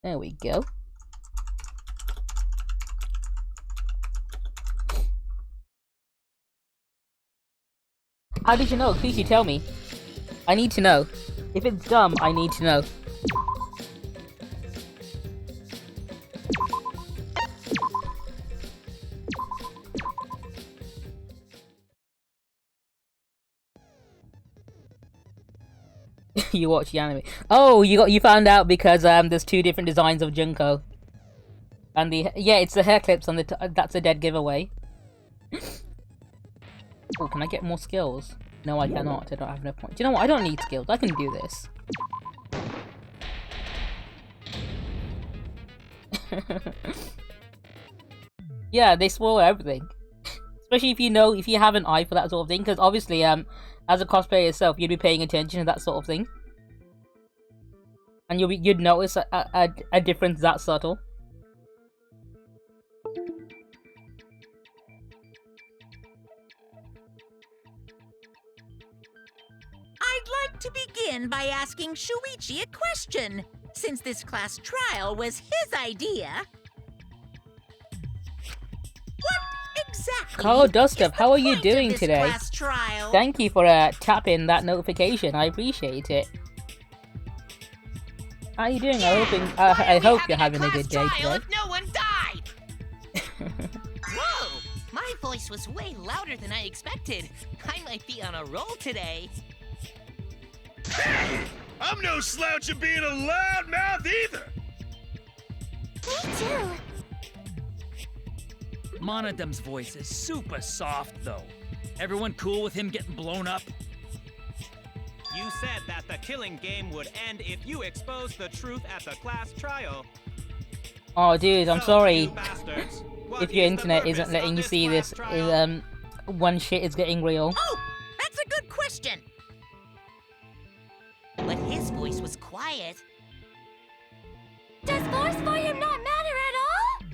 There we go. How did you know? Please you tell me. I need to know. If it's dumb, I need to know. You watch the anime. Oh, you found out because there's two different designs of Junko. And it's the hair clips on the that's a dead giveaway. Oh, can I get more skills? No, I cannot. I don't have enough points. Do you know what? I don't need skills. I can do this. Yeah, they spoil everything. Especially if you have an eye for that sort of thing. Because obviously, as a cosplayer yourself, you'd be paying attention to that sort of thing. And you'd notice a difference that subtle. I'd like to begin by asking Shuichi a question, since this class trial was his idea. What exactly Hello, Dustov, how are you point of doing this today? class trial? Thank you for tapping that notification. I appreciate it. How are you doing? I hope you're having a good day today. If no one died. Whoa! My voice was way louder than I expected. I might be on a roll today. Hey! I'm no slouch at being a loudmouth either! Me too. Monodum's voice is super soft, though. Everyone cool with him getting blown up? You said that the killing game would end if you exposed the truth at the class trial. Oh, dude, I'm sorry You bastards, what if your is the internet purpose isn't letting of you this see class this. trial? When shit is getting real. Oh, that's a good question. But his voice was quiet. Does force volume not matter at all?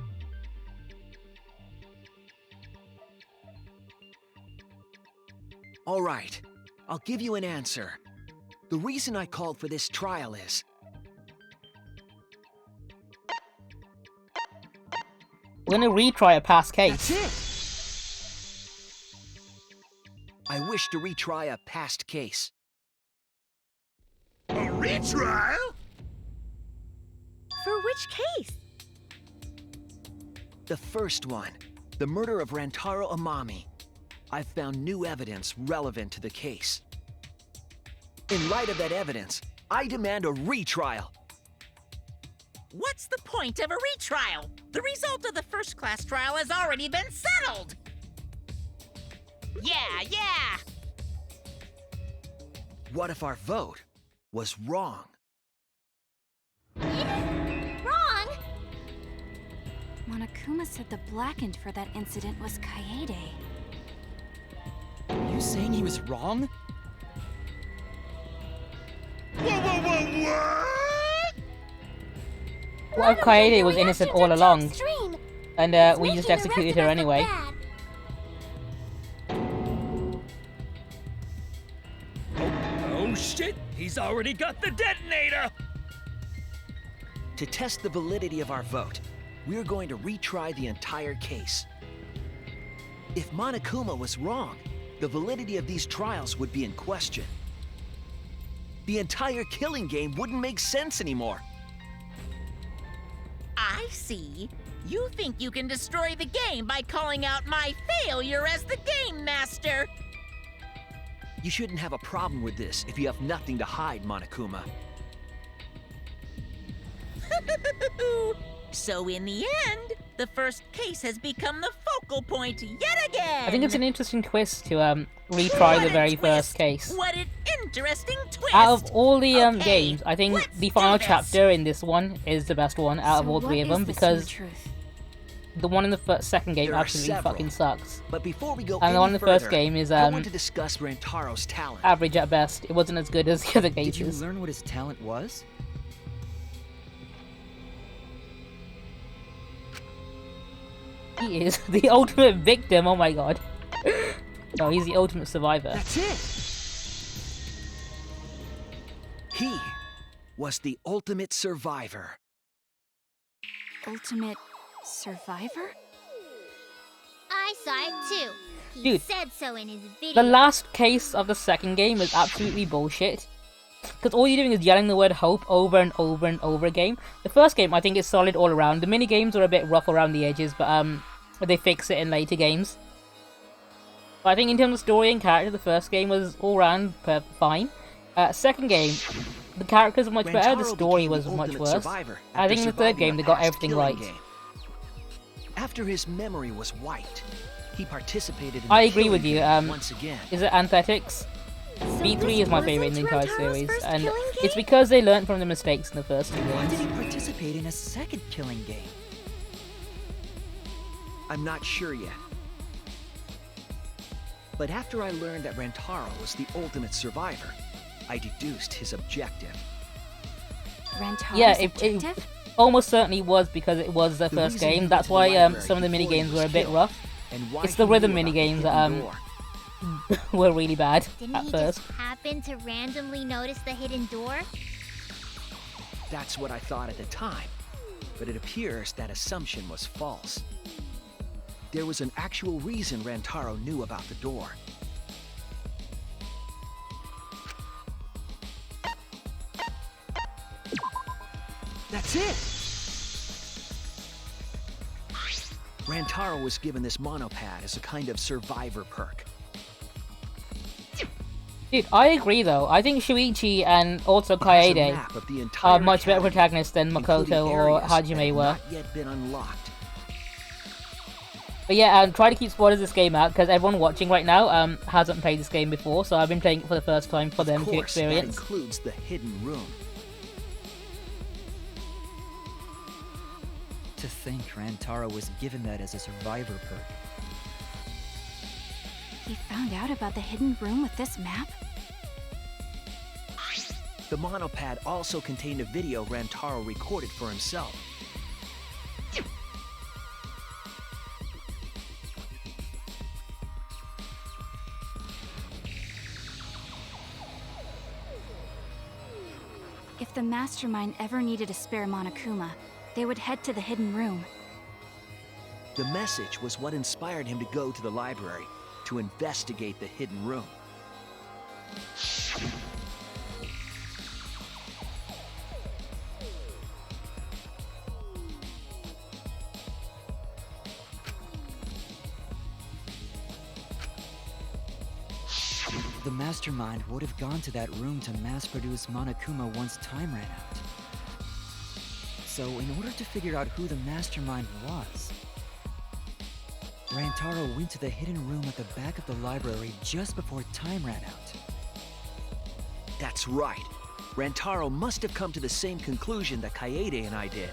All right, I'll give you an answer. The reason I called for this trial is... We're gonna retry a past case. That's it! I wish to retry a past case. A retrial? For which case? The first one, the murder of Rantaro Amami. I've found new evidence relevant to the case. In light of that evidence, I demand a retrial. What's the point of a retrial? The result of the first class trial has already been settled. Yeah! What if our vote was wrong? Wrong! Monokuma said the blackened for that incident was Kaede. You saying he was wrong? What? What if Kaede was innocent all along? Extreme. And It's we just making the executed rest her of us look anyway. bad. Oh shit! He's already got the detonator! To test the validity of our vote, we're going to retry the entire case. If Monokuma was wrong, the validity of these trials would be in question. The entire killing game wouldn't make sense anymore. I see. You think you can destroy the game by calling out my failure as the game master. You shouldn't have a problem with this if you have nothing to hide, Monokuma. So in the end, the first case has become the focal point yet again. I think it's an interesting twist to retry the very first case. What an interesting twist! Out of all the Okay, games, I think let's the do final this. chapter in this one is the best one out of So all what three of is them this because new truth? the one in the second game There are absolutely several. fucking sucks. But before we go And the any one in the further, first game is I want to discuss Rantaro's talent. average at best. It wasn't as good as the other Did you cases. learn what his talent was? He is the ultimate victim. Oh my god. No, he's the ultimate survivor. That's it! He was the ultimate survivor. ultimate survivor? I saw it too. He Dude, said so in his video. The last case of the second game is absolutely bullshit. Because all you're doing is yelling the word hope over and over and over again. The first game, I think, is solid all around. The mini games are a bit rough around the edges, but they fix it in later games. But I think in terms of story and character, the first game was all round fine. Second game, the characters were much better, the story was much worse. I think in the third game, they got everything right. After his memory was wiped, he participated in I the agree with killing you. game once again. Is it Anthetix? So B3 this is my favorite in the wasn't entire Rantaro's series, first and killing it's game? because they learned from the mistakes in the first two Why did games. he participate in a second killing game? I'm not sure yet. But after I learned that Rantaro was the ultimate survivor, I deduced his objective. Rantaro's Yeah, it objective? almost certainly was because it was the The first reason he game. went That's to the why library some of the mini before he games was were a bit killed, rough. and why It's the he rhythm knew mini about the games hidden that door. were really bad Didn't at he first. just happen to randomly notice the hidden door? That's what I thought at the time, but it appears that assumption was false. There was an actual reason Rantaro knew about the door. That's it! Rantaro was given this monopad as a kind of survivor perk. Dude, I agree though. I think Shuichi and also It has a Kaede map of the are entire much better academy, protagonists than including Makoto or areas that Hajime have were. not yet been unlocked. But yeah, try to keep spoilers this game out because everyone watching right now hasn't played this game before, so I've been playing it for the first time for them Of to course, that experience. includes the hidden room. To think Rantaro was given that as a survivor perk. He found out about the hidden room with this map? The monopad also contained a video Rantaro recorded for himself. If the Mastermind ever needed a spare Monokuma, they would head to the hidden room. The message was what inspired him to go to the library to investigate the hidden room. The Mastermind would have gone to that room to mass-produce Monokuma once time ran out. So, in order to figure out who the Mastermind was, Rantaro went to the hidden room at the back of the library just before time ran out. That's right. Rantaro must have come to the same conclusion that Kaede and I did.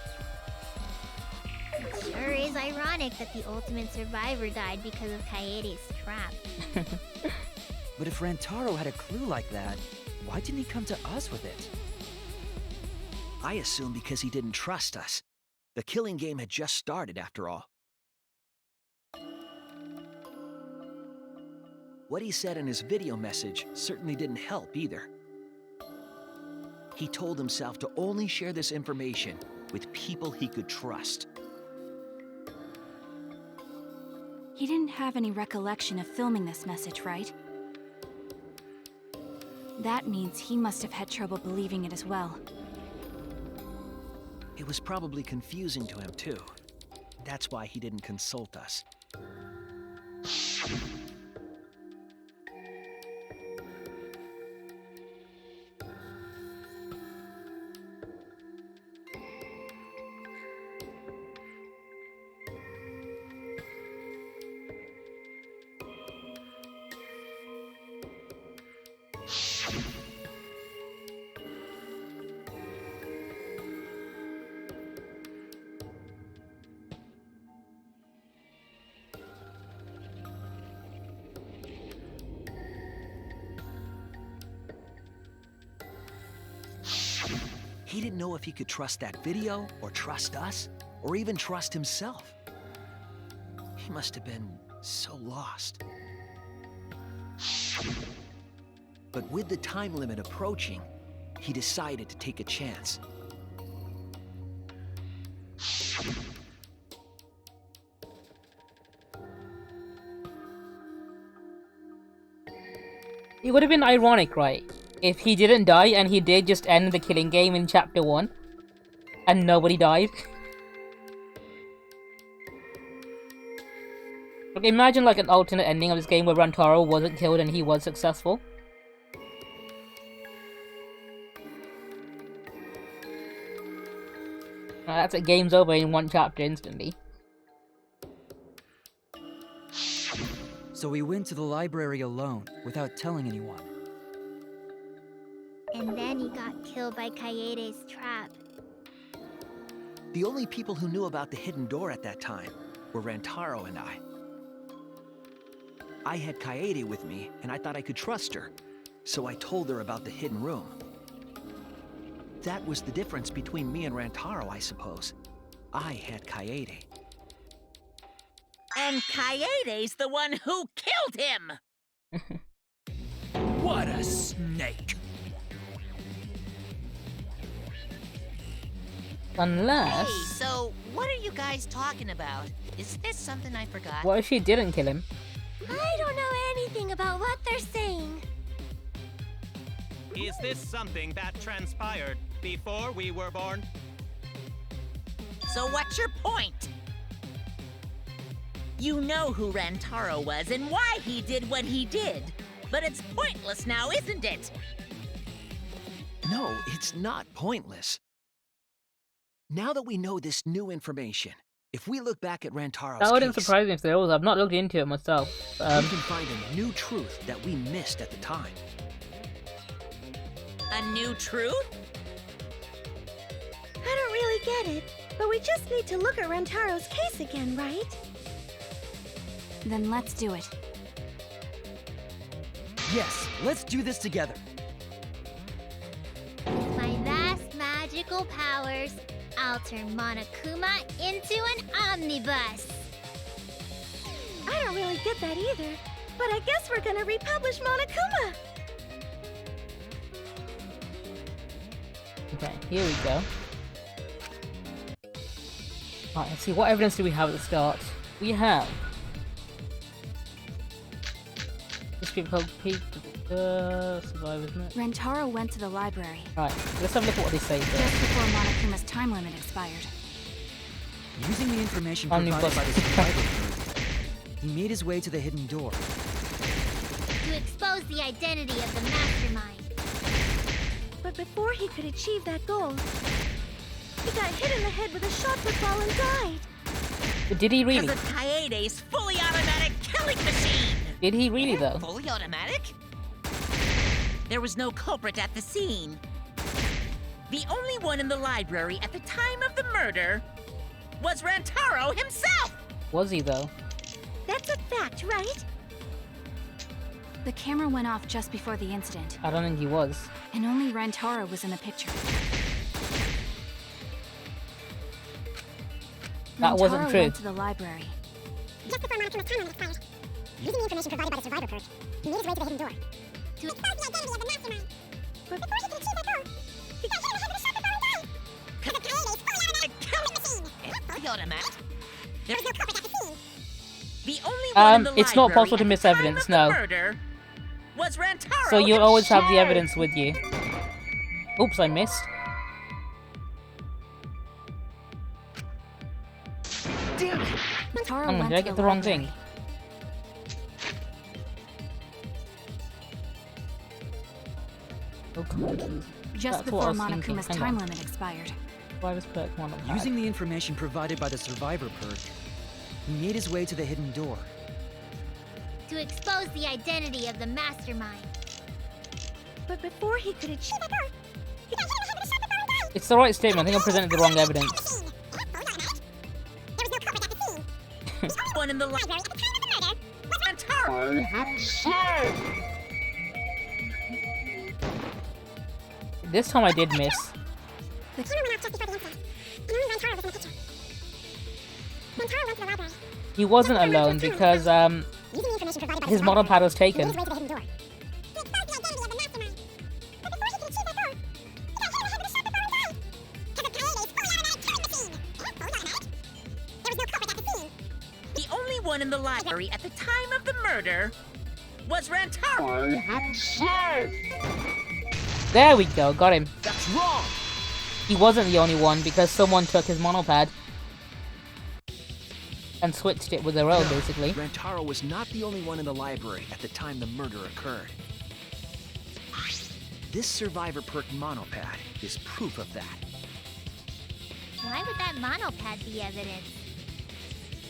It sure is ironic that the ultimate survivor died because of Kaede's trap. But if Rantaro had a clue like that, why didn't he come to us with it? I assume because he didn't trust us. The killing game had just started, after all. What he said in his video message certainly didn't help either. He told himself to only share this information with people he could trust. He didn't have any recollection of filming this message, right? That means he must have had trouble believing it as well. It was probably confusing to him, too. That's why he didn't consult us. He didn't know if he could trust that video, or trust us, or even trust himself. He must have been so lost. But with the time limit approaching, he decided to take a chance. It would have been ironic, right? If he didn't die and he did just end the killing game in chapter 1 and nobody died. Like, imagine like an alternate ending of this game where Rantaro wasn't killed and he was successful. That's it, game's over in one chapter instantly. So we went to the library alone, without telling anyone. And then he got killed by Kaede's trap. The only people who knew about the hidden door at that time were Rantaro and I. I had Kaede with me, and I thought I could trust her, so I told her about the hidden room. That was the difference between me and Rantaro, I suppose. I had Kaede. And Kaede's the one who killed him! What a snake! Unless... Hey, so what are you guys talking about? Is this something I forgot? What if she didn't kill him? I don't know anything about what they're saying. Is this something that transpired before we were born? So what's your point? You know who Rantaro was and why he did what he did. But it's pointless now, isn't it? No, it's not pointless. Now that we know this new information, if we look back at Rantaro's That wouldn't case, surprise me if there was. I've not looked into it myself. we can find a new truth that we missed at the time. A new truth? I don't really get it, but we just need to look at Rantaro's case again, right? Then let's do it. Yes, let's do this together. With my vast magical powers, I'll turn Monokuma into an omnibus. I don't really get that either, but I guess we're gonna republish Monokuma. Okay, here we go. Alright, let's see, what evidence do we have at the start? We have... History of survive, isn't it? Rantaro went to the library Right, let's have a look at what they say just there. before Monokuma's time limit expired. Using the information Omnibus. provided by the survivor code, he made his way to the hidden door. To expose the identity of the mastermind. But before he could achieve that goal, he got hit in the head with a shot football and died. But did he really? Because of Kaede's fully automatic killing machine! Did he really though? Fully automatic? There was no culprit at the scene. The only one in the library at the time of the murder was Rantaro himself! Was he though? That's a fact, right? The camera went off just before the incident, I don't think he was. and only Rantaro was in the picture. That wasn't Rantaro true. went to the library. Just before Monokuma's time limit expired, using the information provided by the survivor code, he made his way to the hidden door. To expose the identity of the mastermind. But before he could achieve that goal, he got hit in the head with a shot football and died. Because of Kaede's fully automatic killing machine. Fully automatic? There was no culprit at the scene. The only one in the it's not library possible to at miss the time evidence, of the no. murder was Rantaro So you'll always have the himself. evidence with you. Oops, I missed. Damn it! Rantaro Oh, went did I to get the wrong thing? library. Oh, come on, please. Just That's what I before was thinking. Monokuma's Hang time on. limit expired. Survivor's perk one of Using the information provided by the survivor perk, he made his way to the hidden door. To expose the identity of the mastermind. But before he could achieve that goal, he got hit in the head with a shot football and died. It's the right statement. I think I presented the wrong evidence. There was no culprit at the scene. The one in the Library library at the time of the murder was Rantaro. This time I did miss. The camera went off just before the incident, and only Rantaro was in the picture. Rantaro went to the library. He wasn't alone because Using the information provided by the his survivor model code, pad was he made taken. his way to the hidden door. To expose the identity of the mastermind. But before he could achieve that goal, he got hit in the head with a shot football and died. Because of Kaede's fully automatic killing machine. Fully automatic? one in the library at the time of the murder was Rantaro. There we go, got him. That's wrong! He wasn't the only one because someone took his monopad and switched it with their own, basically. Rantaro was not the only one in the library at the time the murder occurred. This survivor perk monopad is proof of that. Why would that monopad be evidence?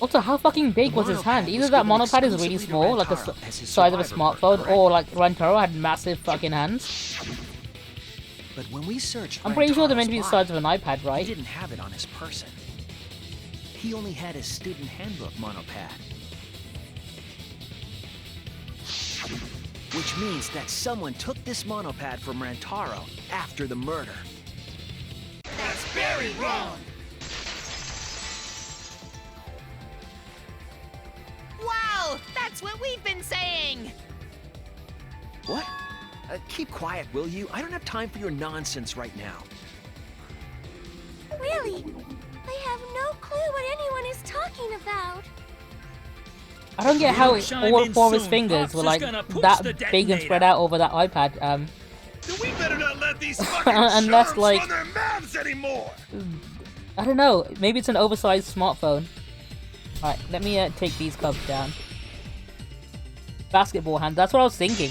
Also, how fucking big was his hand? Either that monopad is really small, like the size of a smartphone, or like Rantaro had massive fucking hands. But when we searched, I'm pretty sure they're meant to be the size of an iPad, right? He didn't have it on his person. He only had his student handbook monopad. Which means that someone took this monopad from Rantaro after the murder. That's very wrong. Wow, that's what we've been saying. What? Keep quiet, will you? I don't have time for your nonsense right now. Really? I have no clue what anyone is talking about. I don't get how all four of his fingers were like that big and spread out over that iPad. We better not let these fucking Unless, sharks like, run their mouths anymore. I don't know. Maybe it's an oversized smartphone. Alright, let me take these cubs down. Basketball hand. That's what I was thinking.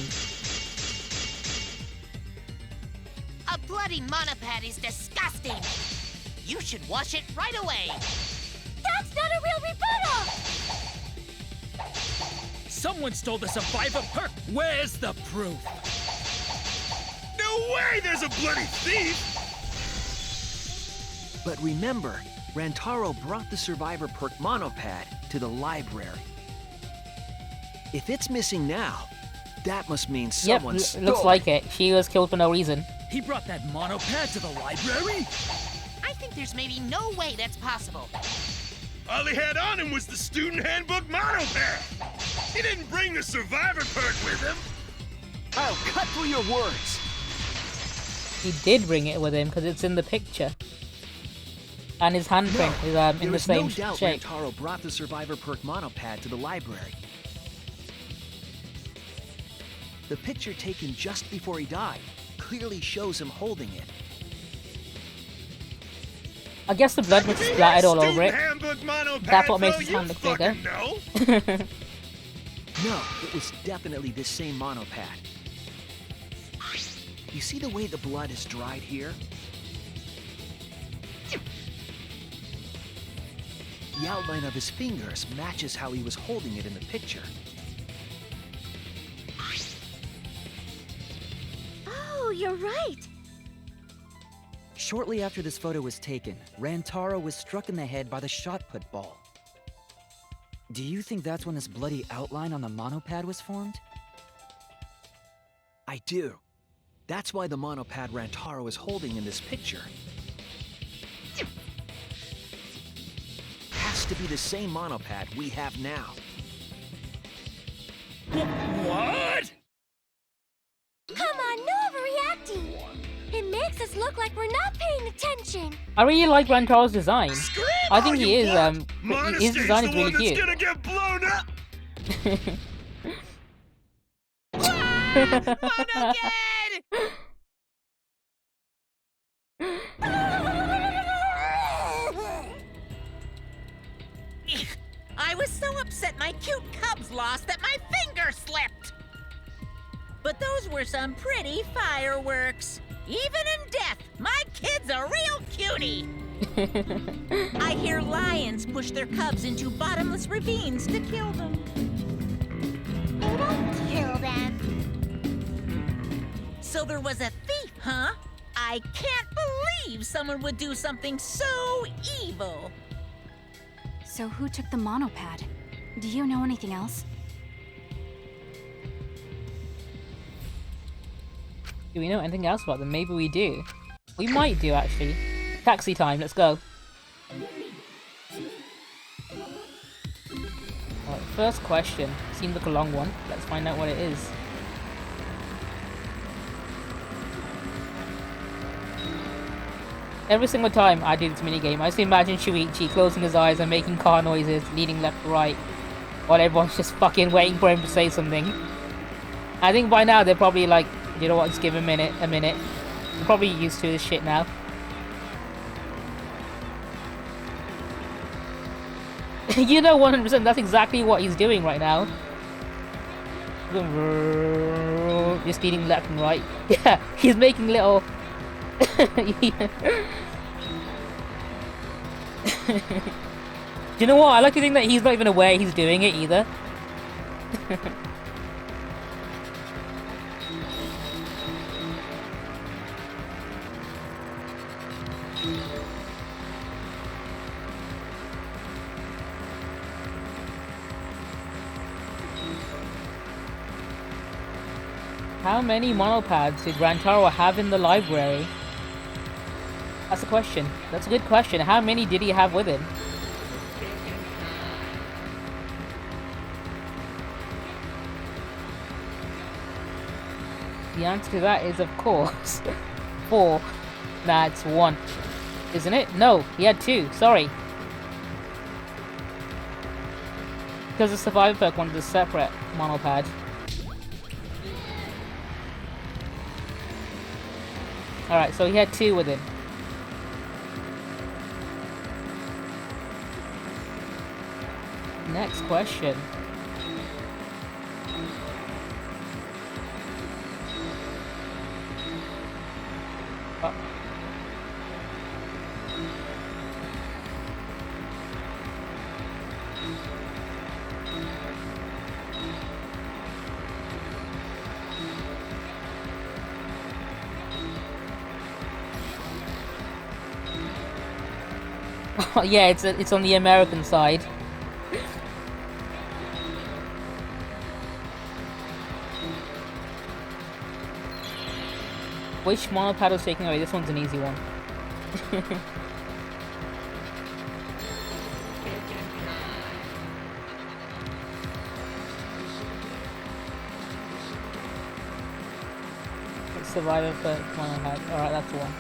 A bloody monopad is disgusting. You should wash it right away. That's not a real rebuttal! Someone stole the survivor perk. Where's the proof? No way there's a bloody thief! But remember, Rantaro brought the survivor perk monopad to the library. If it's missing now, that must mean someone Yep, stole looks like it. She was killed for no reason. He brought that monopad to the library? I think there's maybe no way that's possible. All he had on him was the student handbook monopad. He didn't bring the survivor perk with him. I'll cut through your words. He did bring it with him because it's in the picture. And his handprint is in the same no doubt shape. Rantaro brought the survivor perk monopad to the library. The picture taken just before he died clearly shows him holding it. I guess the blood was splattered all over it. That's what makes his his hand look bigger. No, it was definitely this same monopad. You see the way the blood is dried here? The outline of his fingers matches how he was holding it in the picture. Oh, you're right. Shortly after this photo was taken, Rantaro was struck in the head by the shot put ball. Do you think that's when this bloody outline on the monopad was formed? I do. That's why the monopad Rantaro is holding in this picture has to be the same monopad we have now. What? Come on, no overreacting. It makes us look like we're not paying attention. I really like Rantaro's design. Scream, I think he is, his Monastery's design is the really one cute. that's gonna get blown up. Mono Kid! I was so upset my cute cubs lost that my finger slipped. But those were some pretty fireworks. Even in death, my kid's a real cutie. I hear lions push their cubs into bottomless ravines to kill them. They don't kill them. So there was a thief, huh? I can't believe someone would do something so evil. So who took the monopad? Do you know anything else? Do we know anything else about them? Maybe we do. We might do, actually. Taxi time, let's go. Alright, first question. Seems like a long one. Let's find out what it is. Every single time I do this minigame, I just imagine Shuichi closing his eyes and making car noises, leaning left to right. While everyone's just fucking waiting for him to say something. I think by now they're probably like, you know what, just give him a minute. I'm probably used to this shit now. You know 100% that's exactly what he's doing right now. Just eating left and right. Yeah, he's making little... Do you know what? I like to think that he's not even aware he's doing it either. How many monopads did Rantaro have in the library? That's a question. That's a good question. How many did he have with him? The answer to that is, of course, 4. Nah, it's 1. Isn't it? No, he had 2. Sorry. Because the Survivor perk wanted a separate monopad. Alright, so he had 2 with him. Next question. Oh. Oh, yeah, it's on the American side. Which monopad was taken away? This one's an easy one. Survivor for monopad. Alright, that's one.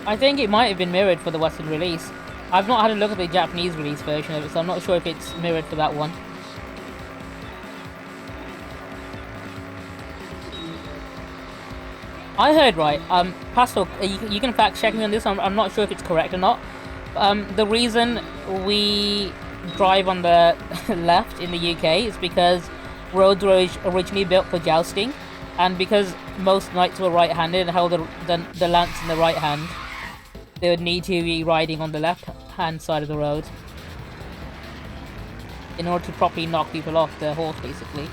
I think it might have been mirrored for the Western release. I've not had a look at the Japanese release version of it, so I'm not sure if it's mirrored for that one. I heard right. Pastel, you can fact check me on this. I'm not sure if it's correct or not. The reason we drive on the left in the UK is because roads were originally built for jousting, and because most knights were right-handed and held the lance in the right hand, they would need to be riding on the left-hand side of the road in order to properly knock people off the horse, basically.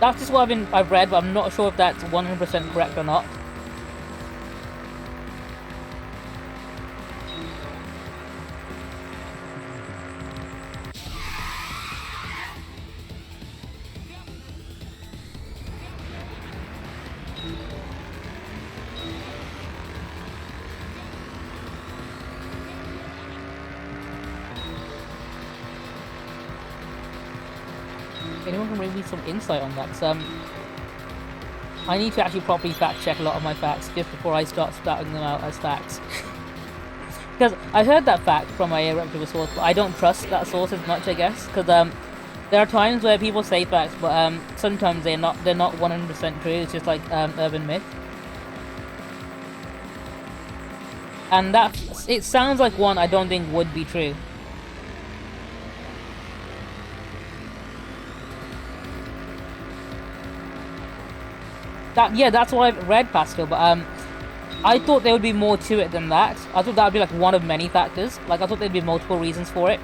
That's just what I've read, but I'm not sure if that's 100% correct or not. Anyone can bring me some insight on that? Because I need to actually properly fact check a lot of my facts just before I start spouting them out as facts. Because I heard that fact from a reputable source, but I don't trust that source as much, I guess. Because there are times where people say facts, but sometimes they're not 100% true. It's just like urban myth. And it sounds like one I don't think would be true. That's what I've read, Pascal, but I thought there would be more to it than that. I thought that would be like one of many factors. Like, I thought there'd be multiple reasons for it.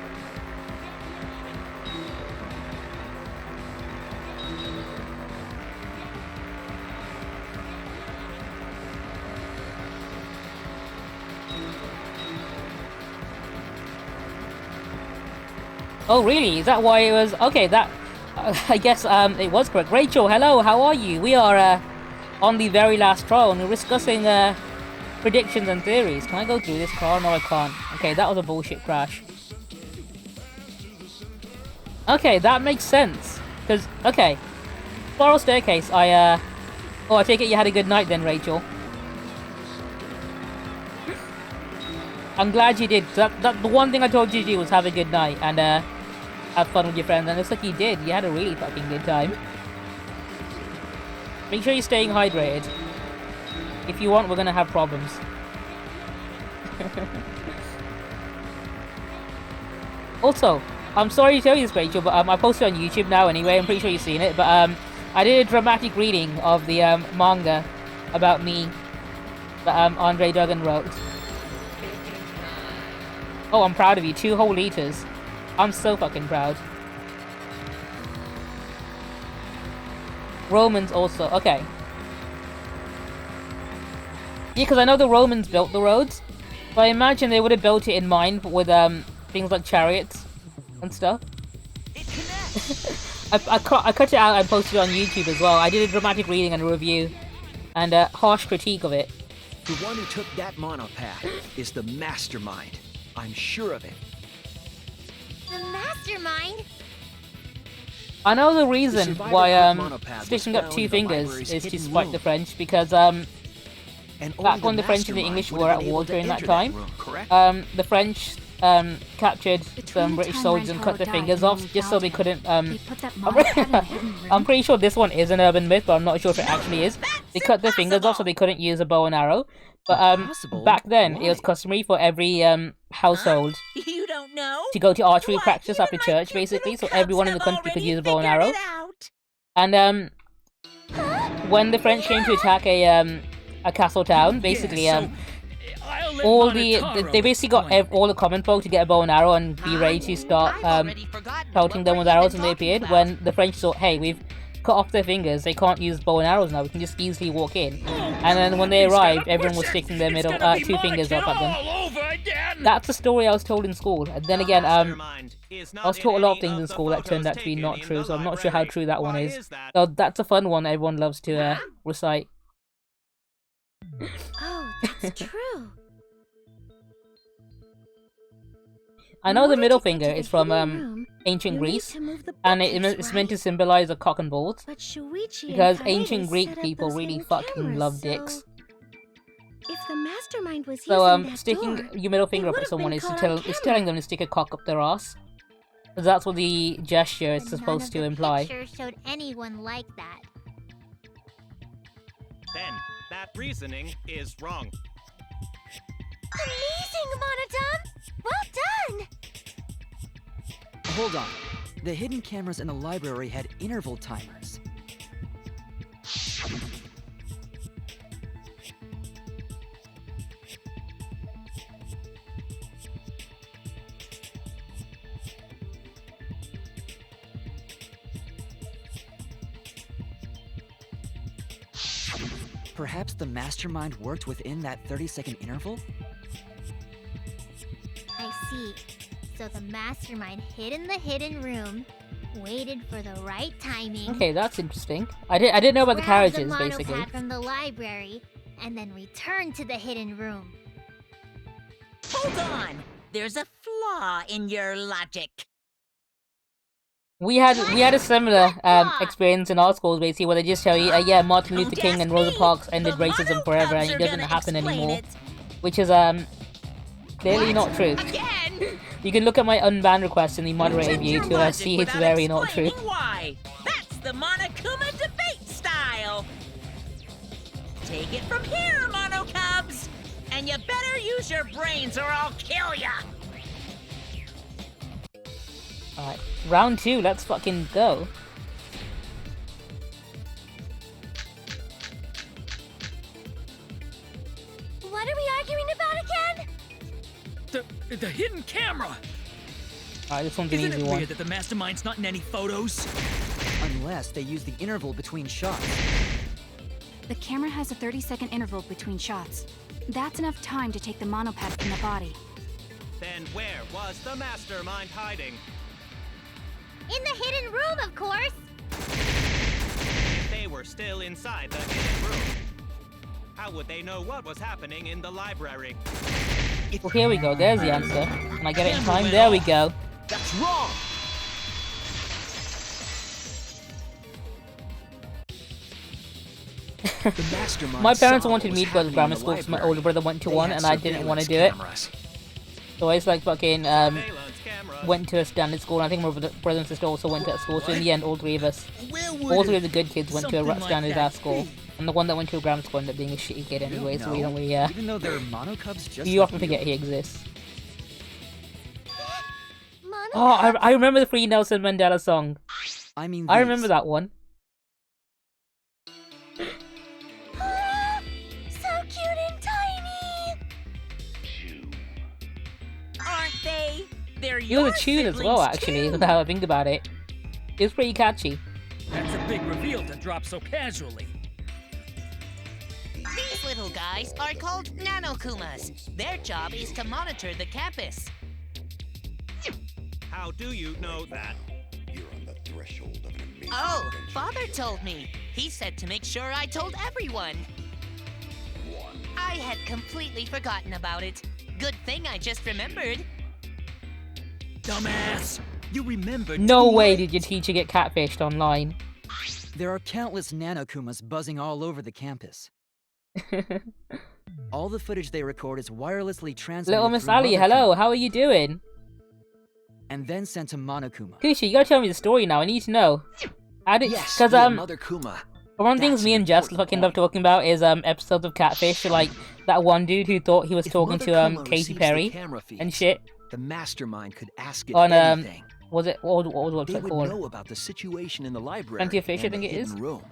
Oh, really? Is that why it was... Okay, that... I guess it was correct. Rachel, hello, how are you? We are on the very last trial and we're discussing predictions and theories. Can I go through this car? No, I can't. Okay, that was a bullshit crash. Okay, that makes sense. Because, okay, spiral staircase, I Oh, I take it you had a good night then, Rachel. I'm glad you did. The one thing I told you to do was have a good night and have fun with your friends, and it looks like you did. You had a really fucking good time. Make sure you're staying hydrated. If you want, we're gonna have problems. Also, I'm sorry to tell you this, Rachel, but I posted on YouTube now anyway. I'm pretty sure you've seen it, but I did a dramatic reading of the manga about me that Andre Duggan wrote. Oh, I'm proud of you. 2 whole liters. I'm so fucking proud. Romans also. Okay. Yeah, because I know the Romans built the roads. But I imagine they would have built it in mind with things like chariots and stuff. I cut it out and posted it on YouTube as well. I did a dramatic reading and a review. And a harsh critique of it. The one who took that monopad is the mastermind. I'm sure of it. The mastermind? I know the reason why sticking up 2 fingers is to spite the French, because back when the French and the English were at war during that time, the French captured some British soldiers and cut their fingers off just so they couldn't I'm pretty sure this one is an urban myth, but I'm not sure if it actually is. They cut their fingers off so they couldn't use a bow and arrow. But back then it was customary for every household You don't know? to go to archery practice after church, basically, so everyone in the country could use a bow and arrow. And when the French came to attack a castle town, basically they basically got all the common folk to get a bow and arrow and be ready to start pelting them with arrows when they appeared. When the French thought, hey, we've cut off their fingers, they can't use bow and arrows now, we can just easily walk in. And then when they arrived, everyone was sticking their 2 fingers up at them. That's the story I was told in school. And then again, I was taught a lot of things in school that turned out to be not true, so I'm not sure how true that one is. So that's a fun one everyone loves to recite. Oh, that's true. I know the middle finger is from ancient Greece, and it's meant to symbolize a cock and balls, because ancient Greek people really fucking love dicks. If the mastermind was So sticking your middle finger up at someone is telling them to stick a cock up their ass. Because that's what the gesture is supposed to imply. None of the pictures showed anyone like that. Then, that reasoning is wrong. Amazing, Monodon! Well done! Hold on. The hidden cameras in the library had interval timers. Perhaps the mastermind worked within that 30-second interval? I see. So the mastermind hid in the hidden room, waited for the right timing. Okay, that's interesting. I didn't know about the carriages, basically. Monopad from the library, and then returned to the hidden room. Hold on! There's a flaw in your logic. We had a similar experience in our schools, basically, where they just tell you, yeah, Martin Luther King and Rosa Parks ended racism forever, and it doesn't happen anymore, which is clearly not true. You can look at my unbanned request in the moderator view to see it's very not true. Why? That's the Monokuma debate style. Take it from here, Mono Cubs, and you better use your brains or I'll kill ya. Alright, round 2, let's fucking go. What are we arguing about again? The hidden camera! Alright, this one's an Isn't easy it one. weird that the mastermind's not in any photos? Unless they use the interval between shots. The camera has a 30-second interval between shots. That's enough time to take the monopad from the body. Then where was the mastermind hiding? In the hidden room, of course! If they were still inside the hidden room, how would they know what was happening in the library? Well, here we go, there's the answer. Can I get it in time? There we go. That's wrong! The Mastermind My parents saw wanted what me was to go to happening grammar in the school because my library. older brother went to They one had and I didn't want to do surveillance it. cameras. So I just like fucking Surveillance cameras. went to a standard school. And I think my brother and sister also went to that school. So in the end, all three of us, Where all would three of the good kids went to a something like standard that ass school. be? And the one that went to a grammar school ended up being a shitty kid anyway. So we don't really Even though they're monocubs just you like often forget he exists. Mono Oh, I remember the Free Nelson Mandela song. I mean, I remember these. that one. so cute and tiny. Aren't they? They're It your was a tune as well, siblings, actually, too. now I think about it. It was pretty catchy. That's a big reveal to drop so casually. These little guys are called nanokumas. Their job is to monitor the campus. How do you know that? You're on the threshold of an amazing Oh, adventure. Father told me. He said to make sure I told everyone. I had completely forgotten about it. Good thing I just remembered. Dumbass! You remembered. No too way late. did your teacher get catfished online. There are countless nanokumas buzzing all over the campus. All the footage they record is wirelessly transmitted Little Miss through Ali, Motherkuma hello, how are you doing? and then sent to Monokuma. Kusha, you gotta tell me the story now, I need to know. Yes, Cause, yeah, Mother Kuma. one of the things That's me an and Jess important fucking love point. talking about is episodes of Catfish, like that one dude who thought he was If talking Mother to Kuma Katy receives the Perry camera feeds, and shit The Mastermind could ask it on anything. was it what was the They website would called? know about the situation in the library Plenty of Fish, I and think the it is. hidden room.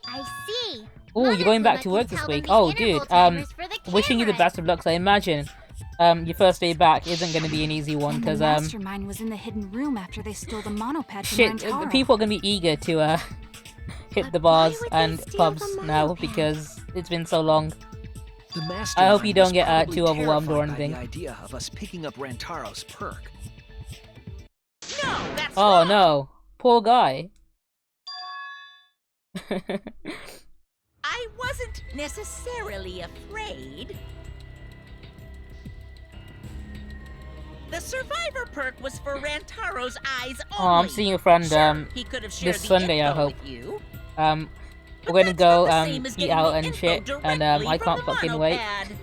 I see. Oh, you're going back Monokuma to work can this tell them week. the Oh, interval dude, timers for the wishing you the cameras. best of luck. 'Cause I imagine your first day back isn't going to be an easy one And because the mastermind was in the hidden room after they stole the monopad from shit, Rantaro. people are going to be eager to hit But the why bars would they and steal pubs the now monopad? because it's been so long. The I Mastermind hope you don't was get probably too overwhelmed or terrified by anything. The idea of us picking up Rantaro's perk. No, that's Oh wrong. no, poor guy. I wasn't necessarily afraid. The survivor perk was for Rantaro's eyes only. Oh, I'm seeing a friend Sure, he could have shared this the Sunday, I info hope. with you, We're but gonna that's go not the same as eat getting out the and info shit, and directly I from can't the fucking wait. monopad.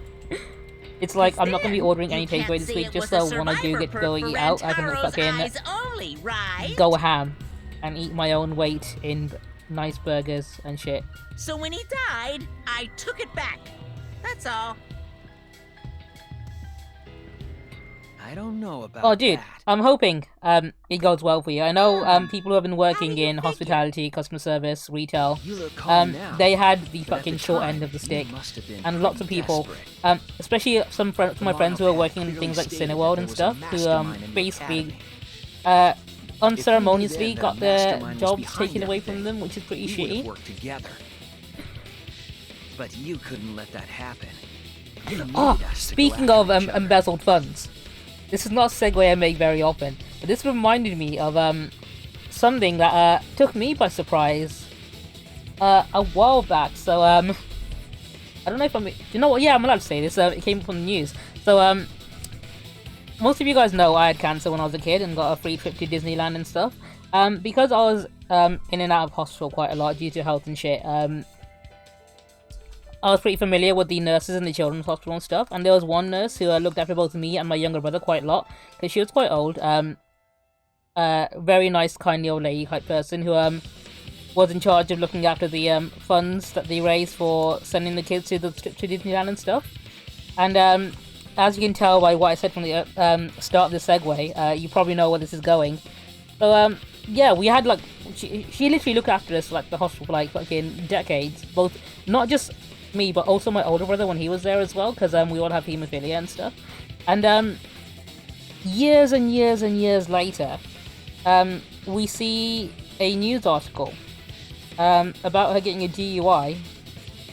It's like I'm not gonna be Then ordering you any can't takeaway this say week it just was so a when I do survivor get to go perk for eat out, I can Rantaro's fucking eyes only, right? go ham and eat my own weight in nice burgers and shit. So when he died, I took it back. That's all. I don't know about Oh, dude, that. I'm hoping it goes well for you. I know people who have been working do you in figure? hospitality, customer service, retail. You look calm now. They had the but at fucking the short time, end of the you stick, must have been and lots of pretty people, desperate. especially some of my friends who are working in things like Cineworld and stuff, who basically unceremoniously got their jobs taken away from them, which is pretty We would have shitty. worked together. But you couldn't let that happen. You needed Oh, us to go speaking after of each other. embezzled funds, this is not a segue I make very often, but this reminded me of something that took me by surprise a while back. So I don't know if you know what? Yeah, I'm allowed to say this. It came from the news. So most of you guys know I had cancer when I was a kid and got a free trip to Disneyland and stuff. Because I was in and out of hospital quite a lot due to health and shit. I was pretty familiar with the nurses in the children's hospital and stuff, and there was one nurse who looked after both me and my younger brother quite a lot, because she was quite old. Very nice, kindly old lady type person who was in charge of looking after the funds that they raised for sending the kids to the trip to Disneyland and stuff. And as you can tell by what I said from the start of the segue, you probably know where this is going. So yeah, we had like she literally looked after us like the hospital for like fucking decades, both not just me but also my older brother when he was there as well, because we all have haemophilia and stuff. And years and years and years later, we see a news article about her getting a DUI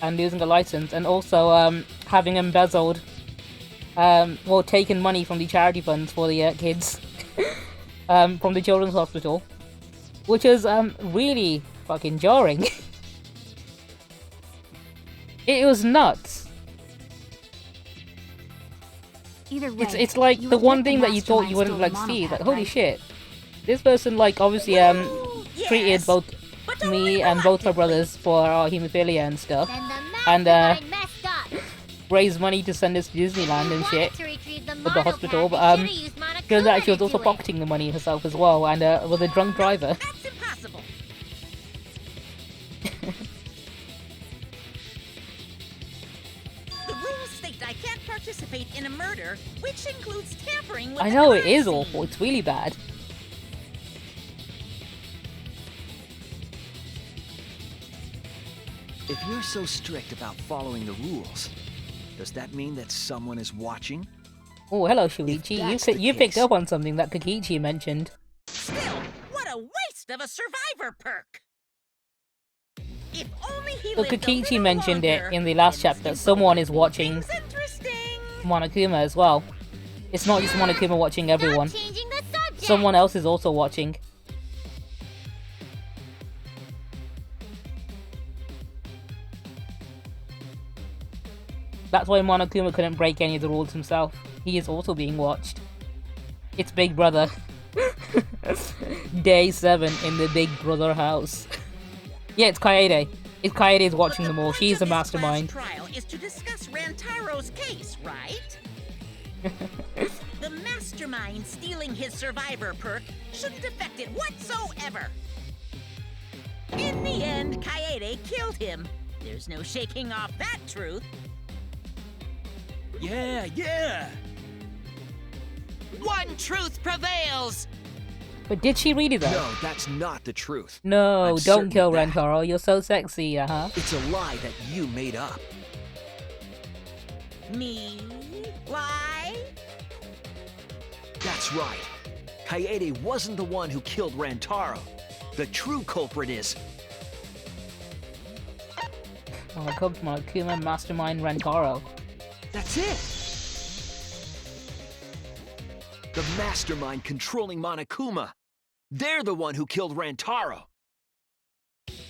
and losing a license, and also having embezzled taken money from the charity funds for the kids from the children's hospital, which is really fucking jarring. It was nuts. Either way, It's like you the one admit thing the that you thought you mastermind wouldn't stole like the see. monopad, Like, holy right? shit, this person like obviously treated yes. both But don't me and both our brothers for our hemophilia and stuff, Then the and mastermind messed up. raise money to send us to Disneyland and shit Wanted to retrieve the with the hospital, monopod, but they should've used Monokuma turns out she was to also do it. pocketing the money herself as well, and was a drunk driver. That's impossible. The rules state I can't participate in a murder, which includes tampering with I the know, it crime is scene. awful, it's really bad. If you're so strict about following the rules, does that mean that someone is watching? Oh, hello Shuichi, that's you the picked case- up on something that Kokichi mentioned. Still, what a waste of a survivor perk. If only he So lived a Kokichi little mentioned longer, it in the last then chapter, this someone info is would make watching things interesting. Monokuma as well. It's not just Monokuma watching everyone. Stop changing the subject. Someone else is also watching. That's why Monokuma couldn't break any of the rules himself. He is also being watched. It's Big Brother. Day 7 in the Big Brother house. Yeah, it's Kaede. It's Kaede's watching them all. She's the mastermind. The trial is to discuss Rantaro's case, right? The mastermind stealing his survivor perk shouldn't affect it whatsoever. In the end, Kaede killed him. There's no shaking off that truth. Yeah, yeah. One truth prevails. But did she really though? No, that's not the truth. No, I'm don't certain kill of that. Rentaro. You're so sexy, uh-huh. It's a lie that you made up. Me? Lie? That's right. Kaede wasn't the one who killed Rantaro. The true culprit is... Oh, it comes Monokuma, Mastermind, Rentaro. That's it! The mastermind controlling Monokuma. They're the one who killed Rantaro.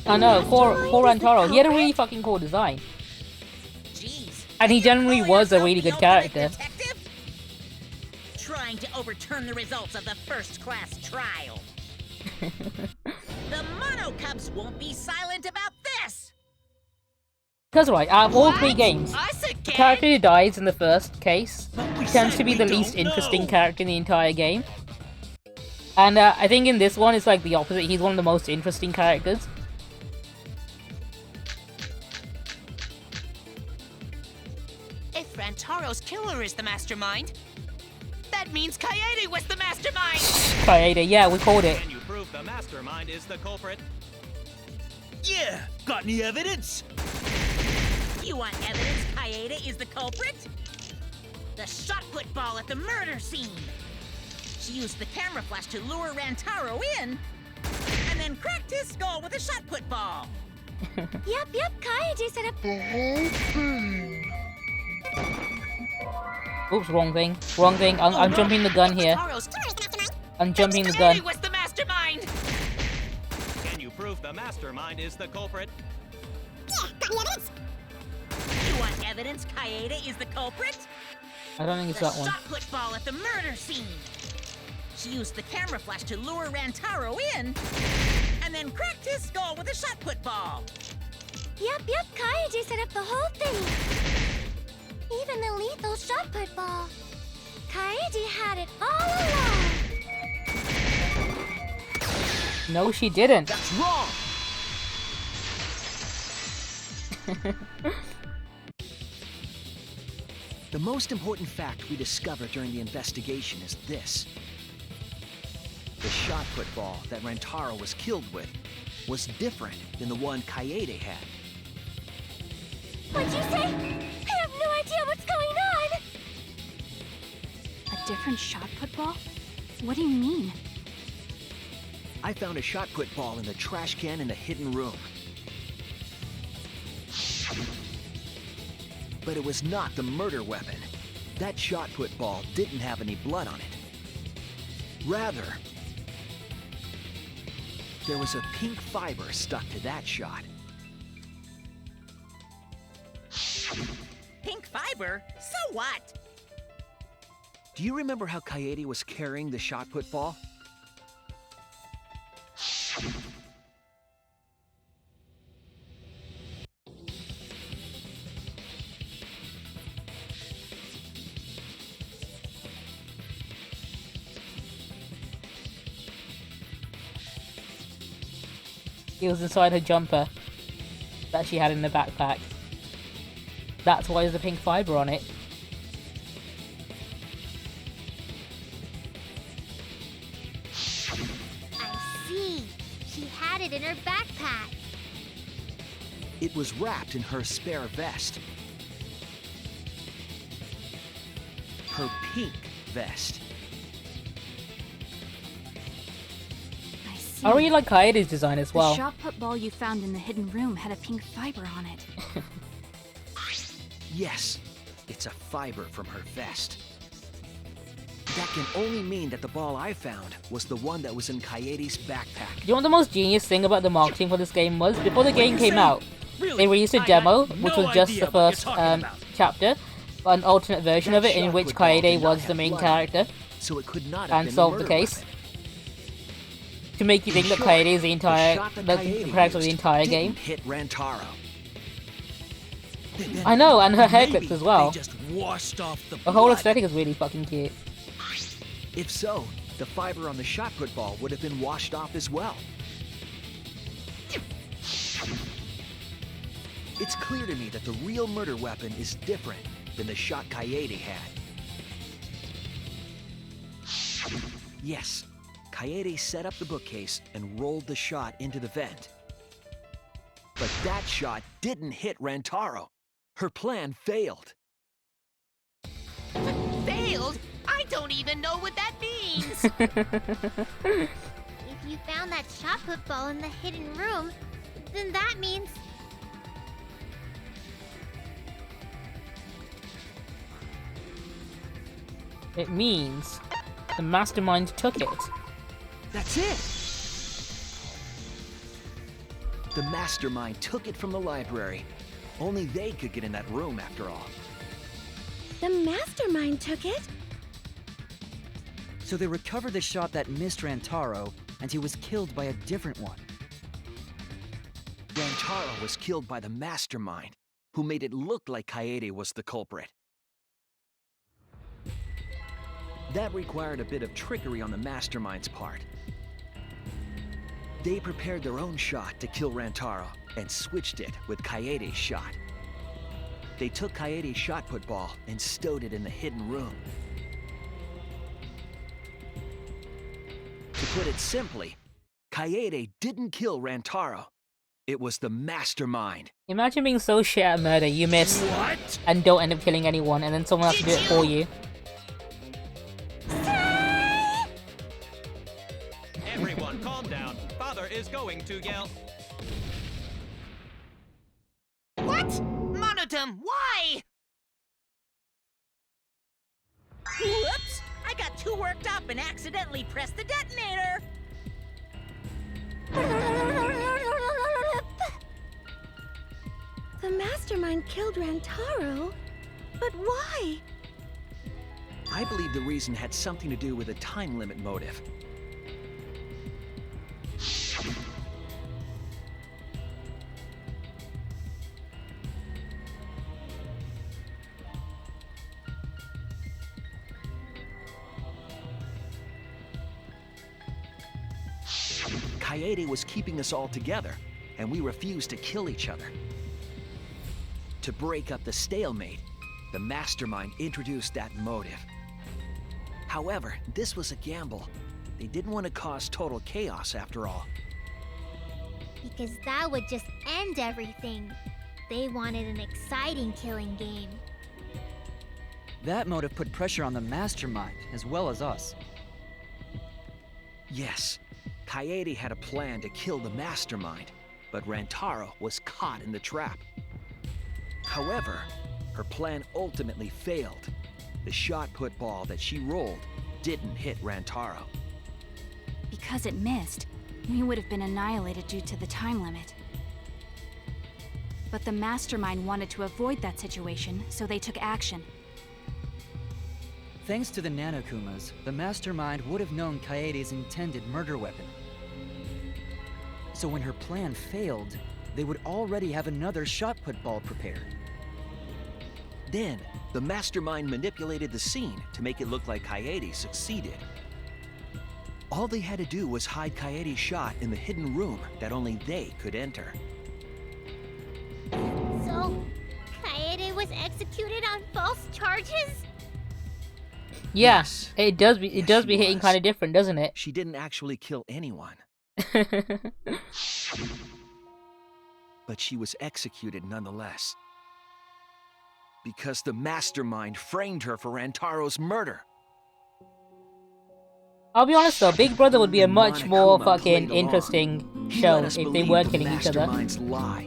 I know, for Rentaro, he had a really fucking cool design. Jeez. And he generally Call was a yourself really the good ultimate character. detective? Trying to overturn the results of the first-class trial. The Mono Cubs won't be silent about this. That's right, out of all 3 games, Us the again? character who dies in the first case We tends said to be we the don't least interesting know. character in the entire game. And I think in this one, it's like the opposite. He's one of the most interesting characters. If Rantaro's killer is the mastermind, that means Kaede was the mastermind. Kaede, yeah, we called it. Can you prove the mastermind is the culprit? Yeah. Got any evidence? You want evidence Kaede is the culprit? The shot put ball at the murder scene. She used the camera flash to lure Rantaro in, and then cracked his skull with a shot put ball. Yep, Kaede set up the whole thing. Oops, wrong thing. Wrong thing. I'm jumping the gun here. Rantaro's I'm jumping the gun. Kaede was the mastermind. Can you prove the mastermind is the culprit? Yeah, got any evidence? You want evidence Kaede is the culprit? I don't think it's The that one. shot put ball at the murder scene. She used the camera flash to lure Rantaro in, and then cracked his skull with a shot put ball. Yep, Kaede set up the whole thing. Even the lethal shot put ball. Kaede had it all along. No, she didn't. That's wrong! The most important fact we discovered during the investigation is this. The shot put ball that Rantaro was killed with was different than the one Kaede had. What'd you say? I have no idea what's going on. A different shot put ball? What do you mean? I found a shot put ball in the trash can in a hidden room. But it was not the murder weapon. That shot put ball didn't have any blood on it. Rather, there was a pink fiber stuck to that shot. Pink fiber? So what? Do you remember how Kaede was carrying the shot put ball? It was inside her jumper that she had in the backpack. That's why there's a pink fiber on it. I see. She had it in her backpack. It was wrapped in her spare vest. Her pink vest. I see. I really like Kaede's design as well. The shot put ball you found in the hidden room had a pink fiber on it. Yes, it's a fiber from her vest. That can only mean that the ball I found was the one that was in Kaede's backpack. Do you know what the most genius thing about the marketing for this game was? Before the game came out, they released a demo, which was just the first chapter, but an alternate version of it in which Kaede was the main character So it could not have and been solved the murder case. weapon. To make you think that Kaede is the entire, shot that the Kaede character of the used entire didn't game. hit Rantaro. I know, and her hair clips Maybe as well. They just washed off the The whole blood. aesthetic is really fucking cute. If so, the fiber on the shot put ball would have been washed off as well. It's clear to me that the real murder weapon is different than the shot Kaede had. Yes, Kaede set up the bookcase and rolled the shot into the vent. But that shot didn't hit Rantaro. Her plan failed. Failed? I don't even know what that means. If you found that shot put ball in the hidden room, then that means... It means the Mastermind took it. That's it! The Mastermind took it from the library. Only they could get in that room after all. The Mastermind took it? So they recovered the shot that missed Rantaro, and he was killed by a different one. Rantaro was killed by the Mastermind, who made it look like Kaede was the culprit. That required a bit of trickery on the Mastermind's part. They prepared their own shot to kill Rantaro and switched it with Kaede's shot. They took Kaede's shot put ball and stowed it in the hidden room. To put it simply, Kaede didn't kill Rantaro. It was the Mastermind. Imagine being so shit at murder you miss and don't end up killing anyone, and then someone has to do it for you. Everyone, calm down. Father is going to yell. What? Monodum, why? Whoops! I got too worked up and accidentally pressed the detonator! The Mastermind killed Rantaro? But why? I believe the reason had something to do with a time limit motive. Kaede was keeping us all together, and we refused to kill each other. To break up the stalemate, the Mastermind introduced that motive. However, this was a gamble. They didn't want to cause total chaos after all. Because that would just end everything. They wanted an exciting killing game. That motive put pressure on the Mastermind, as well as us. Yes, Kaede had a plan to kill the Mastermind, but Rantaro was caught in the trap. However, her plan ultimately failed. The shot put ball that she rolled didn't hit Rantaro. Because it missed, we would have been annihilated due to the time limit. But the Mastermind wanted to avoid that situation, so they took action. Thanks to the Nanokumas, the Mastermind would have known Kaede's intended murder weapon. So when her plan failed, they would already have another shot put ball prepared. Then, the Mastermind manipulated the scene to make it look like Kaede succeeded. All they had to do was hide Kaede's shot in the hidden room that only they could enter. So, Kaede was executed on false charges? Yeah, Yes. it does be Yes, she hitting was. kind of different, doesn't it? She didn't actually kill anyone, but she was executed nonetheless. Because the Mastermind framed her for Rantaro's murder. I'll be honest though, Big Brother would be a much more Monokuma fucking played along. interesting He show let us if they believe weren't the killing each other. Mastermind's lie.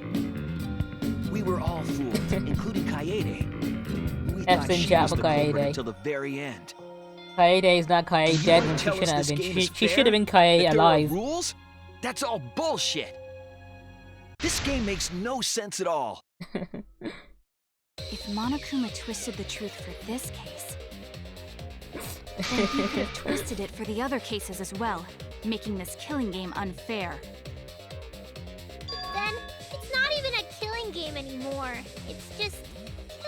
We were all fooled, including Kaede. We thought Epstein she chat was for the culprit Kaede. until the very end. Kaede is not Kaede You dead wanna when she tell us shouldn't have this been. game She is should fair? have been Kaede That there are alive. rules? That's all bullshit. This game makes no sense at all. If Monokuma twisted the truth for this case, then he could have twisted it for the other cases as well, making this killing game unfair. Then, it's not even a killing game anymore. It's just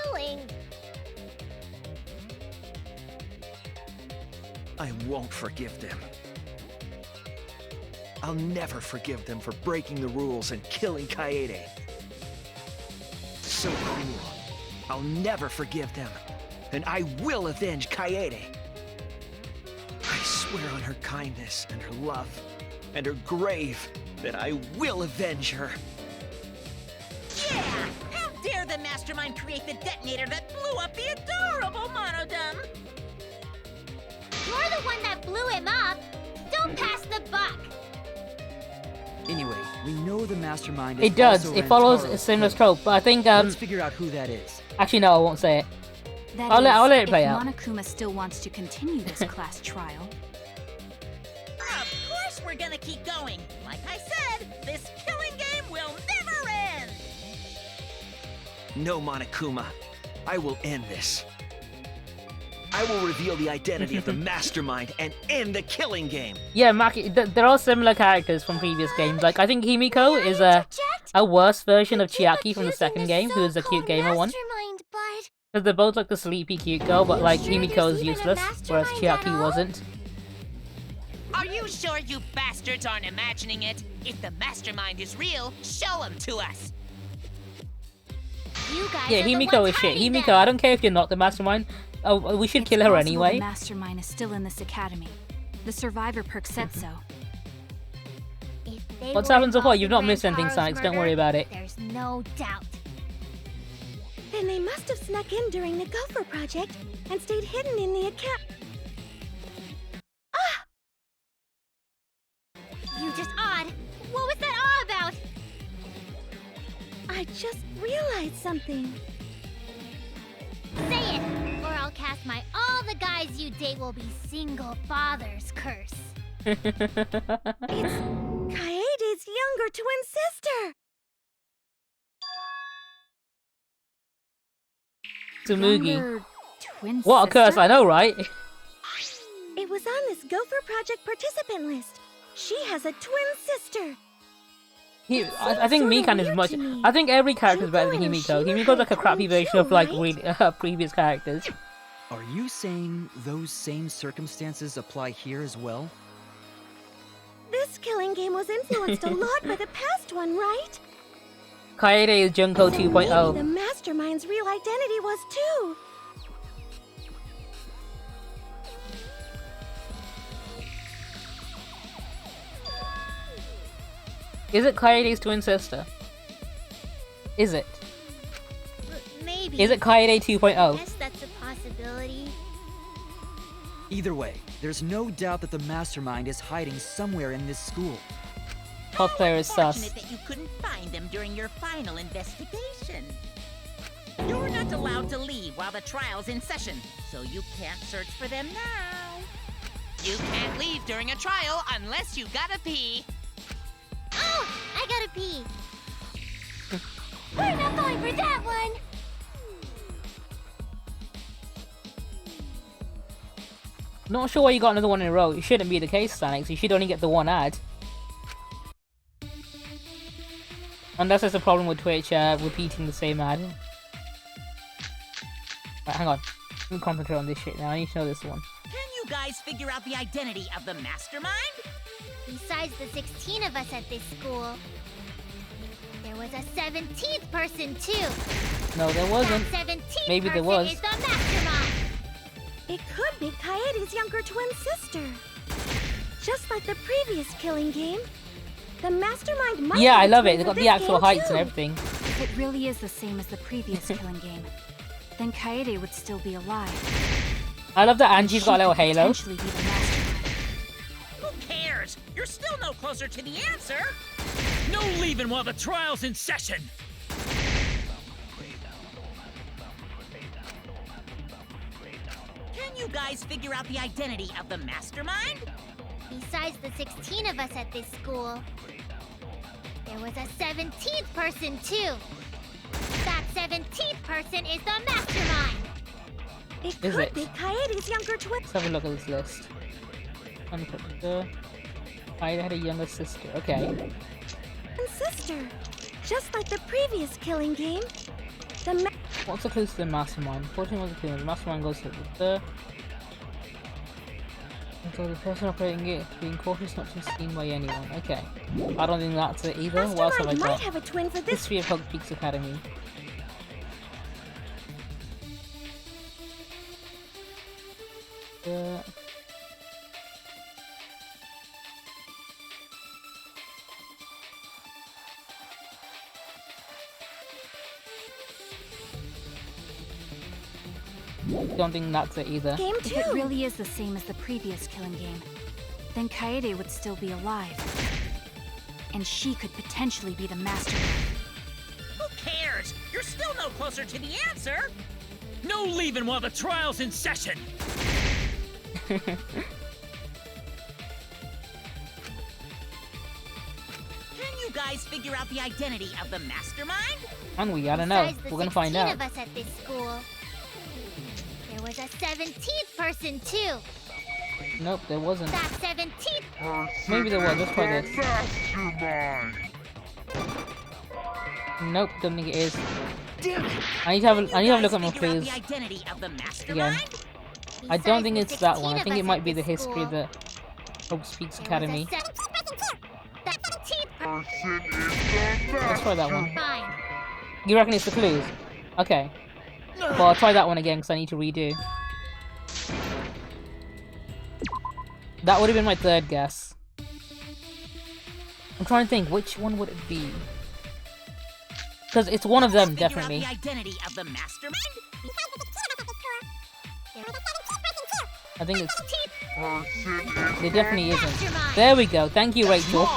killing. I won't forgive them. I'll never forgive them for breaking the rules and killing Kaede. So cruel. I'll never forgive them. And I will avenge Kaede. I swear on her kindness and her love and her grave that I will avenge her. Yeah! How dare the Mastermind create the detonator that blew up the adorable Monodum? You're the one that blew him up. Don't pass the buck. Anyway, we know the Mastermind is It does. also It follows a Rantaro's similar killer. trope, but I think Let's figure out who that is. actually no, I won't say it. That I'll let it is, play if out. Monokuma still wants to continue this class trial. Of course we're gonna keep going. Like I said, this killing game will never end. No, Monokuma. I will end this. I will reveal the identity of the Mastermind and end the killing game. Yeah, Maki, there are similar characters from previous games. Like I think Himiko is a worse version of Chiaki from the second game, who is the cute gamer one. Mastermind, but Because they're both like the sleepy cute girl, but like Himiko is useless, whereas Chiaki wasn't. Are you sure you bastards aren't imagining it? If the Mastermind is real, show him to us. you guys Yeah, are the Himiko ones is shit. hiding Himiko, them. I don't care if you're not the Mastermind. Oh, we should It's kill her possible anyway. The Mastermind is still in this academy. The survivor perk said so. If they What's were happened so far? involved You've in not missed anything, Rantaro's Sykes. Don't murder, worry about it. There's no doubt. Then they must have snuck in during the Gopher Project and stayed hidden in the account. You just odd. What was that all about? I just realized something. Say it, or I'll cast my all the guys you date will be single fathers curse. It's Kaede's younger twin sister. Tsumugi. Younger twin What a curse, sister? I know, right? It was on this Gopher Project participant list. She has a twin sister. I think sorta Mikan is weird much. to me. I think every character is better than Junko and Himiko. Shima Himiko's like a had crappy twins version of too, like right? really previous characters. Are you saying those same circumstances apply here as well? This killing game was influenced a lot by the past one, right? Kaede is Junko Maybe 2.0. the Mastermind's real identity was too. Is it Kaede's twin sister? Is it? Maybe. Is it Kaede 2.0? Guess that's a possibility. Either way, there's no doubt that the Mastermind is hiding somewhere in this school. Top player is sus. Fortunate that you couldn't find them during your final investigation. You're not allowed to leave while the trial's in session, so you can't search for them now. You can't leave during a trial unless you gotta pee. Oh, I gotta pee. We're not going for that one. Not sure why you got another one in a row. It shouldn't be the case, Stanix. You should only get the one ad. Unless there's a problem with Twitch repeating the same ad. Right, hang on. Let me concentrate on this shit now. I need to know this one. Can you guys figure out the identity of the mastermind? Besides the 16 of us at this school, there was a 17th person too. No, there wasn't. That 17th Maybe there person was. is the mastermind. It could be Kaede's younger twin sister. Just like the previous killing game, the mastermind might Yeah, be I love twin it. They for got the this actual game, heights and too. everything. If it really is the same as the previous killing game, then Kaede would still be alive. I love that And Angie's she got a little could halo. potentially be the mastermind. Who cares? You're still no closer to the answer. No leaving while the trial's in session! Can you guys figure out the identity of the mastermind? Besides the 16 of us at this school, there was a 17th person too. That 17th person is the mastermind. It Is could it? be Kaede's younger twin. Let's have a look at this list. I had a younger sister. Okay. Sister. Just like the previous killing game, What's the clue to the mastermind? Unfortunately, what's the clue? The mastermind goes to the. So the person operating it being cautious not to be seen by anyone. Okay. I don't think that's it either. What else have I mastermind might got? have a twin for this. History of Hug Peaks Academy. Don't think that's it either. Game If 2. it really is the same as the previous killing game, then Kaede would still be alive. And she could potentially be the mastermind. Who cares? You're still no closer to the answer. No leaving while the trial's in session! Can you guys figure out the identity of the mastermind? And we, I don't know. Besides the We're gonna find 16 out. of us at this school, there was a 17th person too. Nope, there wasn't. That 17th. Maybe there was. Let's try this. Nope, don't think it is. Damn it! I need to have a, Can I need you to have a look guys at my figure out clues the identity of the mastermind? again. I don't Besides think the it's that one. 16 I of think it us might at be the this history of school, the Hope Speaks there was a Academy. 17th. Let's try that one. Fine. You reckon it's the clues? Okay. Well, I'll try that one again because I need to redo. That would have been my third guess. I'm trying to think, which one would it be? Because it's one of them, Figure out definitely. the identity of the mastermind? I think it's... 17th. It definitely isn't. Mastermind. There we go. Thank you, Rachel.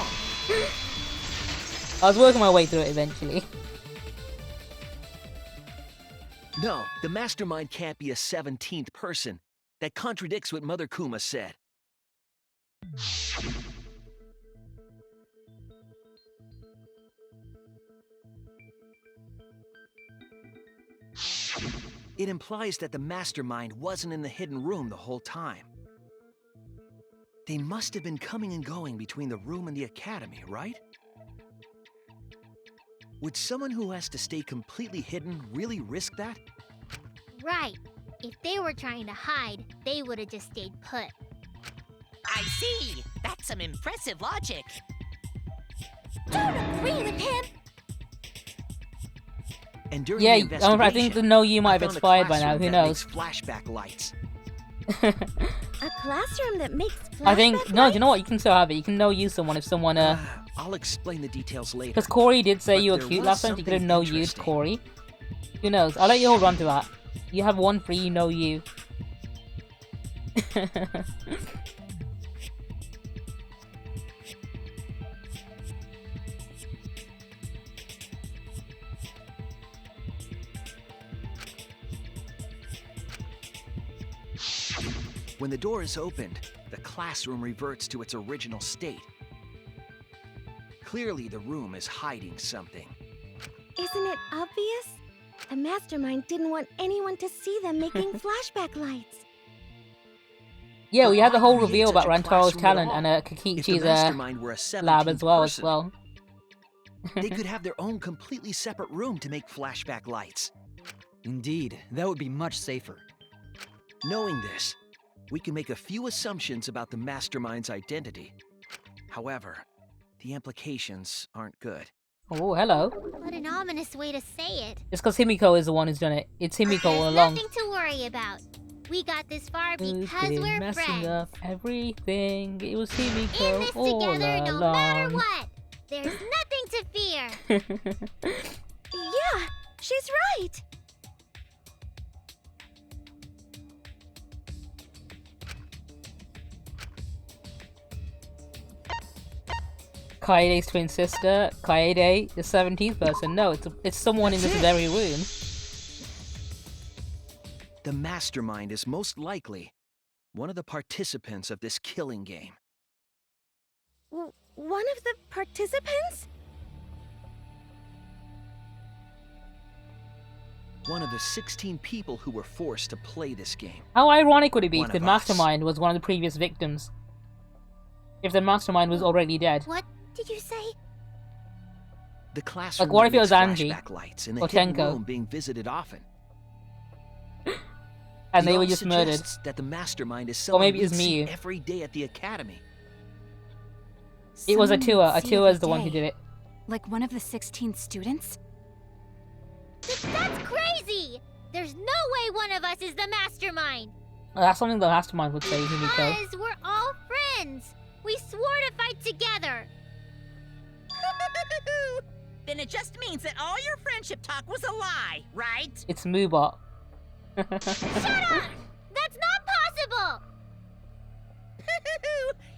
I was working my way through it eventually. No, the mastermind can't be a 17th person. That contradicts what Mother Kuma said. It implies that the mastermind wasn't in the hidden room the whole time. They must have been coming and going between the room and the academy, right? Would someone who has to stay completely hidden really risk that? Right. If they were trying to hide, they would have just stayed put. I see. That's some impressive logic. Don't agree with him. And during Yeah, the investigation, I think the No You might have I found a expired by now. classroom Who that knows? makes flashback lights. A classroom that makes I think... flashback No, do you know lights? what? You can still have it. You can No You someone if someone... I'll explain the details later. Because Corey did say But you were there cute was last time, so you could have something No You'd interesting. Corey. Who knows? I'll let you hold on to that. You have one free No You. When the door is opened, the classroom reverts to its original state. Clearly, the room is hiding something. Isn't it obvious? The mastermind didn't want anyone to see them making flashback lights. Yeah, we had the whole Why create reveal about such a Rantaro's classroom at talent all? and If the Kakichi's mastermind were a 17th lab as well. person, they could have their own completely separate room to make flashback lights. Indeed, that would be much safer. Knowing this, we can make a few assumptions about the Mastermind's identity. However, the implications aren't good. Oh, hello. What an ominous way to say it. It's because Himiko is the one who's done it. It's Himiko all There's along. nothing to worry about. We got this far Who's because been we're messing friends. up everything. It was In Himiko this all together, no along. matter what. There's nothing to fear. Yeah, she's right. Kaede's twin sister, Kaede, the 17th person. No, it's someone in this very room. The Mastermind is most likely one of the participants of this killing game. One of the participants? One of the 16 people who were forced to play this game. How ironic would it be One if the of us. Mastermind was one of the previous victims? If the Mastermind was already dead. What did you say? The classroom Like, what if it emits was Angie? flashback lights in a Or hidden Tenko? room being visited often. And It they were all just murdered. suggests that the Mastermind is Or someone maybe it's we'd see Miyu. every day at the academy. It was Someone Atua. we'd see Atua is every the one who day. did it. Like one of the 16 students? That's crazy! There's no way one of us is the mastermind! That's something the Mastermind would say, Himiko. Because we're all friends! We swore to fight together! Then it just means that all your friendship talk was a lie, right? It's Moobot. Shut up! That's not possible!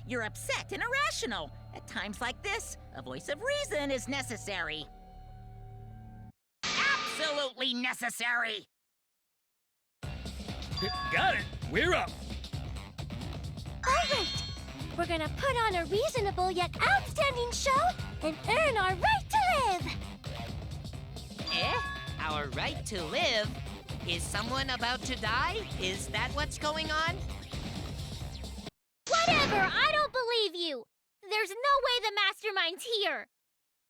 You're upset and irrational. At times like this, a voice of reason is necessary. Absolutely necessary! Got it. We're up. All right. We're gonna put on a reasonable yet outstanding show and earn our right to live. Eh? Our right to live? Is someone about to die? Is that what's going on? Whatever! I don't believe you! There's no way the mastermind's here!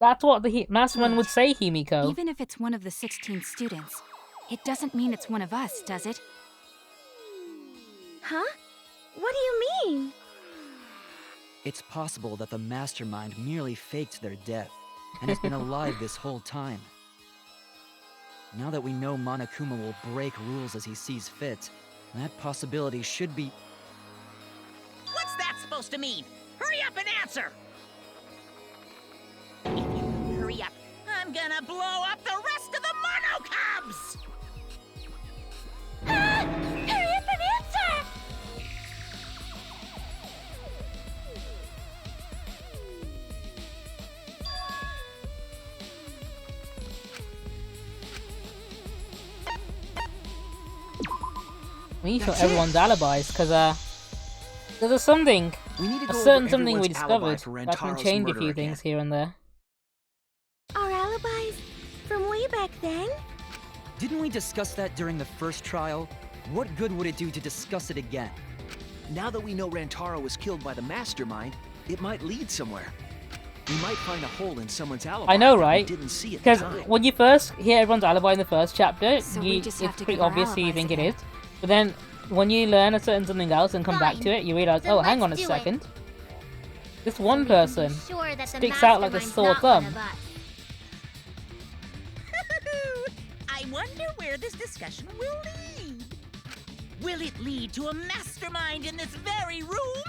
That's what the Mastermind would say, Himiko. Even if it's one of the 16 students, it doesn't mean it's one of us, does it? Huh? What do you mean? It's possible that the Mastermind merely faked their death and has been alive this whole time. Now that we know Monokuma will break rules as he sees fit, that possibility should be... What's that supposed to mean? Hurry up and answer! If you don't hurry up, I'm gonna blow up the rest of the Mono Cubs! Ah! Hurry up and answer! We need to show everyone's alibis, because, there's something, We need to a go certain over something we everyone's alibi discovered for that can Rantaro's change a murder few again. things here and there. Our alibis from way back then? Didn't we discuss that during the first trial? What good would it do to discuss it again? Now that we know Rantaro was killed by the Mastermind, it might lead somewhere. We might find a hole in someone's alibi I know, that we right? didn't see at the Because time. when you first hear everyone's alibi in the first chapter, So we it's just have to pretty give our obvious who you alibis think it again. is. But then, when you learn a certain something else and come back Fine. to it, you realize, Then oh, hang on a let's do it. second. This one We can be person sure that the sticks out like a mastermind's sore not one thumb. of us. I wonder where this discussion will lead. Will it lead to a mastermind in this very room?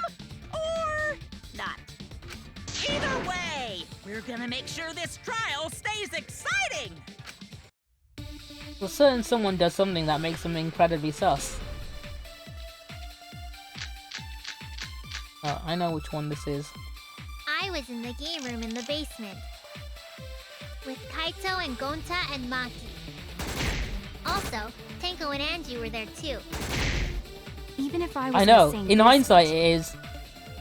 Or not? Either way, we're gonna make sure this trial stays exciting! So certain someone does something that makes them incredibly sus. I know which one this is. I was in the game room in the basement. With Kaito and Gonta and Maki. Also, Tenko and Angie were there too. Even if I was I know, the same in hindsight it is.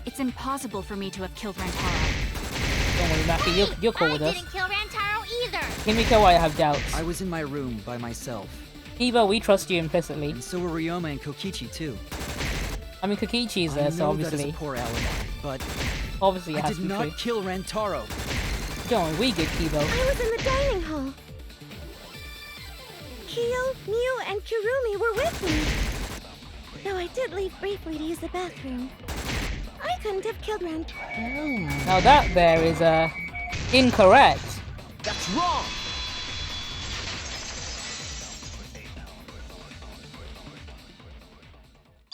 it's impossible for me to have killed Rantaro. Don't worry, Maki, you're cool I with us. didn't kill Rantaro either! Himiko, I have doubts. I was in my room by myself. Kiba, we trust you implicitly. And so were Ryoma and Kokichi too. I mean, Kokichi's I there, know so that is obviously. a poor alibi, but Obviously, it I has did to be not true. kill Rantaro. Don't worry, we good, Kibo. I was in the dining hall. Kyo, Miu, and Kirumi were with me. Though I did leave briefly to use the bathroom. I couldn't have killed Ren. Now that there is incorrect. That's wrong!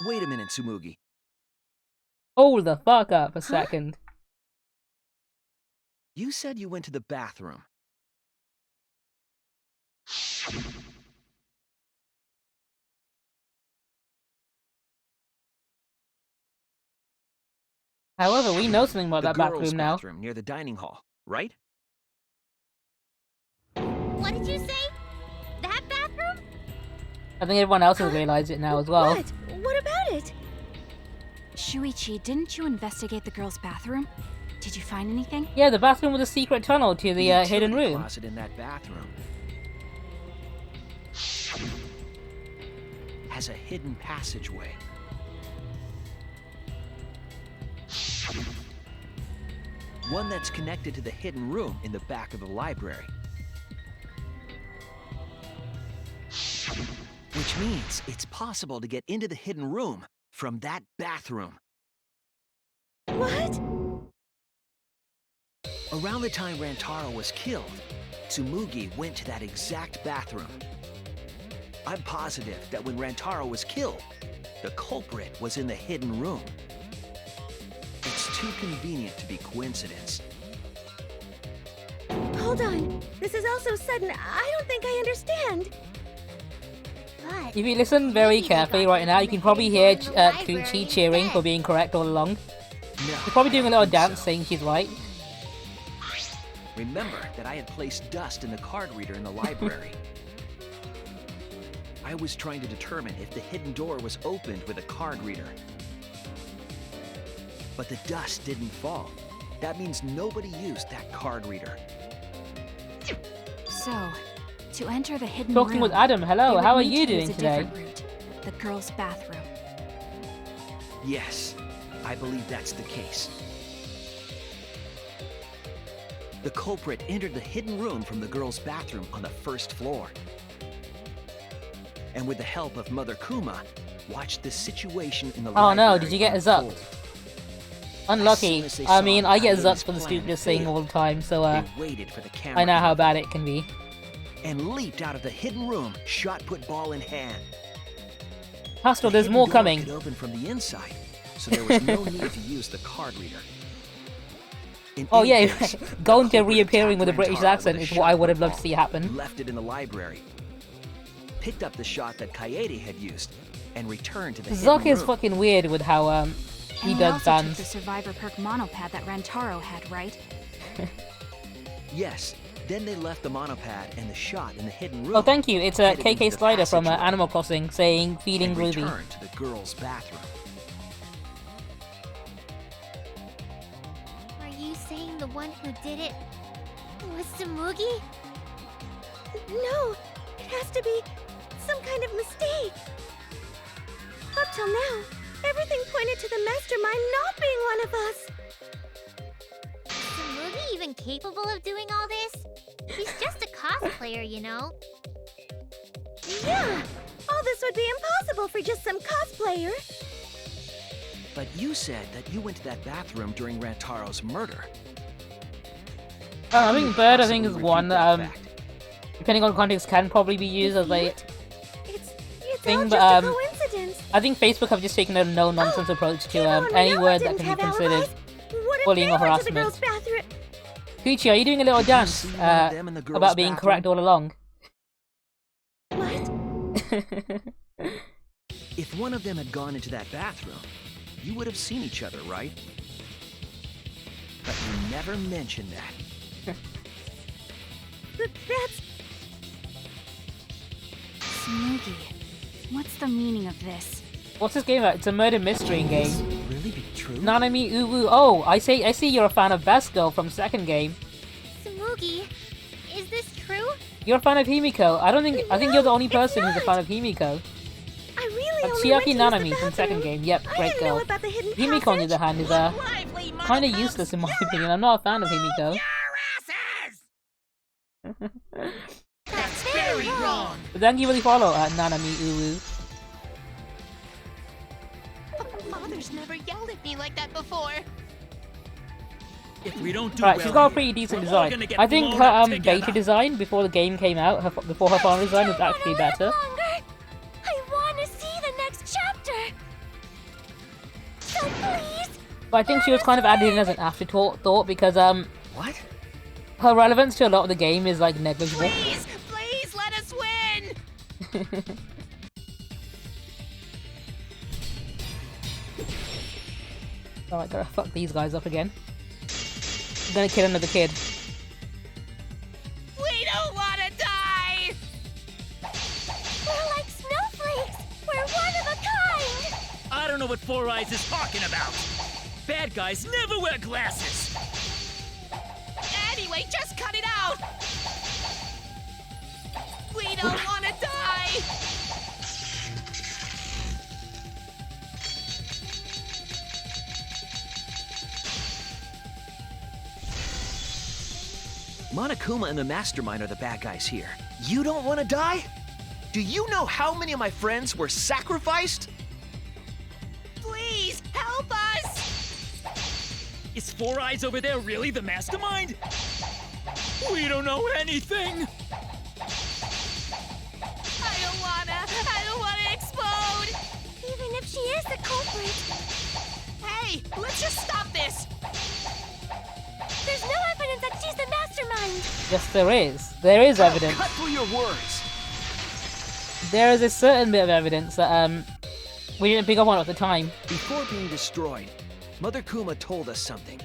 Wait a minute, Tsumugi. Hold the fuck up a second. You said you went to the bathroom. However, we know something about The that girls' bathroom now. bathroom near the dining hall, right? What did you say? That bathroom? I think everyone else has realized it now as well. What? What about it? Shuichi, didn't you investigate the girls' bathroom? Did you find anything? Yeah, the bathroom with a secret tunnel to the hidden utility room. closet in that bathroom has a hidden passageway. One that's connected to the hidden room in the back of the library. Which means it's possible to get into the hidden room from that bathroom. What? Around the time Rantaro was killed, Tsumugi went to that exact bathroom. I'm positive that when Rantaro was killed, the culprit was in the hidden room. It's too convenient to be coincidence. Hold on. This is all so sudden. I don't think I understand. But If you listen very carefully right now, you can probably hear Kuchi cheering for being correct all along. She's probably doing a little dance saying she's right. Remember that I had placed dust in the card reader in the library. I was trying to determine if the hidden door was opened with a card reader. But the dust didn't fall. That means nobody used that card reader. So, to enter the hidden Talking room, with Adam. Hello, they would how are need you to use doing a today? different route, the girls' bathroom. Yes, I believe that's the case. The culprit entered the hidden room from the girls' bathroom on the first floor. And with the help of Mother Kuma, watched the situation in the Oh no, library did you get unfold. zucked? Unlucky. As soon as they I saw mean, I get Kaede's zucked for the plan stupidest thing failed, all the time, so They waited for the camera I know how to bad it can be. and leaped out of the hidden room, shot put ball in hand. Hostile, The there's hidden more door coming. could open from the inside, so there was no need to use the card reader. In Oh any yeah, case, the Gonta culprit reappearing with a attacked British Rantaro accent with is a what I shot would have put loved to ball, see happen. Left it in the library. Picked up the shot that Kaede had used, and returned to the Zuck hidden is room. fucking weird with how And he they does also took the dance. survivor perk monopad that Rantaro had, right? Yes. Then they left the monopad and the shot in the hidden room. Oh, thank you. It's a headed into KK the Slider from passageway, Animal Crossing saying feeling and groovy. returned to the girls' bathroom. are you saying the one who did it was Tsumugi? No, it has to be some kind of mistake. Up till now, everything pointed to the Mastermind not being one of us. Is Tsumugi even capable of doing all this? He's just a cosplayer, you know. Yeah, all this would be impossible for just some cosplayer. But you said that you went to that bathroom during Rantaro's murder. I think Bird, I think, is Possibly one refute that, that fact. depending on context, can probably be used as a It's thing, all but just a coincidence. I think Facebook have just taken a no-nonsense approach to Kimo and any Ryoa word that didn't can be have considered alibis. What if bullying they or went to the harassment. girls' bathroom? Kuchi, are you doing a little dance see one of them in the girls' about being bathroom? correct all along? What? If one of them had gone into that bathroom, you would have seen each other, right? But you never mentioned that. That's... Tsumugi, what's the meaning of this? What's this game about? It's a murder mystery game. Really be true? Nanami Uwu. Oh, I see you're a fan of Best Girl from second game. Tsumugi, is this true? You're a fan of Himiko. I think you're the only it's person who's a not. fan of Himiko. I really That's only went to Chiaki use the Nanami from bathroom. second game. Yep, I great didn't know girl. about the hidden Himiko, on the other hand, is Lively, kind of motherfuckers! useless in my opinion. I'm not a fan of Himiko. Your asses! That's very wrong. But thank you for the follow at Nanami Uwu. yelled at me like that before. If we don't do Right, well she's got a here, pretty decent we're all design. gonna get I think blown up her beta together. design before the game came out, before her final design was actually better. I want to see the next chapter. So please. But I think she was kind of added in as an afterthought because What? her relevance to a lot of the game is like negligible. Please let us win. Alright, gotta fuck these guys up again. I'm gonna kill another kid. We don't want to die. We're like snowflakes. We're one of a kind. I don't know what Four Eyes is talking about. Bad guys never wear glasses. Anyway, just cut it out. We don't want to die. Monokuma and the Mastermind are the bad guys here. You don't want to die? Do you know how many of my friends were sacrificed? Please help us. Is Four Eyes over there really the mastermind? We don't know anything. I don't wanna explode. Even if she is the culprit, Hey, let's just stop this. there's no evidence that she's the mastermind. Yes, there is. There is evidence. Cut through your words. There is a certain bit of evidence that we didn't pick up on at the time. Before being destroyed, Mother Kuma told us something.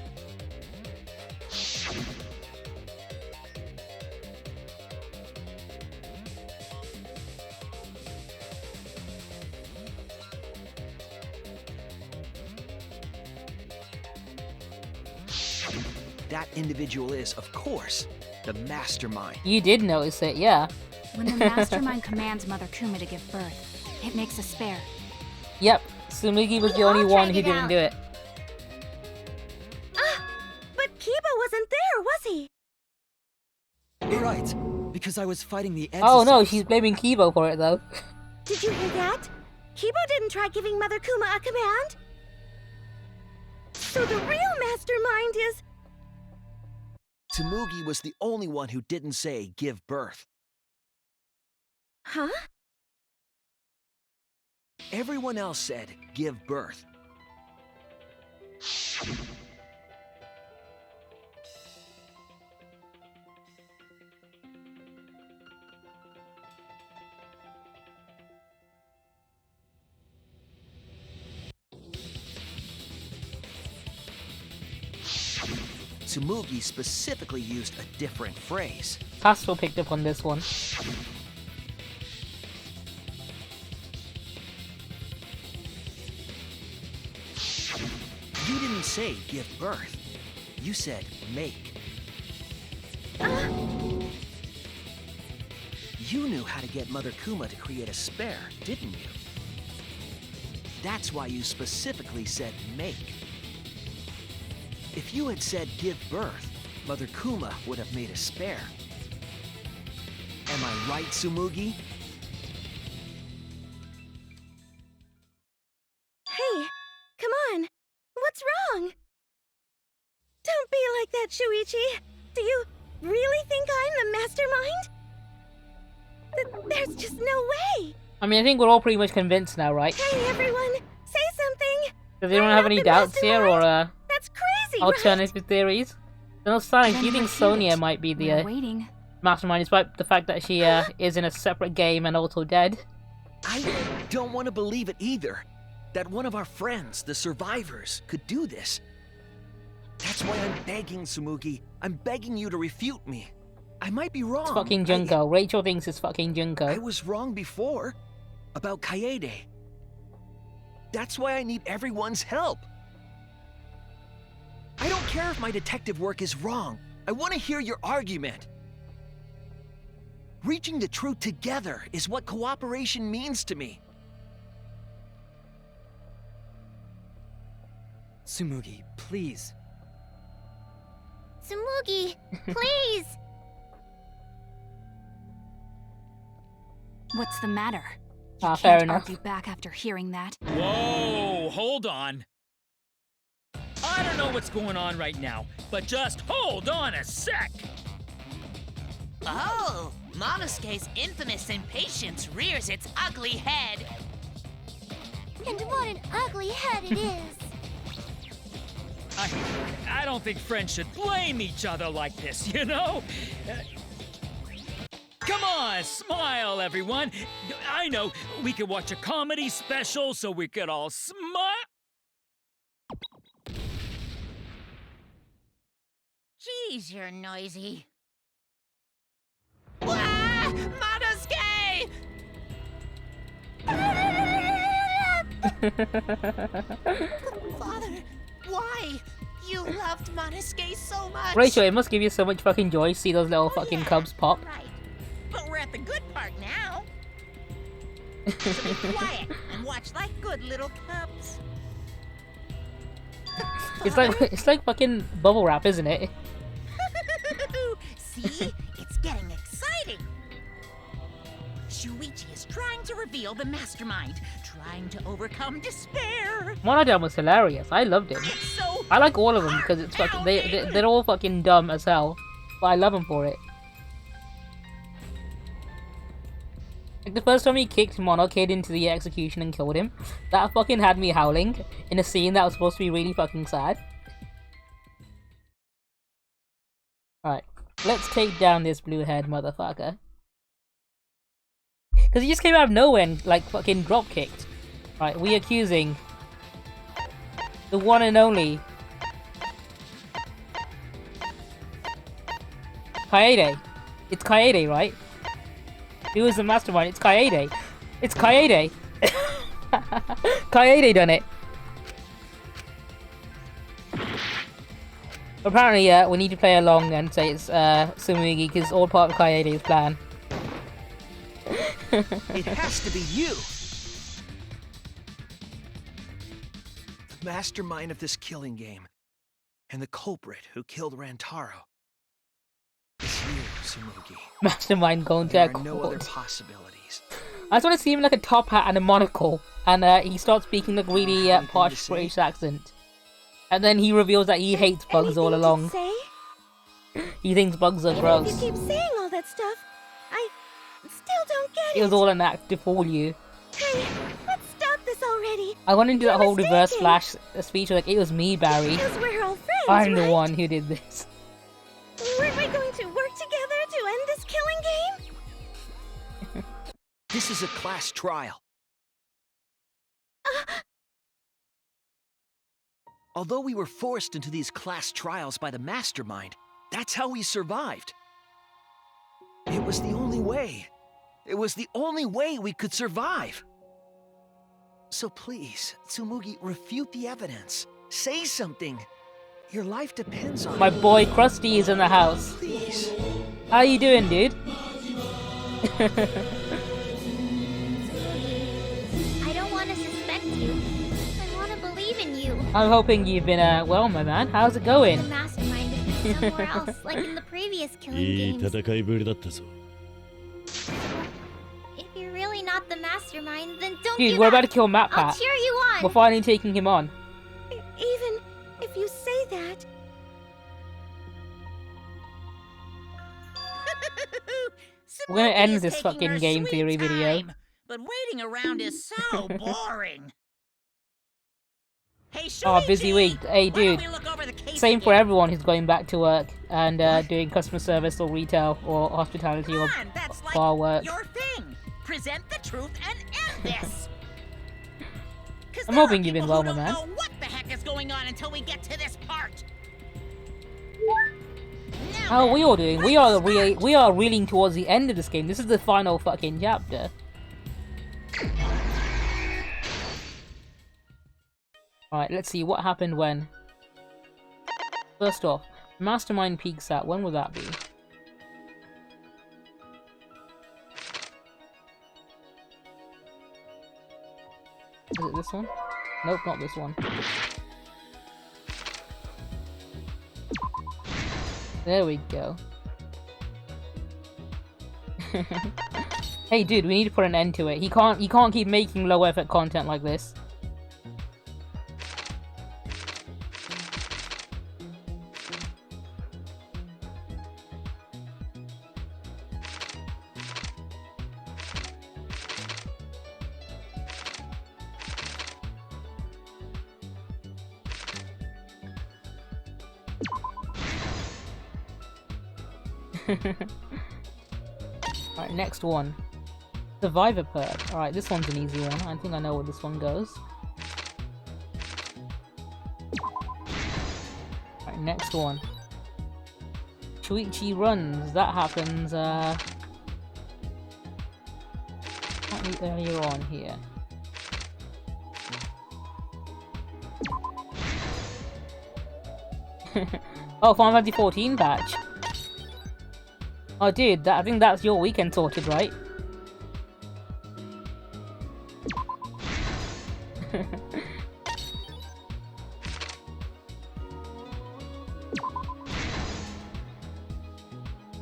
That individual is, of course, the Mastermind. You did notice it, yeah. When the mastermind commands Mother Kuma to give birth, it makes a spare. Yep, Tsumugi was We the only all one tried who it didn't out. do it. But Kiba wasn't there, was he? Right, because I was fighting the Oh no, exorcist. she's blaming Kibo for it though. Did you hear that? Kiba didn't try giving Mother Kuma a command. So the real mastermind is... Tsumugi was the only one who didn't say give birth. Huh? Everyone else said give birth. Tsumugi specifically used a different phrase. Pastel picked up on this one. You didn't say give birth. You said make. You knew how to get Mother Kuma to create a spare, didn't you? That's why you specifically said make. If you had said give birth, Mother Kuma would have made a spare. Am I right, Tsumugi? Hey, come on. What's wrong? Don't be like that, Shuichi. Do you really think I'm the mastermind? There's just no way. I mean, I think we're all pretty much convinced now, right? Hey, everyone, say something. Does anyone I'm have not any the doubts here, or That's crazy, right? alternative theories? No, Silence, do you think Then repeat Sonia it. might be We're the waiting. mastermind, despite the fact that she is in a separate game and also dead? I don't want to believe it either. That one of our friends, the survivors, could do this. That's why I'm begging, Tsumugi. I'm begging you to refute me. I might be wrong. It's fucking Junko. Rachel thinks it's fucking Junko. I was wrong before. About Kaede. That's why I need everyone's help. I don't care if my detective work is wrong. I want to hear your argument. Reaching the truth together is what cooperation means to me. Tsumugi, please. Tsumugi, please. What's the matter? You Ah, fair can't enough. argue back after hearing that. Whoa, hold on. I don't know what's going on right now, but just hold on a sec. Oh, Monosuke's infamous impatience rears its ugly head. And what an ugly head it is. I don't think friends should blame each other like this, you know? Come on, smile, everyone. I know, we could watch a comedy special so we could all smile. Jeez, you're noisy. Ah, Monosuke! Father, why? You loved Monosuke so much. Rachel, it must give you so much fucking joy to see those little fucking cubs pop. Right. But we're at the good part now. So be quiet and watch like good little cubs. It's like fucking bubble wrap, isn't it? See? It's getting exciting. Shuichi is trying to reveal the mastermind, trying to overcome despair. Monodam was hilarious. I loved him. It's so I like all of them because it's fucking they're all fucking dumb as hell, but I love them for it. Like the first time he kicked Monokid into the execution and killed him, that fucking had me howling in a scene that was supposed to be really fucking sad. Alright, let's take down this blue-haired motherfucker. Because he just came out of nowhere and like fucking drop kicked. Right, we accusing the one and only Kaede. It's Kaede, right? Who is the mastermind? It's Kaede. It's Kaede. Kaede done it. Apparently, we need to play along and say it's Tsumugi because all part of Kaede's plan. It has to be you! The mastermind of this killing game, and the culprit who killed Rantaro. It's you, Tsumugi. Mastermind going to There a are no other court. possibilities. I just want to see him in like a top hat and a monocle, and he starts speaking like really Anything to posh say? British accent. And then he reveals that he hates bugs all along. Say? He thinks bugs are Even gross. if you keep saying all that stuff, I still don't get It was all an act to fool you. Hey, let's stop this already. I went into that You're whole reverse mistaken. flash speech like, it was me, Barry. Because we're all friends, I'm the right? one who did this. Weren't we going to work together to end this killing game? This is a class trial. Although we were forced into these class trials by the mastermind, that's how we survived. It was the only way. It was the only way we could survive. So please, Tsumugi, refute the evidence. Say something. Your life depends on My it. boy Krusty is in the house. Please. How you doing, dude? I don't want to suspect you. I want to believe in you. I'm hoping you've been, well, my man. How's it The going? mastermind has been somewhere else, like in the previous killing いい games. 戦いぶりだったぞ。 If you're really not the mastermind, then don't Dude, give we're up. about to kill Matt I'll Pat. cheer you on. We're finally taking him on. Even if you say that, We're gonna end Tsumugi is this taking fucking her game sweet theory video. time, but waiting around is so boring. Hey, Oh, busy Shuichi, week. Hey, why don't dude. we look over the case Same for again? everyone who's going back to work and doing customer service or retail or hospitality or Come on, that's like bar work. your thing. Present the truth and end this. 'Cause I'm there are hoping you've been people well, who my don't man. know what the heck is going on until we get to this part. Now How are then, we all doing? We let's are start. we are reeling towards the end of this game. This is the final fucking chapter. Alright, let's see what happened when. First off, Mastermind peaks out. When will that be? Is it this one? Nope, not this one. There we go. Hey dude, we need to put an end to it. He can't keep making low effort content like this. Alright, next one. Survivor perk. Alright, this one's an easy one. I think I know where this one goes. Alright, next one. Shuichi runs. That happens, slightly earlier on here. Oh, Final Fantasy 14 patch. Oh, dude, I think that's your weekend sorted, right?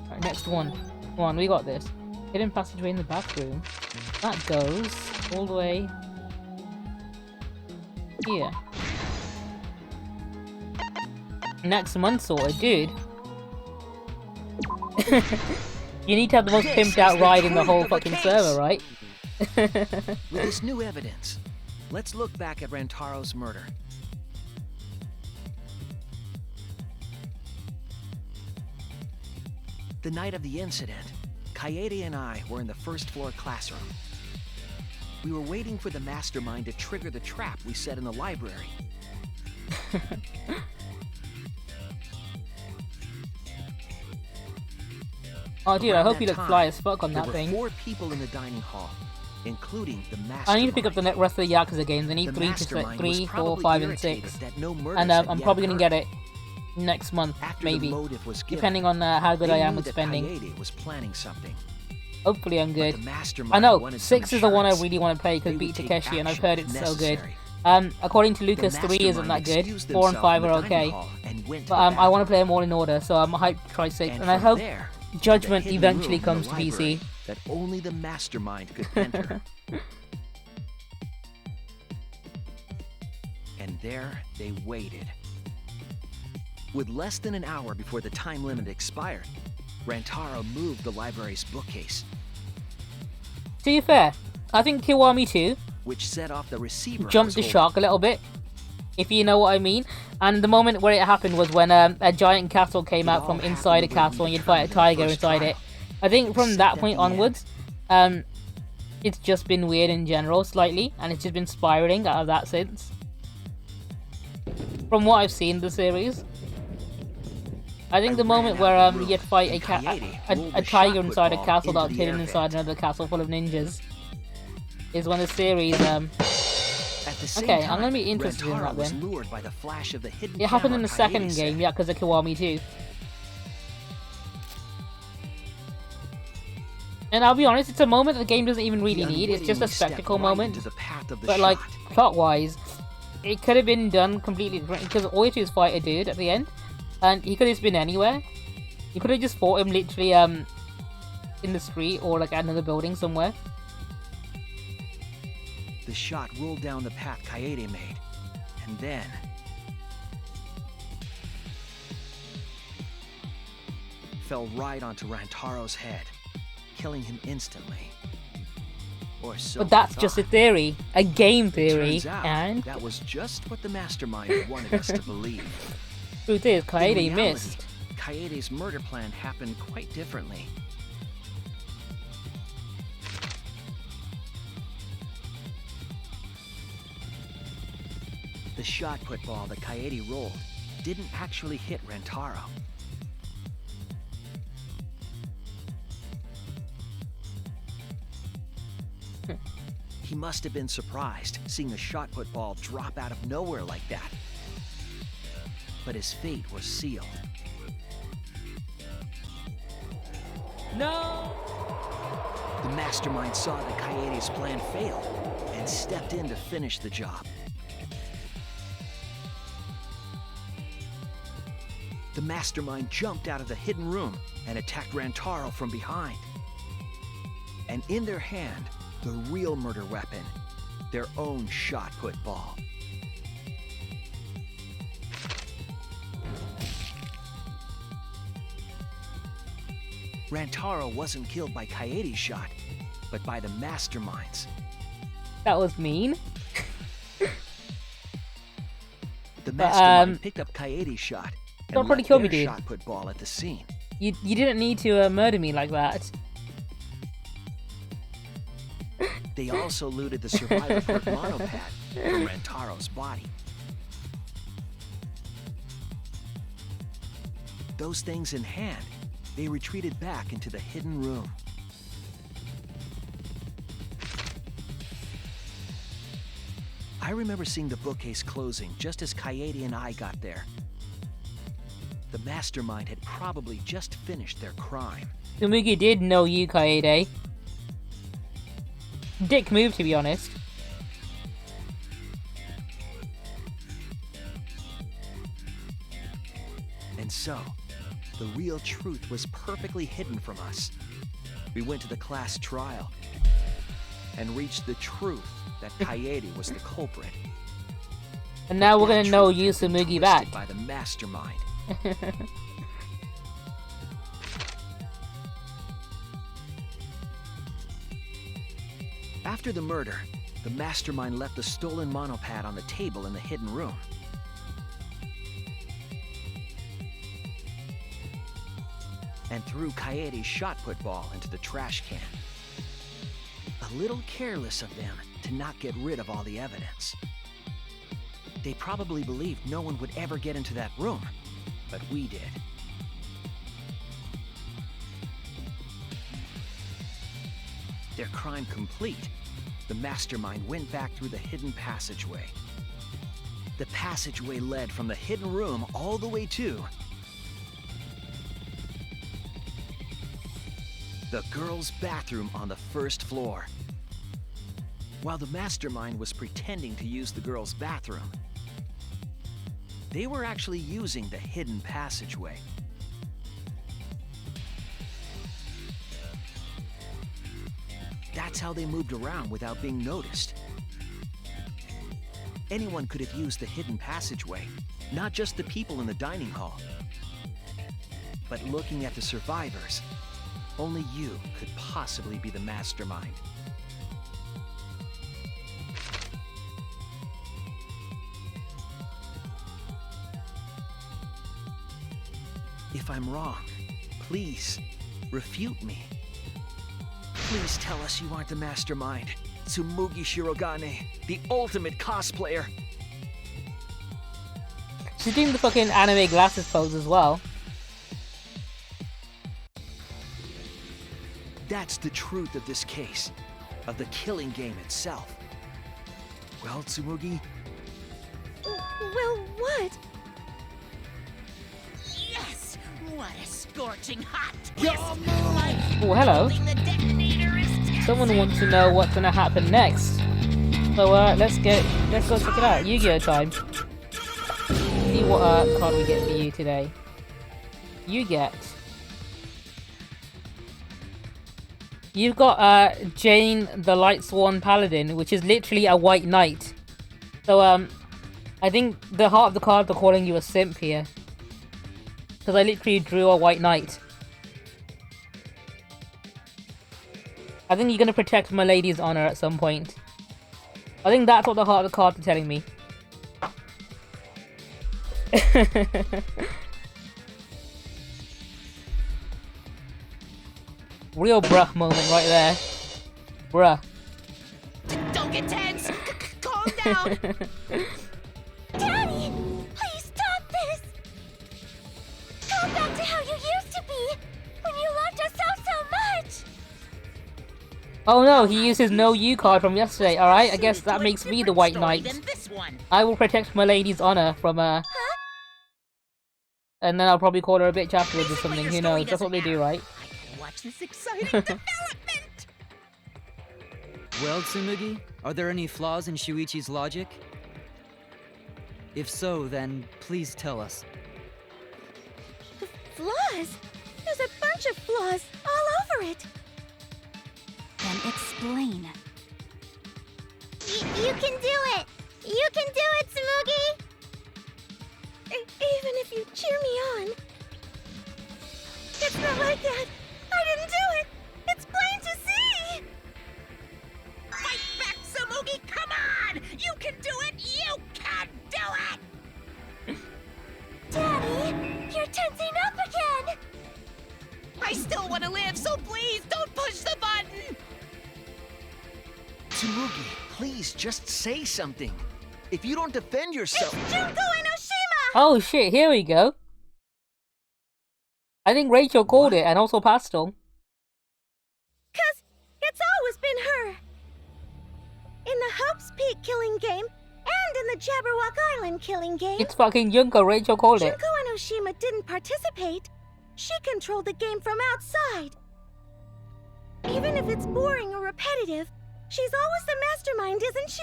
Alright, next one. Come on, we got this. Hidden passageway in the bathroom. That goes all the way here. Next month sorted, dude. You need to have the most pimped out ride in the whole fucking server, right? With this new evidence, let's look back at Rantaro's murder. The night of the incident, Kaede and I were in the first floor classroom. We were waiting for the mastermind to trigger the trap we set in the library. Oh, dude, I hope you look fly as fuck on that there thing. were 4 people in the dining hall, including the mastermind. I need to pick up the rest of the Yakuza games. I need 3, 4, 5, and 6. And I'm probably gonna get it next month, maybe. Depending on how good I am with spending. Kaede was planning something. Hopefully I'm good. I know, 6 is the one I really want to play because beat Takeshi, and I've heard it's so good. According to Lucas, 3 isn't that good. 4 and 5 are okay. But I want to play them all in order, so I'm hyped to try 6. And I hope Judgment eventually comes to PC. That only the mastermind could enter. And there they waited. With less than an hour before the time limit expired, Rantaro moved the library's bookcase. To be fair, I think Kiwami 2 which set off the receiver jumped the shark a little bit, if you know what I mean. And the moment where it happened was when a giant castle came out from inside a castle and you'd fight a tiger inside it. I think from that point onwards, it's just been weird in general slightly, and it's just been spiraling out of that since. From what I've seen the series. I think the moment where you'd fight a tiger inside a castle that was hidden inside another castle full of ninjas is when the series okay, I'm gonna be interested in that then. It happened in the second game, Yakuza Kiwami 2. And I'll be honest, it's a moment the game doesn't even really need, it's just a spectacle moment. But like, plot-wise, it could have been done completely different, because all you have to do is fight a dude at the end, and he could have just been anywhere. You could have just fought him literally in the street, or like at another building somewhere. The shot rolled down the path Kaede made, and then... fell right onto Rantaro's head, killing him instantly. Or so but that's just a theory, a game theory, Turns out, and... that was just what the mastermind wanted us to believe. Truth is, In Kaede reality, missed. Kaede's murder plan happened quite differently. The shot put ball that Kaede rolled didn't actually hit Rantaro. He must have been surprised seeing the shot put ball drop out of nowhere like that. But his fate was sealed. No! The mastermind saw that Kaede's plan fail and stepped in to finish the job. The mastermind jumped out of the hidden room and attacked Rantaro from behind. And in their hand, the real murder weapon, their own shot put ball. Rantaro wasn't killed by Kaede's shot, but by the mastermind's. That was mean. The mastermind picked up Kaede's shot don't and probably left kill me, their dude. shot put ball at the scene. You didn't need to murder me like that. They also looted the survivor perk monopad from Rantaro's body. Those things in hand, they retreated back into the hidden room. I remember seeing the bookcase closing just as Kaede and I got there. The Mastermind had probably just finished their crime. Tsumugi did know you, Kaede. Dick move, to be honest. And so, the real truth was perfectly hidden from us. We went to the class trial and reached the truth that Kaede was the culprit. And now we're That gonna know truth you, had been Tsumugi, twisted back. by the Mastermind. After the murder, the Mastermind left the stolen monopad on the table in the hidden room. And threw Kaede's shot put ball into the trash can. A little careless of them to not get rid of all the evidence. They probably believed no one would ever get into that room, but we did. Their crime complete, the Mastermind went back through the hidden passageway. The passageway led from the hidden room all the way to the girls' bathroom on the first floor. While the Mastermind was pretending to use the girls' bathroom, they were actually using the hidden passageway. That's how they moved around without being noticed. Anyone could have used the hidden passageway, not just the people in the dining hall. But looking at the survivors, only you could possibly be the Mastermind. If I'm wrong, please, refute me. Please tell us you aren't the Mastermind. Tsumugi Shirogane, the ultimate cosplayer. She's doing the fucking anime glasses pose as well. That's the truth of this case, of the killing game itself. Well, Tsumugi, Well, what? Yes! What a scorching hot twist! Like Oh, hello. holding the detonator is Texas. Someone wants to know what's gonna happen next. So let's go check it out. Yu-Gi-Oh time. See what card we get for you today. You've got Jane the Light Sworn Paladin, which is literally a white knight. So I think the heart of the card they're calling you a simp here. Because I literally drew a white knight. I think you're gonna protect my lady's honor at some point. I think that's what the heart of the cards are telling me. Real bruh moment right there. Bruh. Don't get tense! Calm down! Daddy! Please stop this! Go back to how you used to be! When you loved us so much! Oh no, he used his no you card from yesterday. Alright, I guess To that a makes me the different white story knight. than this one. I will protect my lady's honor from and then I'll probably call her a bitch afterwards or Basically, something, your who story knows, that's what they doesn't do, have. right? I can watch this exciting development! Well, Tsumugi, are there any flaws in Shuichi's logic? If so, then please tell us. Flaws? There's a bunch of flaws all over it! Then explain. You can do it! You can do it, Tsumugi! Even if you cheer me on. It's not like that! I didn't do it! It's plain to see! Fight back, Tsumugi! Come on! You can do it! You can do it! Daddy, you're tensing up again! still want to live, so please don't push the button! Tsumugi, please just say something. If you don't defend yourself... It's Junko and Oshima! Oh shit, here we go. I think Rachel called it, and also Pastel. 'Cause it's always been her. In the Hope's Peak killing game, and in the Jabberwock Island killing game. It's fucking Junko, Rachel called it. Junko and Oshima didn't participate. She controlled the game from outside. Even if it's boring or repetitive, she's always the mastermind, isn't she?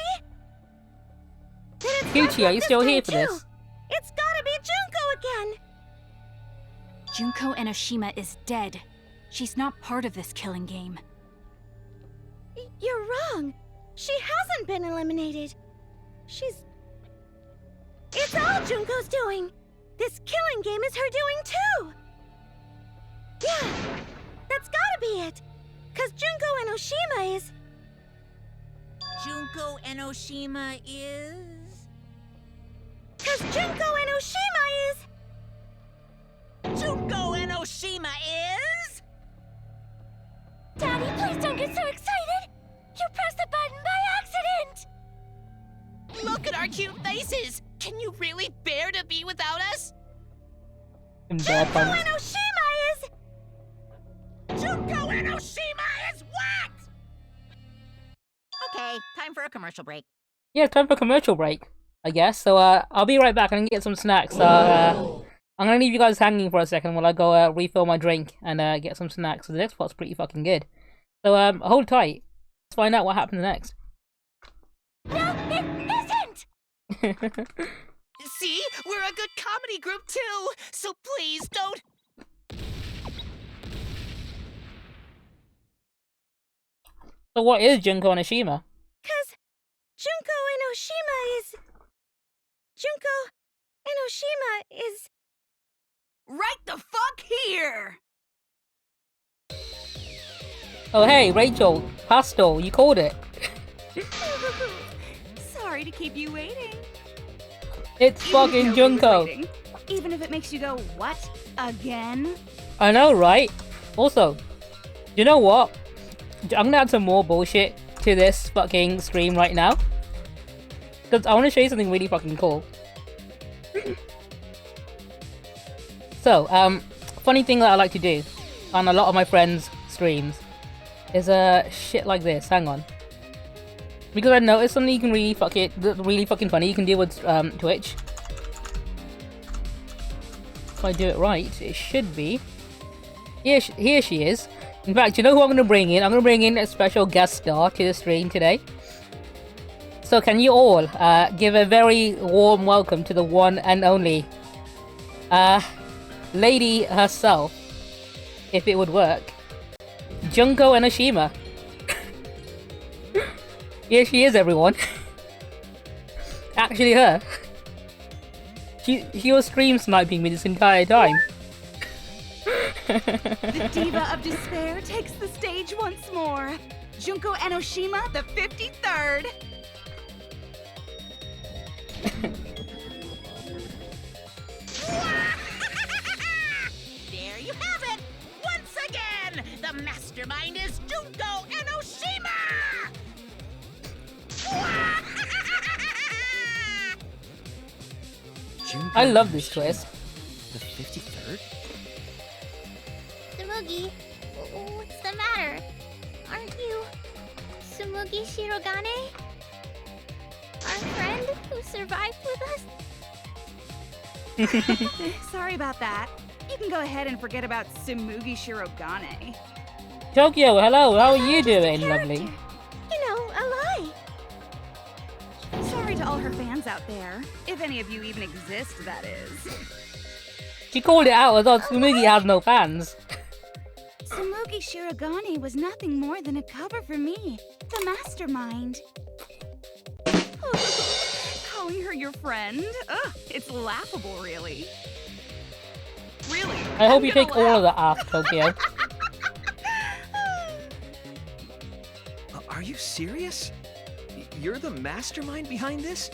Then it's Gucci, are you still here for this? It's gotta be Junko again! Junko and Oshima is dead. She's not part of this killing game. You're wrong. She hasn't been eliminated. It's all Junko's doing. This killing game is her doing too. Yeah, that's gotta be it. 'Cause Junko and Oshima is... Junko and Oshima is... 'Cause Junko and Oshima is... Junko and Oshima is... Daddy, please don't get so excited! You pressed the button by accident! Look at our cute faces! Can you really bear to be without us? Junko and Oshima is... Junko and Oshima is what? Okay, time for a commercial break. Yeah, time for a commercial break, I guess. So, I'll be right back. I'm gonna get some snacks. I'm gonna leave you guys hanging for a second while I go refill my drink and get some snacks. So the next part's pretty fucking good. So hold tight. Let's find out what happens next. No, it isn't! See? We're a good comedy group too! So please don't... So what is Junko and Oshima? 'Cause Junko and Oshima is... Junko and Oshima is... Right the fuck here! Oh hey, Rachel, Pastel, you called it. Sorry to keep you waiting. It's fucking Junko. Even if it makes you go, what? Again? I know, right? Also, you know what? I'm gonna add some more bullshit to this fucking stream right now. Because I want to show you something really fucking cool. So, funny thing that I like to do on a lot of my friends' streams is shit like this. Hang on. Because I noticed something you can really fucking funny you can do with Twitch. If I do it right, it should be. Here she is. In fact, you know who I'm going to bring in? I'm going to bring in a special guest star to the stream today. So can you all give a very warm welcome to the one and only lady herself, if it would work. Junko and Oshima. Here she is, everyone. Actually her. She was stream sniping me this entire time. The Diva of Despair takes the stage once more. Junko and Oshima, the 53rd. There you have it! Once again, the mastermind is Junko and Oshima! I love this twist. The 53rd? Tsumugi, what's the matter? Aren't you Tsumugi Shirogane? Our friend who survived with us? Sorry about that. You can go ahead and forget about Tsumugi Shirogane. Tokyo, hello, how are you doing, lovely? You know, a lie. Sorry to all her fans out there. If any of you even exist, that is. She called it out as though Tsumugi has no fans. Tsumugi Shirogane was nothing more than a cover for me, the mastermind. Calling her your friend? Ugh, it's laughable, really. Really? I hope you take all of that off, Tokyo. Are you serious? You're the mastermind behind this?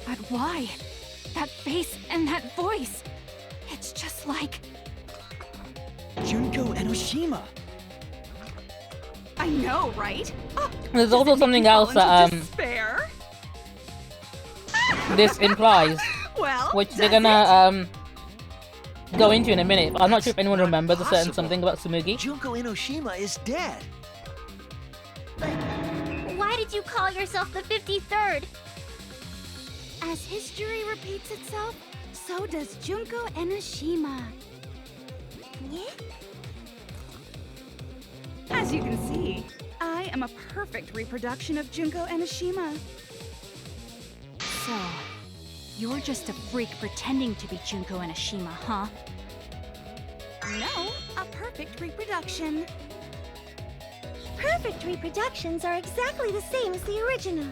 But why? That face and that voice. It's just like... Junko Enoshima! I know, right? Oh, There's does also it make something you fall else that into despair? this implies, Well, which they're does gonna go into in a minute. But I'm not sure if anyone Not remembers a certain possible. something about Tsumugi. Junko Enoshima is dead. But why did you call yourself the 53rd? As history repeats itself, so does Junko Enoshima. Yeah? As you can see, I am a perfect reproduction of Junko Enoshima. So, you're just a freak pretending to be Junko Enoshima, huh? No, a perfect reproduction. Perfect reproductions are exactly the same as the original.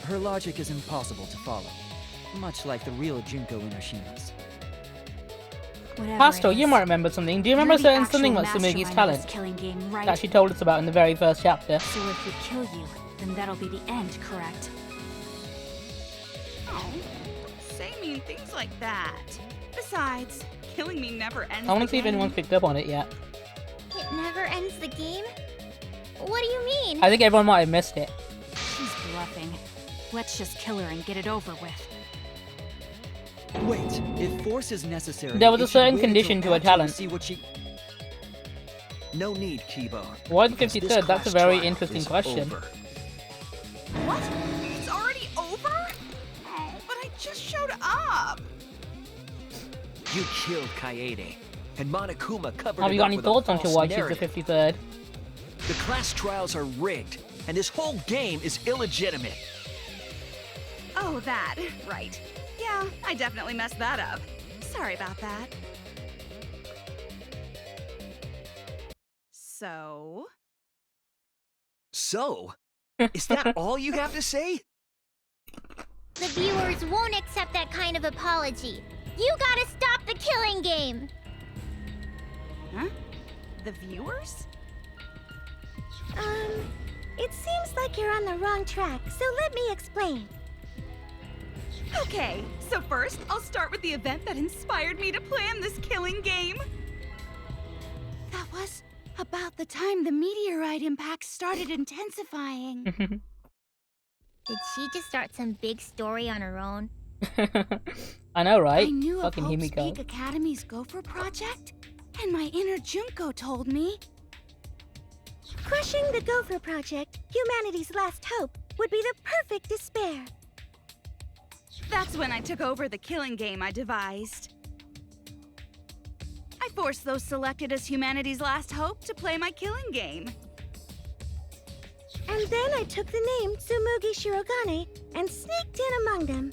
Her logic is impossible to follow, much like the real Junko Enoshima's. Whatever Pasto, it you is, might remember something. Do you you're remember a the certain actual something about mastermind Tsumugi's of talent this killing game, right? that she told us about in the very first chapter? So if we kill you, then that'll be the end, correct? Oh, say mean things like that. Besides, killing me never ends. I want the to see if game. anyone's picked up on it yet. It never ends the game? What do you mean? I think everyone might have missed it. She's bluffing. Let's just kill her and get it over with. Wait, if force is necessary, There was it a should certain wait condition until to a after we talent. See what she... No need, Kibo. Why the because this 53rd? That's a class very trial interesting is question. over. What? It's already over? Oh, but I just showed up. You killed Kaede, and Monokuma covered Have it you got up any with a thoughts onto false why she's the narrative. 53rd? The class trials are rigged, and this whole game is illegitimate. Oh, that. Right. Yeah, I definitely messed that up. Sorry about that. So? So, is that all you have to say? The viewers won't accept that kind of apology. You gotta stop the killing game! Huh? The viewers? It seems like you're on the wrong track, so let me explain. Okay, so first, I'll start with the event that inspired me to plan this killing game. That was about the time the meteorite impact started intensifying. Did she just start some big story on her own? I know, right? I knew Fucking of Hope's Himiko. Peak Academy's Gopher project, and my inner Junko told me. Crushing the Gopher Project, humanity's last hope, would be the perfect despair. That's when I took over the killing game I devised. I forced those selected as humanity's last hope to play my killing game. And then I took the name Tsumugi Shirogane and sneaked in among them.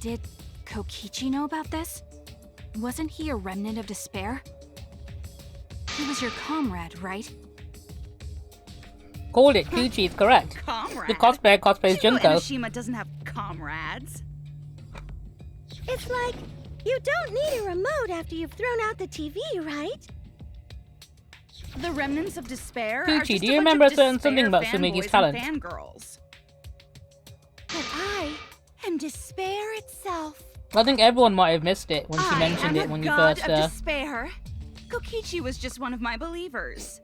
Did Kokichi know about this? Wasn't he a remnant of despair? He was your comrade, right? Called it. Kuchi is correct. Comrade? The cosplayer cosplays Junko Junko. Enoshima doesn't have comrades. It's like, you don't need a remote after you've thrown out the TV, right? The remnants of despair are Kuchi, just do a you bunch remember of a certain something despair about Tsumigi's fanboys talent? and fangirls. But I am despair itself. I think everyone might have missed it when she I mentioned am it when a you god first. of despair. Kokichi was just one of my believers.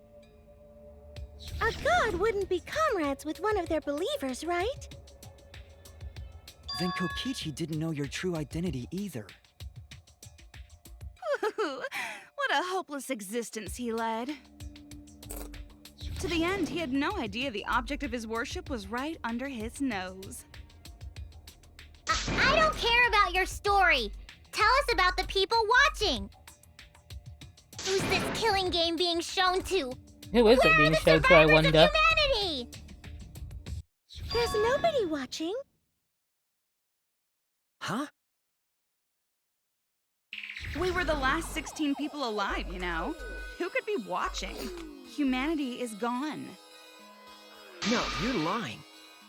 A god wouldn't be comrades with one of their believers, right? Then Kokichi didn't know your true identity either. What a hopeless existence he led. To the end, he had no idea the object of his worship was right under his nose. I don't care about your story. Tell us about the people watching. Who's this killing game being shown to? Who is it Where are being the shown to, I survivors of wonder? humanity? There's nobody watching. Huh? We were the last 16 people alive, you know. Who could be watching? Humanity is gone. No, you're lying.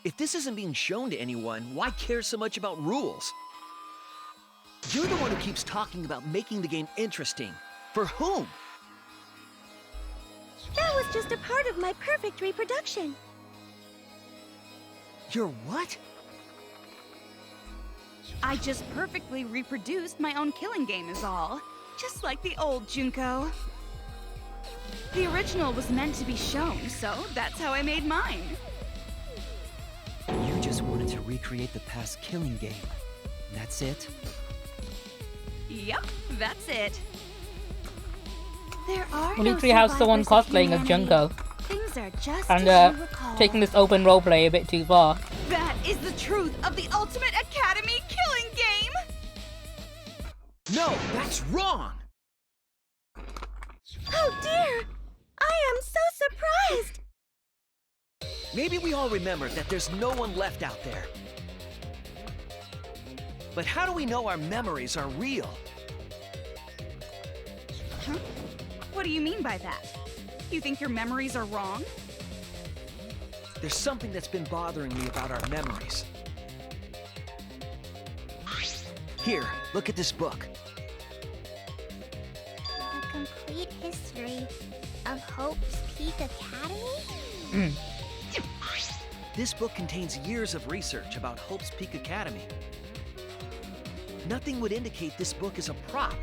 If this isn't being shown to anyone, why care so much about rules? You're the one who keeps talking about making the game interesting. For whom? That was just a part of my perfect reproduction. Your what? I just perfectly reproduced my own killing game is all. Just like the old Junko. The original was meant to be shown, so that's how I made mine. You just wanted to recreate the past killing game. That's it? Yep, that's it. There are We no literally have someone survivors of cosplaying as humanity. Junko. Things are just And as you recall. taking this open roleplay a bit too far. That is the truth of the Ultimate Academy killing game! No, that's wrong! Oh dear! I am so surprised! Maybe we all remember that there's no one left out there. But how do we know our memories are real? Huh? What do you mean by that? You think your memories are wrong? There's something that's been bothering me about our memories. Here, look at this book. A complete history of Hope's Peak Academy? This book contains years of research about Hope's Peak Academy. Nothing would indicate this book is a prop.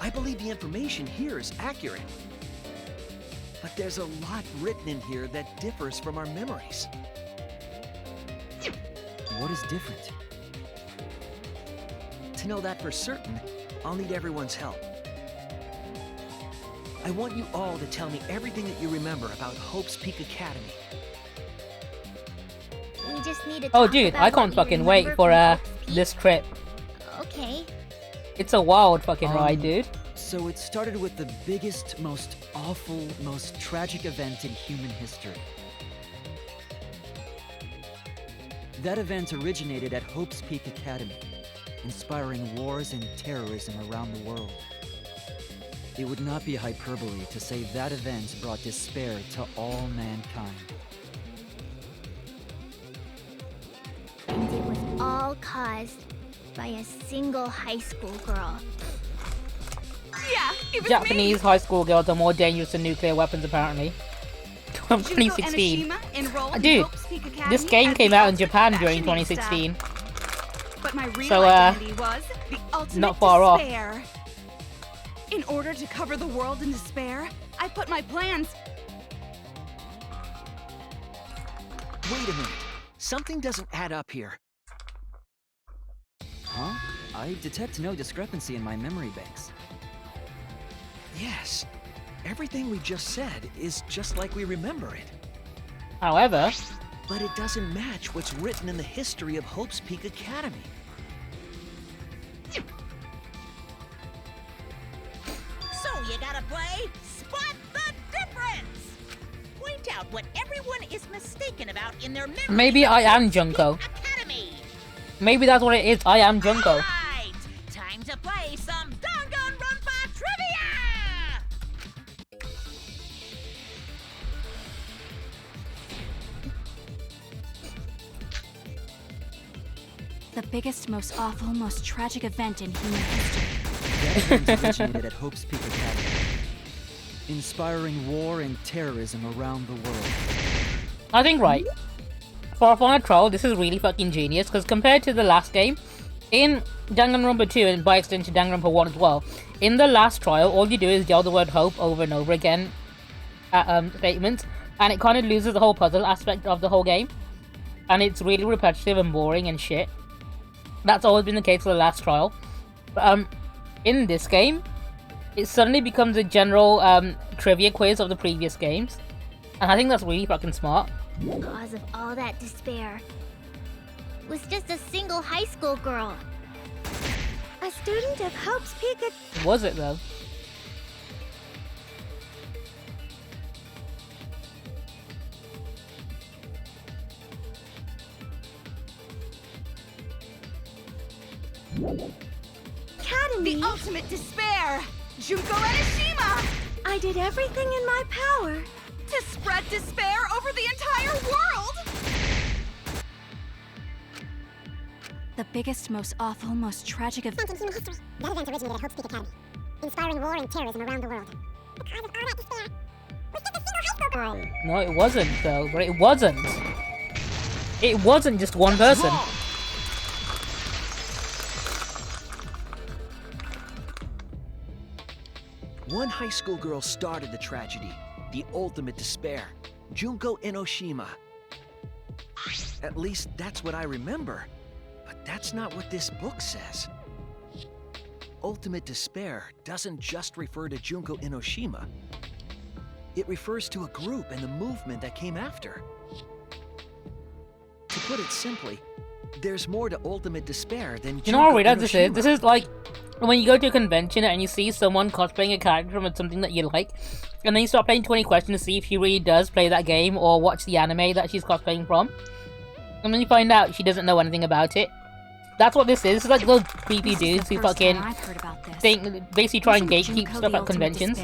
I believe the information here is accurate. But there's a lot written in here that differs from our memories. What is different? To know that for certain, I'll need everyone's help. I want you all to tell me everything that you remember about Hope's Peak Academy. We just need to Oh talk dude, about I can't what we fucking wait remember for from Hope's Peak. this trip. Okay. It's a wild fucking ride, dude. So it started with the biggest, most awful, most tragic event in human history. That event originated at Hope's Peak Academy, inspiring wars and terrorism around the world. It would not be hyperbole to say that event brought despair to all mankind. And it was all caused by a single high school girl. Yeah, it was Japanese high school girls are more dangerous than nuclear weapons, apparently. From me! 2016. Junko and Ashima enrolled in Dude, Hope's Peak Academy this game as came the out in ultimate Japan during fashionista. 2016. But my real So, identity was the ultimate not far off. despair. In order to cover the world in despair, I put my plans. Wait a minute. Something doesn't add up here. Huh? I detect no discrepancy in my memory banks. Yes. Everything we just said is just like we remember it. However, But it doesn't match what's written in the history of Hope's Peak Academy. So you gotta play Spot the Difference! Point out what everyone is mistaken about in their memory. maybe I am Junko. Academy! Maybe that's what it is. I am Junko. Alright! Time to play some Danganronpa trivia! The biggest, most awful, most tragic event in human history. That event originated at Hope's Peak Academy, inspiring war and terrorism around the world. I think, right, for a final trial, this is really fucking genius, because compared to the last game, in Danganronpa 2, and by extension Danganronpa 1 as well, in the last trial, all you do is yell the word hope over and over again at statements, and it kind of loses the whole puzzle aspect of the whole game, and it's really repetitive and boring and shit. That's always been the case for the last trial. But in this game, it suddenly becomes a general trivia quiz of the previous games, and I think that's really fucking smart. The cause of all that despair was just a single high school girl. A student of Hope's Peak Academy. Was it though? The ultimate despair! Junko and Ashima! I did everything in my power. To spread despair over the entire world! The biggest, most awful, most tragic event In human history. That event originated at Hope's Peak Academy, inspiring war and terrorism around the world. The cause of all that despair was just a single high school girl. No, it wasn't though. But it wasn't. It wasn't just one person. Wrong. One high school girl started the tragedy, the ultimate despair, Junko Enoshima. At least that's what I remember, but that's not what this book says. Ultimate despair doesn't just refer to Junko Enoshima. It refers to a group and the movement that came after. To put it simply, there's more to ultimate despair than You know how Junko weird this is? Enoshima. This is like when you go to a convention and you see someone cosplaying a character from something that you like, and then you start playing 20 questions to see if she really does play that game or watch the anime that she's cosplaying from. And then you find out she doesn't know anything about it. That's what this is. This is like those creepy dudes who fucking basically try and gatekeep stuff at conventions.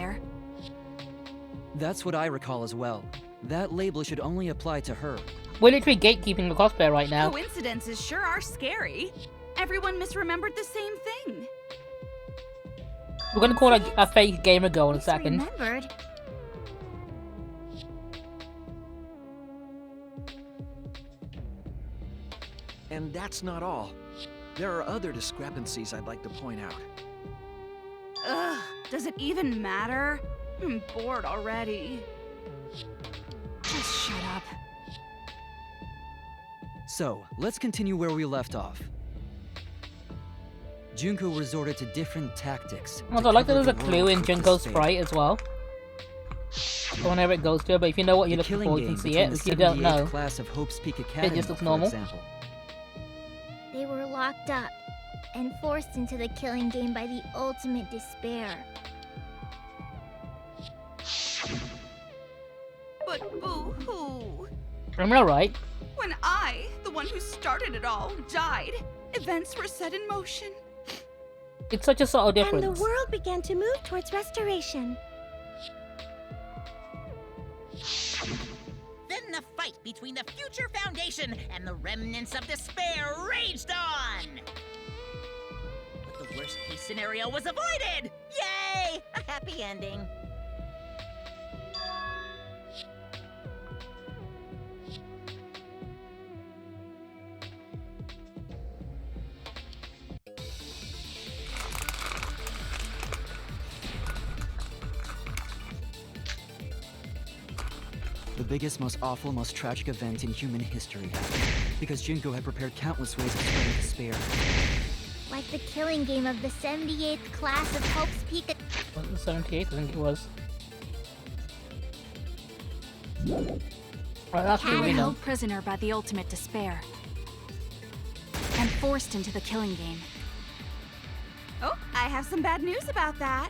That's what I recall as well. That label should only apply to her. We're literally gatekeeping the cosplayer right now. Coincidences sure are scary. Everyone misremembered the same thing. We're gonna call a fake gamer girl in a second. Remembered. And that's not all. There are other discrepancies I'd like to point out. Ugh, does it even matter? I'm bored already. Just shut up. So, let's continue where we left off. Junko resorted to different tactics. Also, I like that there's a clue in Junko's sprite as well. Whenever it goes to her, but if you know what you're looking for, you can see it. If you don't know, class of Hope's Peak Academy, it just looks normal. They were locked up and forced into the killing game by the ultimate despair. But boo-hoo. I'm not right. When I, the one who started it all, died, events were set in motion. It's such a subtle difference. And the world began to move towards restoration. Then the fight between the Future Foundation and the remnants of despair raged on! But the worst case scenario was avoided! Yay! A happy ending. The biggest, most awful, most tragic event in human history happened because Junko had prepared countless ways of spreading despair. Like the killing game of the 78th class of Hope's Peak. Was it 78? I think it was. Right, that's They true, were we know. held prisoner by the ultimate despair and forced into the killing game. Oh, I have some bad news about that.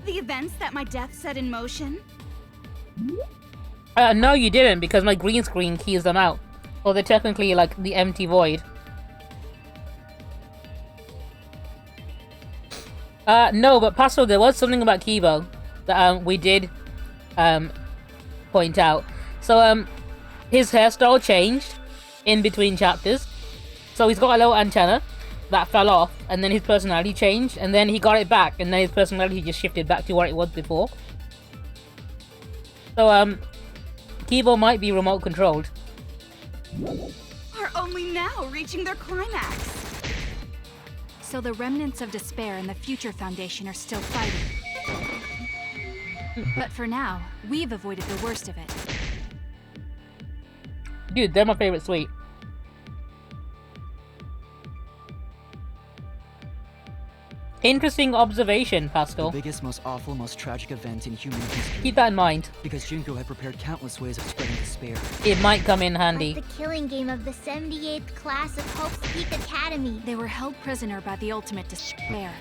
The events that my death set in motion. No, you didn't, because my green screen keys them out. Or they're technically like the empty void. No, but Paso, there was something about Kibo that we did point out. So his hairstyle changed in between chapters. So he's got a little antenna that fell off, and then his personality changed, and then he got it back, and then his personality just shifted back to where it was before. So Kibo might be remote controlled. Are only now reaching their climax. So the remnants of despair and the Future Foundation are still fighting. But for now, we've avoided the worst of it. Dude, they're my favorite suite. Interesting observation, Pascal. The biggest, most awful, most tragic event in human history. Keep that in mind. Because Junko had prepared countless ways of spreading despair. It might come in handy. Like the killing game of the 78th class of Hope's Peak Academy. They were held prisoner by the ultimate despair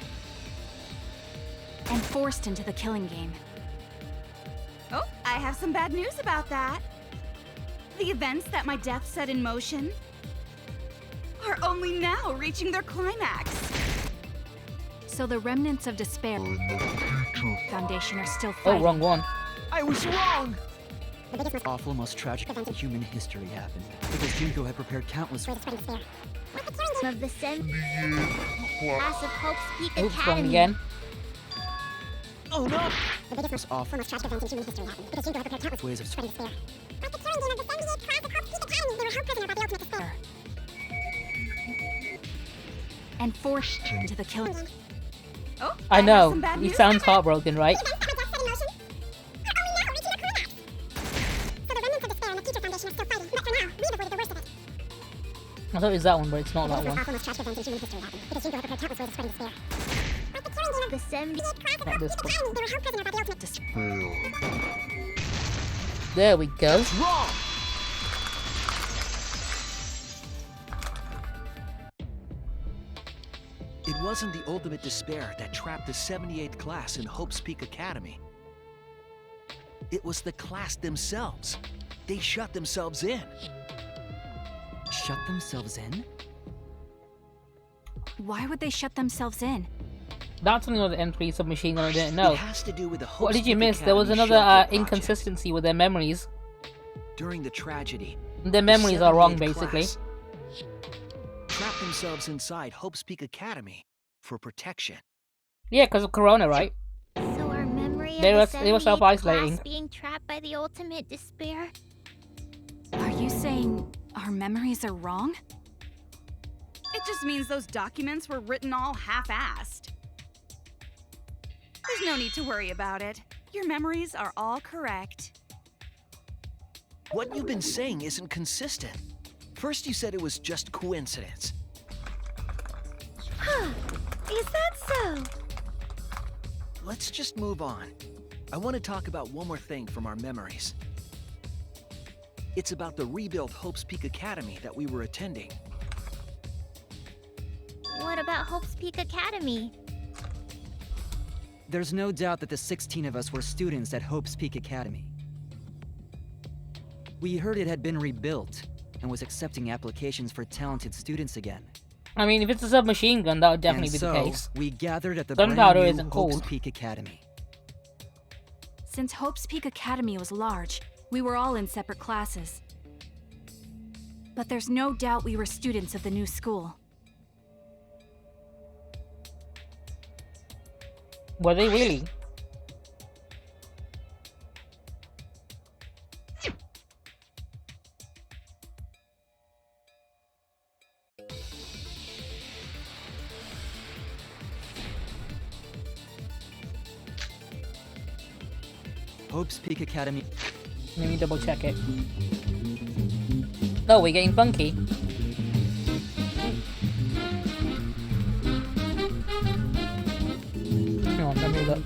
and forced into the killing game. Oh, I have some bad news about that. The events that my death set in motion are only now reaching their climax. So the remnants of despair Foundation are still fighting. Oh, wrong one. I was wrong! The awful, most tragic event in human history happened because Junko had prepared countless ways of the 78th class of Hope's Peak Oops, wrong Academy. again. Oh no! The biggest, awful, most tragic event in human history happened because Junko had prepared countless ways of spreading despair. Like the killing game of the 78th class of Hope's Peak Academy, they were held prisoner by the ultimate despair. And forced into the killing game. Oh, I have know. some bad He news. sounds heartbroken, right? I thought it was that one, but it's not that one. The 70. Not this one. There we go. Wrong! It wasn't the ultimate despair that trapped the 78th class in Hope's Peak Academy. It was the class themselves. They shut themselves in. Shut themselves in? Why would they shut themselves in? That's something with the M3 submachine gun I didn't know. It has to do with the Hope's What did you Peak miss? There was Academy another shelter project. inconsistency with their memories. During the tragedy, Their memories are wrong, 78th basically. class trapped themselves inside Hope's Peak Academy for protection. Yeah, because of Corona, right? So our memory They of were- the they were 78th self-isolating. class being trapped by the ultimate despair. Are you saying our memories are wrong? It just means those documents were written all half-assed. There's no need to worry about it. Your memories are all correct. What you've been saying isn't consistent. First you said it was just coincidence. Huh. Is that so? Let's just move on. I want to talk about one more thing from our memories. It's about the rebuilt Hope's Peak Academy that we were attending. What about Hope's Peak Academy? There's no doubt that the 16 of us were students at Hope's Peak Academy. We heard it had been rebuilt and was accepting applications for talented students again. I mean, if it's a submachine gun, that would definitely And be so, the case. we gathered at the Gunpowder brand new isn't Hope's cold. Peak Academy. Since Hope's Peak Academy was large, we were all in separate classes. But there's no doubt we were students of the new school. Were they really? Hope's Peak Academy. Let me double check it. Oh, we're getting funky. Hang on, let me look.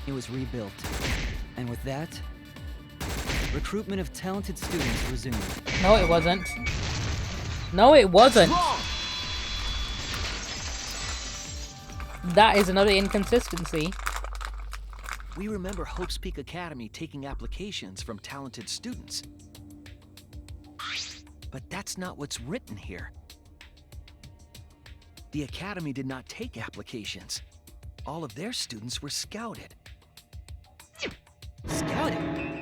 It was rebuilt. And with that, recruitment of talented students resumed. No, it wasn't. No, it wasn't. That is another inconsistency. We remember Hope's Peak Academy taking applications from talented students. But that's not what's written here. The Academy did not take applications. All of their students were scouted. Scouted?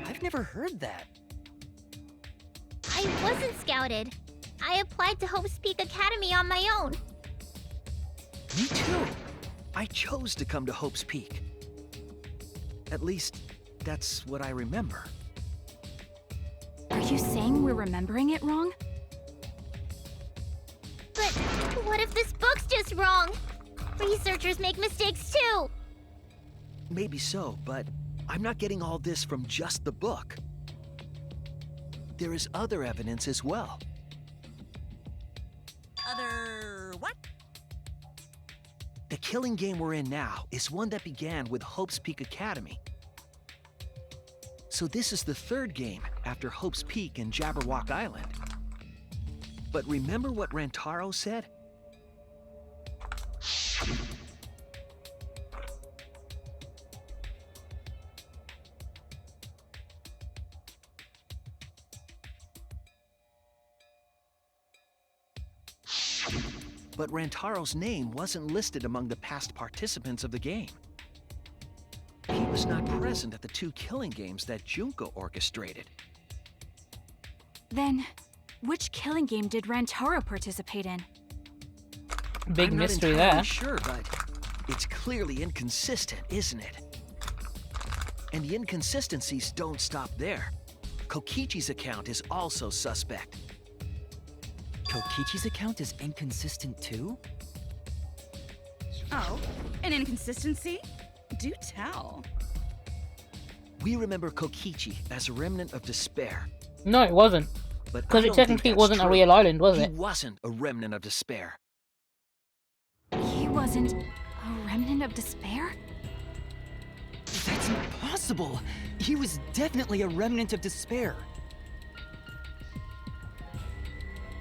I've never heard that. I wasn't scouted. I applied to Hope's Peak Academy on my own. Me too. I chose to come to Hope's Peak. At least, that's what I remember. Are you saying we're remembering it wrong? But what if this book's just wrong? Researchers make mistakes too. Maybe so, but I'm not getting all this from just the book. There is other evidence as well. Other what? The killing game we're in now is one that began with Hope's Peak Academy. So this is the third game after Hope's Peak and Jabberwock Island. But remember what Rantaro said? But Rantaro's name wasn't listed among the past participants of the game. He was not present at the two killing games that Junko orchestrated. Then, which killing game did Rantaro participate in? Big I'm not mystery entirely there. sure, but it's clearly inconsistent, isn't it? And the inconsistencies don't stop there. Kokichi's account is also suspect. Kokichi's account is inconsistent too? Oh, an inconsistency? Do tell. We remember Kokichi as a remnant of despair. No, it wasn't. But Because I it don't think technically that's wasn't a true. real island, was He it? wasn't a remnant of despair. He wasn't a remnant of despair? That's impossible! He was definitely a remnant of despair.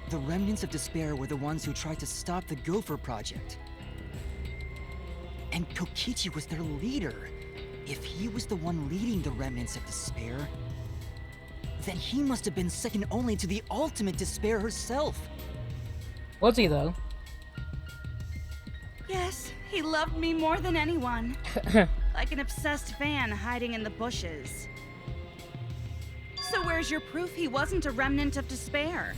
The remnants of despair were the ones who tried to stop the Gopher Project. And Kokichi was their leader. If he was the one leading the remnants of despair, then he must have been second only to the ultimate despair herself. Was he though? Yes, he loved me more than anyone. Like an obsessed fan hiding in the bushes. So where's your proof he wasn't a remnant of despair?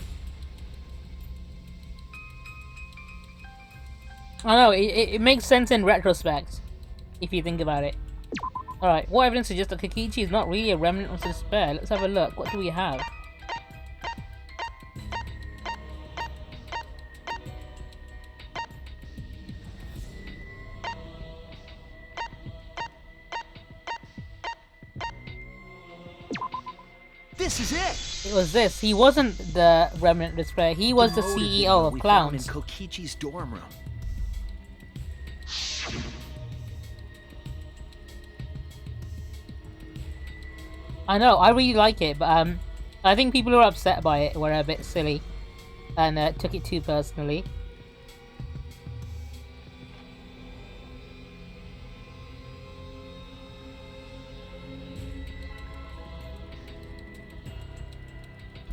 I know, it makes sense in retrospect, if you think about it. Alright, what evidence suggests that Kokichi is not really a remnant of despair? Let's have a look. What do we have? This is it! It was this. He wasn't the remnant of despair. He was the motive CEO video of we Clowns. found in Kokichi's dorm room. I know, I really like it, but I think people who are upset by it were a bit silly and took it too personally.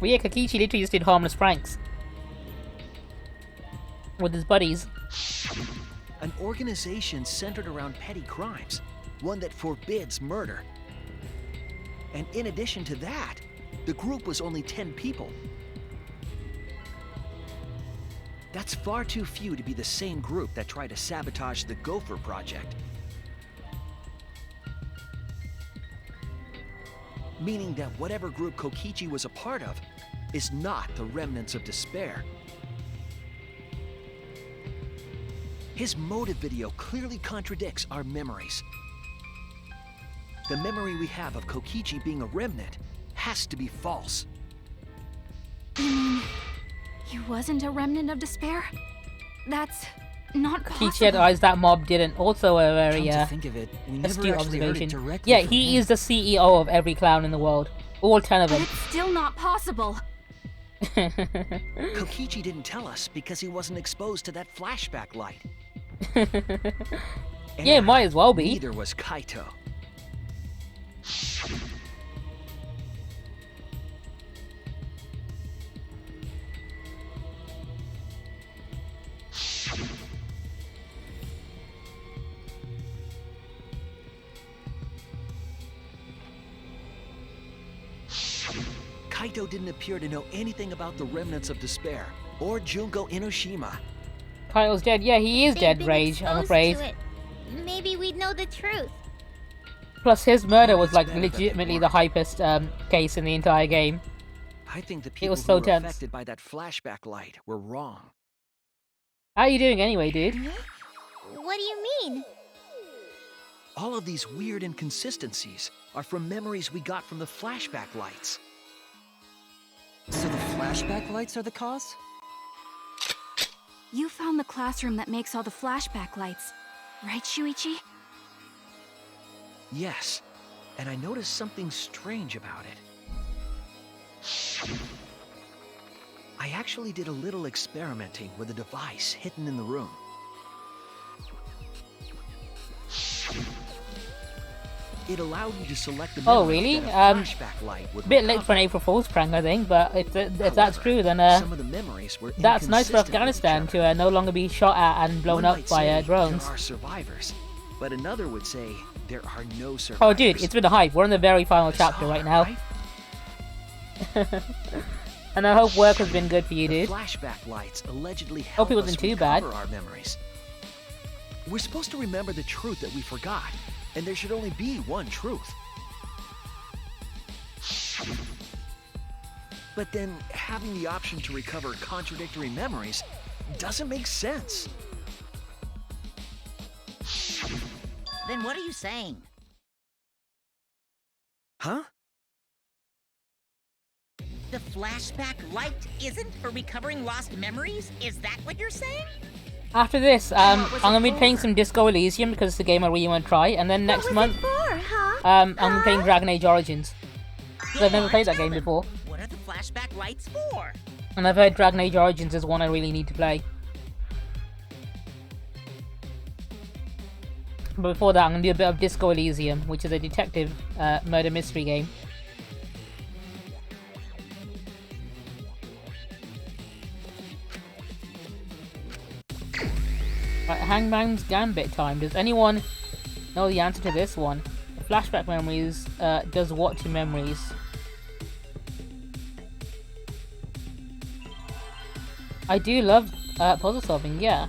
Well, yeah, Kokichi literally just did harmless pranks with his buddies. An organization centered around petty crimes, one that forbids murder. And in addition to that, the group was only 10 people. That's far too few to be the same group that tried to sabotage the Gopher Project. Meaning that whatever group Kokichi was a part of is not the remnants of despair. His motive video clearly contradicts our memories. The memory we have of Kokichi being a remnant has to be false. You mean he wasn't a remnant of despair? That's not possible. Kokichi had eyes that mob didn't. Also a very Come to think of it, we never astute actually heard it observation. directly Yeah, from he him. is the CEO of every clown in the world. All 10 of But them. it's still not possible. Kokichi didn't tell us because he wasn't exposed to that flashback light. Yeah, might as well be. Neither was Kaito. Kaito didn't appear to know anything about the remnants of despair, or Junko Inoshima. Kaito's dead. Yeah, he is They've dead, been Rage, I'm exposed afraid. to it. Maybe we'd know the truth. Plus, his murder was It's like better that they legitimately the hypest case in the entire game. I think the people was who so were tense. affected by that flashback light were wrong. How are you doing anyway, dude? What do you mean? All of these weird inconsistencies are from memories we got from the flashback lights. So the flashback lights are the cause? You found the classroom that makes all the flashback lights, right, Shuichi? Yes, and I noticed something strange about it. I actually did a little experimenting with a device hidden in the room. It allowed you to select the Oh, memory really? that a flashback light would Bit late recover. for an April Fool's prank, I think, but if that's However, true, then some of the memories were that's nice for inconsistent with each Afghanistan other. to no longer be shot at and blown One up might by say drones. There are survivors, but another would say there are no survivors. Oh, dude, it's been a hype. We're in the very final chapter Bizarre, right now. right? And I hope work has been good for you, The dude. flashback lights allegedly Hope help it us wasn't too bad. recover our memories. We're supposed to remember the truth that we forgot, and there should only be one truth. But then having the option to recover contradictory memories doesn't make sense. Then what are you saying? Huh? The flashback light isn't for recovering lost memories? Is that what you're saying? After this, I'm gonna be playing some Disco Elysium because it's the game I really want to try, and then next month, I'm gonna be playing Dragon Age Origins. Because I've never played that game before. What are the flashback lights for? And I've heard Dragon Age Origins is one I really need to play. But before that, I'm gonna do a bit of Disco Elysium, which is a detective murder mystery game. Right, Hangman's Gambit time. Does anyone know the answer to this one? Flashback memories does what to memories? I do love puzzle solving, yeah.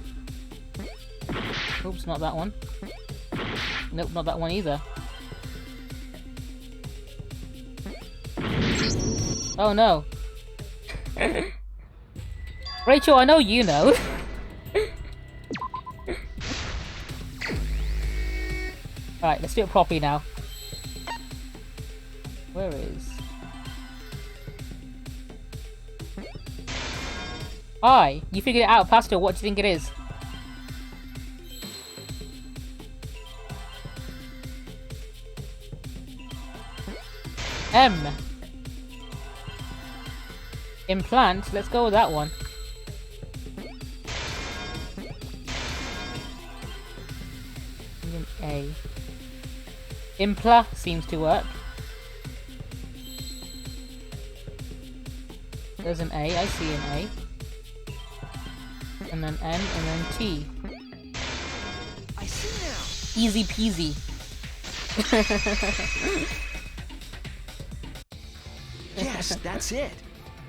Oops, not that one. Nope, not that one either. Oh no. Rachel, I know you know. Alright, let's do it properly now. Where is... Hi, you figured it out, Pastor. What do you think it is? M. Implant. Let's go with that one. A. Impla seems to work. There's an A. I see an A. And then N, and then T. I see now. Easy peasy. Yes, that's it.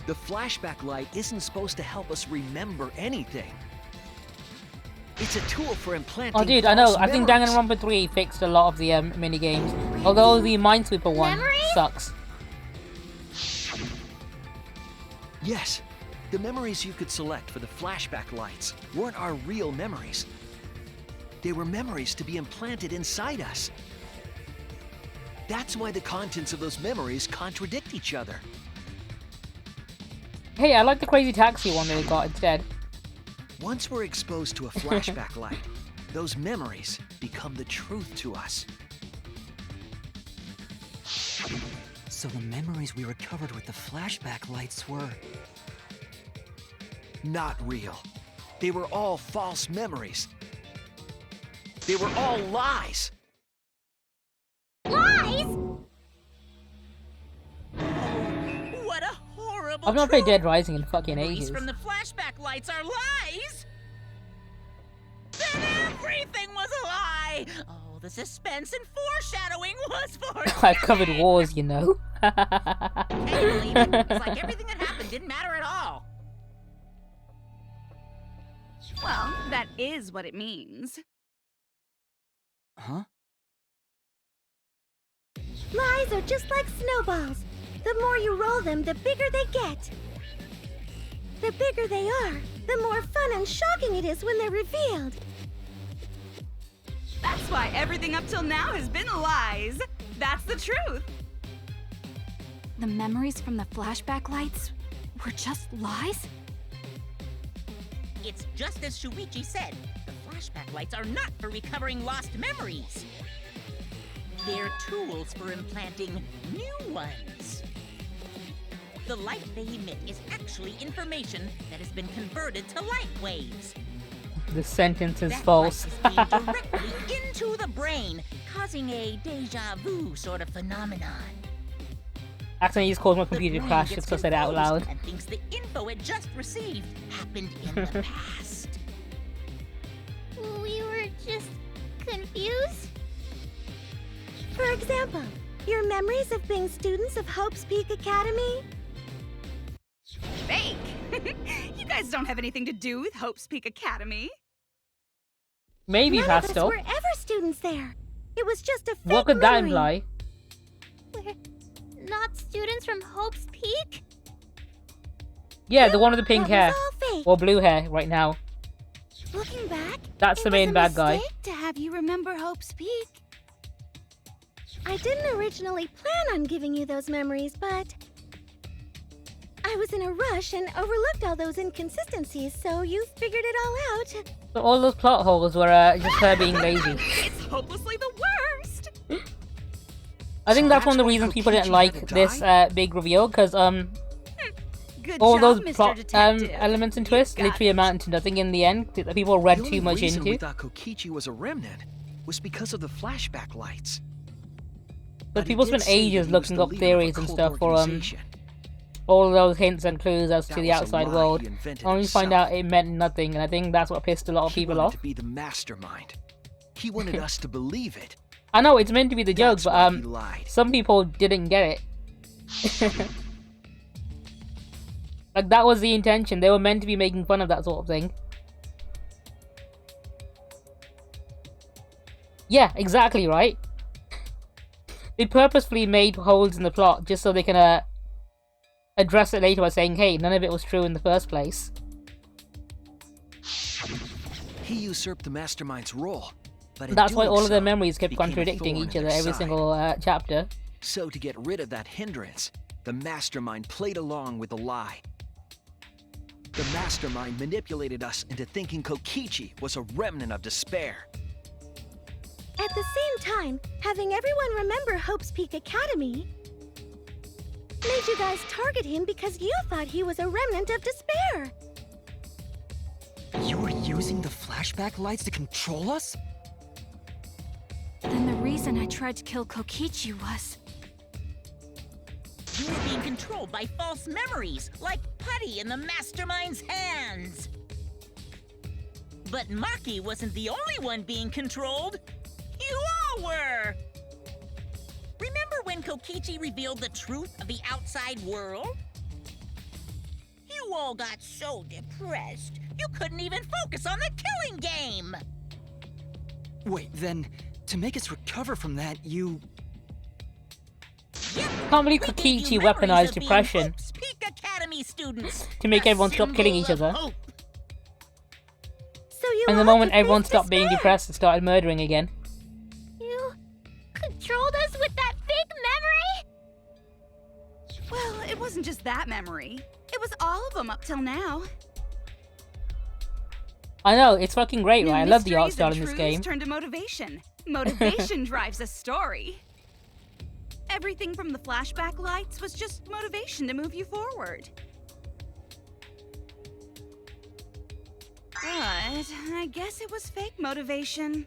The flashback light isn't supposed to help us remember anything. It's a tool for implanting. Oh, dude, I know. false I think memories. Danganronpa 3 fixed a lot of the mini games. Although the Minesweeper one sucks. Yes, the memories you could select for the flashback lights weren't our real memories. They were memories to be implanted inside us. That's why the contents of those memories contradict each other. Hey, I like the Crazy Taxi one that they got instead. Once we're exposed to a flashback light, those memories become the truth to us. So the memories we recovered with the flashback lights were... Not real. They were all false memories. They were all lies. Lies? What a horrible I've not played truth. Dead Rising in fucking Memories ages. from the flashback lights are lies? Then everything was a lie! Oh, the suspense and foreshadowing was for I've covered wars, you know. Can't believe it. It's like everything that happened didn't matter at all. Well, that is what it means. Huh? Lies are just like snowballs. The more you roll them, the bigger they get. The bigger they are, the more fun and shocking it is when they're revealed. That's why everything up till now has been lies. That's the truth. The memories from the flashback lights were just lies? It's just as Shuichi said. The flashback lights are not for recovering lost memories. They're tools for implanting new ones. The light they emit is actually information that has been converted to light waves. The sentence is That false. light is beamed directly into the brain, causing a deja vu sort of phenomenon. Accidentally just caused my The computer to brain crash gets just I said it out loud. confused and thinks the info it just received happened in the past. We were just confused? For example, your memories of being students of Hope's Peak Academy? Fake! You guys don't have anything to do with Hope's Peak Academy. Maybe, None of us Pastel. were ever students there. It was just a fake What could that memory. imply? We're not students from Hope's Peak? Yeah, the one with the pink That hair. was all fake. Or blue hair right now. Looking back, That's the main bad guy. It was a mistake to have you remember Hope's Peak. I didn't originally plan on giving you those memories, but I was in a rush and overlooked all those inconsistencies, so you figured it all out. So all those plot holes were just her being lazy. It's hopelessly the worst. I think So that's one of the that's why reasons people Kokichi didn't like had to this die? big reveal, because Good all job, those Mr. plot Detective. elements and You twists got literally it. amount to nothing in the end. That people read The only too much reason we into. thought Kokichi was a remnant was because of the flashback lights. But it people did spent say that ages he was looking the up leader of a theories and cult stuff for organization. all those hints and clues as to That the was a outside lie world. he invented Only to find himself. out it meant nothing, and I think that's what pissed a lot of He people wanted off. to be the mastermind. He wanted us to believe it. I know it's meant to be the joke, That's but why he lied. some people didn't get it. Like that was the intention. They were meant to be making fun of that sort of thing. Yeah, exactly right. They purposefully made holes in the plot just so they can address it later by saying, "Hey, none of it was true in the first place." He usurped the mastermind's role. But in That's why doing all of their so, memories kept became a contradicting thorn each in other their every side. single chapter. So to get rid of that hindrance, the mastermind played along with the lie. The mastermind manipulated us into thinking Kokichi was a remnant of despair. At the same time, having everyone remember Hope's Peak Academy made you guys target him because you thought he was a remnant of despair. You were using the flashback lights to control us? Then the reason I tried to kill Kokichi was... You were being controlled by false memories, like putty in the mastermind's hands. But Maki wasn't the only one being controlled. You all were! Remember when Kokichi revealed the truth of the outside world? You all got so depressed, you couldn't even focus on the killing game! Wait, then, to make us recover from that, you... Yep, Can't believe we gave Kokichi you memories weaponized of being depression Hope's Peak Academy students. to make The everyone stop killing each symbol of other. hope. So you And the all moment defeat everyone stopped being despair. depressed and started murdering again. You controlled us with that fake memory? Well, it wasn't just that memory. It was all of them up till now. I know, it's fucking great, New right? I love the art mysteries style and in this truths game. Turn to motivation. Motivation drives a story. Everything from the flashback lights was just motivation to move you forward. But I guess it was fake motivation.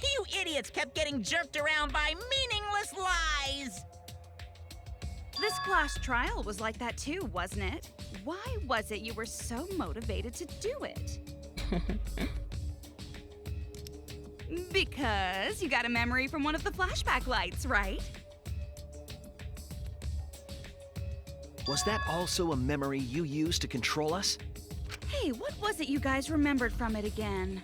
You idiots kept getting jerked around by meaningless lies! This class trial was like that too, wasn't it? Why was it you were so motivated to do it? Because you got a memory from one of the flashback lights, right? Was that also a memory you used to control us? Hey, what was it you guys remembered from it again?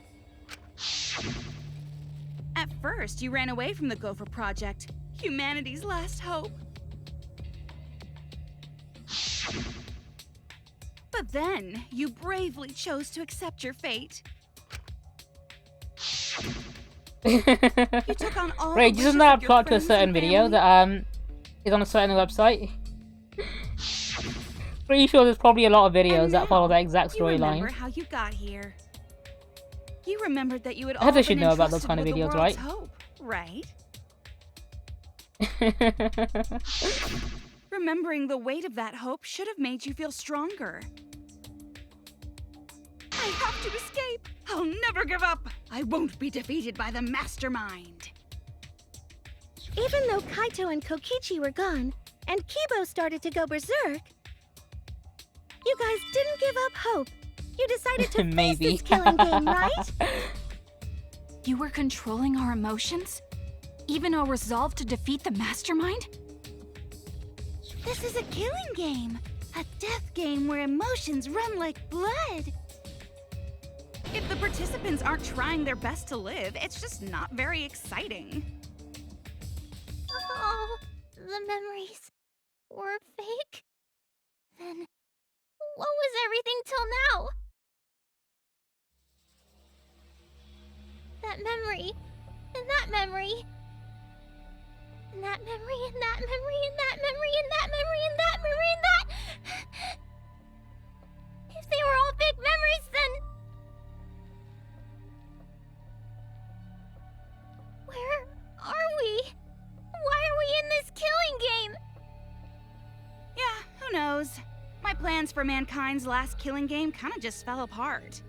At first, you ran away from the Gopher Project, humanity's last hope. But then, you bravely chose to accept your fate. You took on all Right, the isn't wishes that of a your plot to a friends certain and video family? that is on a certain website? Pretty sure there's probably a lot of videos And that follow now, that exact you remember storyline. how you got here. You remembered that you had Heather all should been know about those entrusted kind of with the videos, world's right? Hope, right? Remembering the weight of that hope should have made you feel stronger. I have to escape! I'll never give up! I won't be defeated by the Mastermind! Even though Kaito and Kokichi were gone, and Kibo started to go berserk, you guys didn't give up hope. You decided to face Maybe. this killing game, right? You were controlling our emotions? Even our resolve to defeat the Mastermind? This is a killing game. A death game where emotions run like blood. If the participants aren't trying their best to live, it's just not very exciting. Oh, the memories were fake? Then What was everything till now? That memory, and that memory, and that memory, and that memory, and that memory, and that memory, and that memory, and that... If they were all big memories, then... Where are we? Why are we in this killing game? Yeah, who knows? My plans for mankind's last killing game kinda just fell apart.